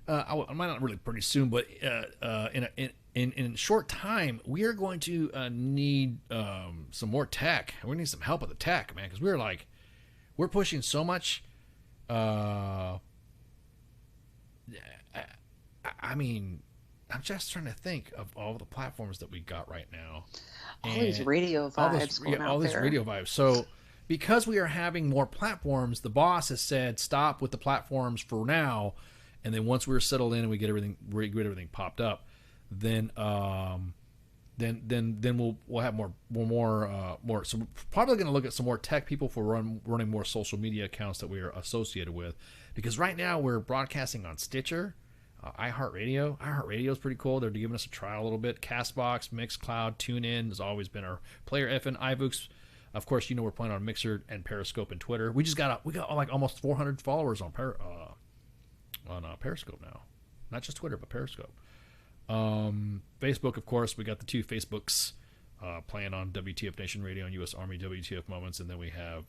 I might not really pretty soon, but in a short time, we are going to need some more tech. We need some help with the tech, man, because we're pushing so much. I mean, I'm just trying to think of all the platforms that we got right now. All these radio vibes all these radio vibes. So because we are having more platforms, the boss has said stop with the platforms for now, and then once we're settled in and we get everything popped up, then we'll have more. So we're probably going to look at some more tech people for running more social media accounts that we are associated with, because right now we're broadcasting on Stitcher, iHeartRadio. iHeartRadio is pretty cool. They're giving us a trial a little bit. Castbox, Mixcloud, TuneIn has always been our Player FM, iVoox. Of course, we're playing on Mixer and Periscope and Twitter. We got like almost 400 followers on Periscope now, not just Twitter but Periscope. Facebook, of course, we got the two Facebooks playing on WTF Nation Radio and U.S. Army WTF Moments, and then we have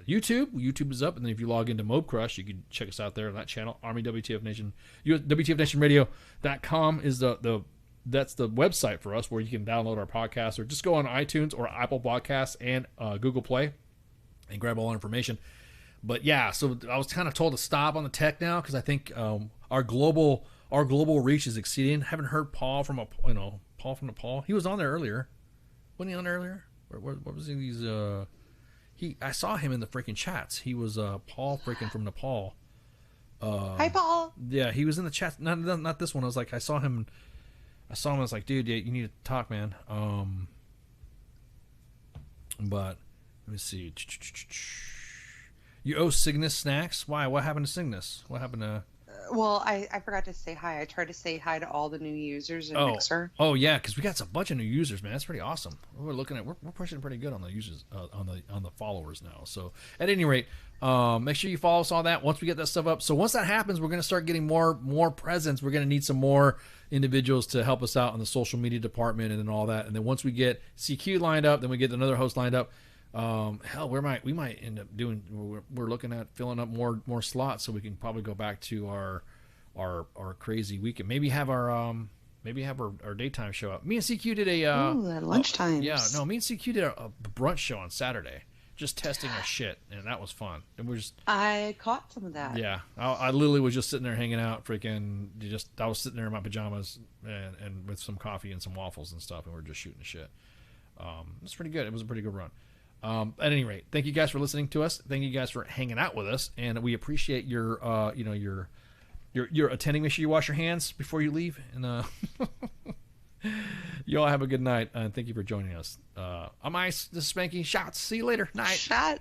YouTube. YouTube is up, and then if you log into Mobe Crush, you can check us out there on that channel. Army WTF Nation, WTFNationRadio.com is that's the website for us where you can download our podcast, or just go on iTunes or Apple Podcasts and Google Play and grab all our information. But yeah, so I was kind of told to stop on the tech now because I think our global reach is exceeding. Haven't heard Paul from Paul from Nepal. He was on there earlier. Wasn't he on there earlier? What was he? I saw him in the freaking chats. He was Paul freaking from Nepal. Hi, Paul. Yeah, he was in the chat. Not this one. I saw him. I was like, dude, you need to talk, man. But let me see. You owe Cygnus snacks? Why? What happened to Cygnus? What happened to... Well, I forgot to say hi. I tried to say hi to all the new users in Mixer. Oh yeah, because we got a bunch of new users, man. That's pretty awesome. We're pushing pretty good on the users, on the followers now. So at any rate, make sure you follow us all that once we get that stuff up. So once that happens, we're gonna start getting more presence. We're gonna need some more individuals to help us out in the social media department and then all that. And then once we get CQ lined up, then we get another host lined up. Hell, we might end up doing. We're looking at filling up more slots, so we can probably go back to our crazy weekend. Maybe have our daytime show up. Me and CQ did a at lunchtime. Me and CQ did a brunch show on Saturday, just testing our shit, and that was fun. And I caught some of that. Yeah, I literally was just sitting there hanging out, I was sitting there in my pajamas and with some coffee and some waffles and stuff, and we were just shooting the shit. It was pretty good. It was a pretty good run. At any rate, thank you guys for listening to us. Thank you guys for hanging out with us, and we appreciate your attending. Make sure you wash your hands before you leave, and you all have a good night. And thank you for joining us. I'm Ice. This is Spanky. Shots. See you later. Night. Shots.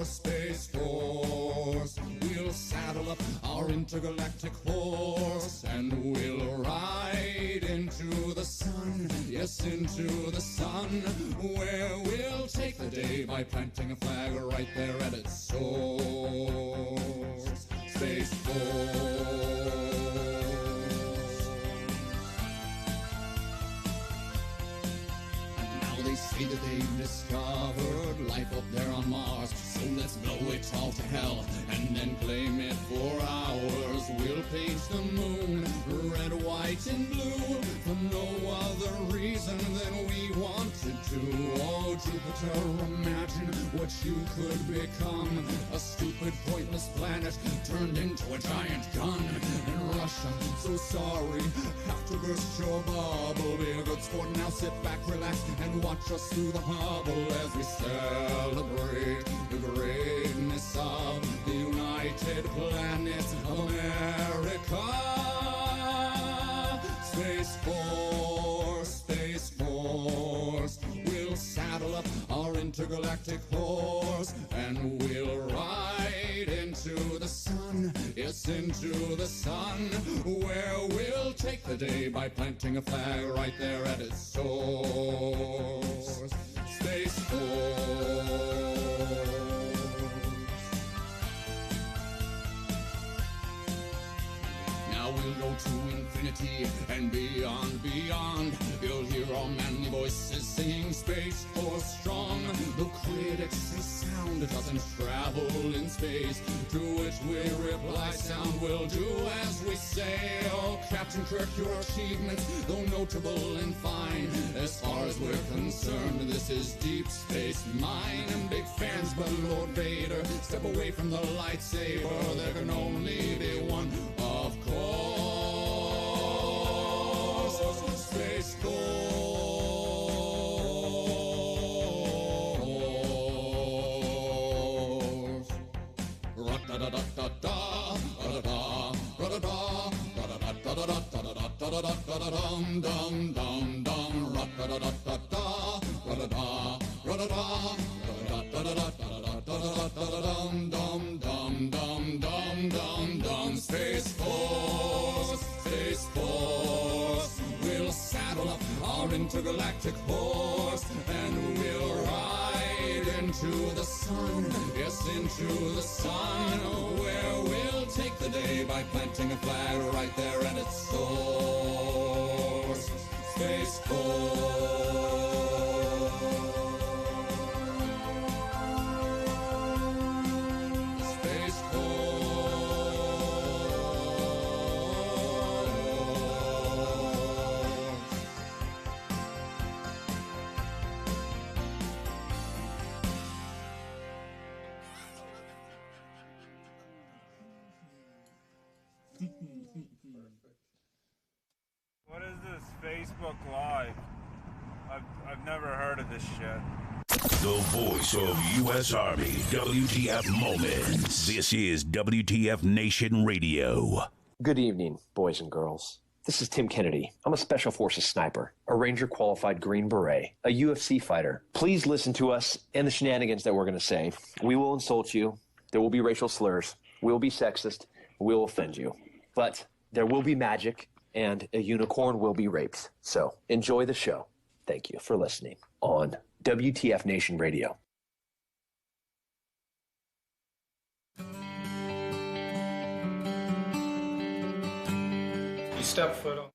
Space Force. We'll saddle up our intergalactic horse and we'll ride into the sun, yes, into the sun, where we'll take the day by planting a flag right there at its source. Space Force. They say that they've discovered life up there on Mars, so let's blow it all to hell and then claim it for ours. We'll paint the moon red, white, and blue for no other reason than we wanted to. Oh, Jupiter, imagine what you could become. A stupid, pointless planet turned into a giant gun. And Russia, so sorry, have to burst your bubble. Be a good sport now, sit back, relax, and watch us through the hubble as we celebrate the greatness of the United Planet of America. Space Force, Space Force. We'll saddle up our intergalactic horse and we'll ride into the sun, yes, into the sun, where we'll take the day by planting a flag right there at its source. Space Force. Now we'll go to infinity and beyond, beyond. You'll hear our manly voices singing Space Force strong. The critics say sound doesn't travel in space, to which we reply sound will do as we say. Oh, Captain Kirk, your achievements, though notable and fine, as far as we're concerned, this is Deep Space Mine. And big fans, but Lord Vader, step away from the lightsaber. There can only be one, of course. Space Force. Ra-da-da-da-da-da, ra-da-da, ra-da-da, ra-da-da-da-da-da-da-dum-dum-dum-dum, ra-da-da-da-da-da, ra-da-da, ra-da-da, ra-da-da-da-da-da-dum-dum-dum-dum-dum-dum. Space Force, Space Force. We'll saddle up our intergalactic horse and we'll ride into the sun, yes, into the sun, where we'll take the day by planting a flag right there at its source. Space Force. Space What is this Facebook Live? I've never heard of this shit. The voice of U.S. Army, WTF Moments. This is WTF Nation Radio. Good evening, boys and girls. This is Tim Kennedy. I'm a Special Forces sniper, a Ranger qualified Green Beret, a UFC fighter. Please listen to us and the shenanigans that we're going to say. We will insult you. There will be racial slurs. We will be sexist. We will offend you. But there will be magic, and a unicorn will be raped. So enjoy the show. Thank you for listening on WTF Nation Radio. You step foot on.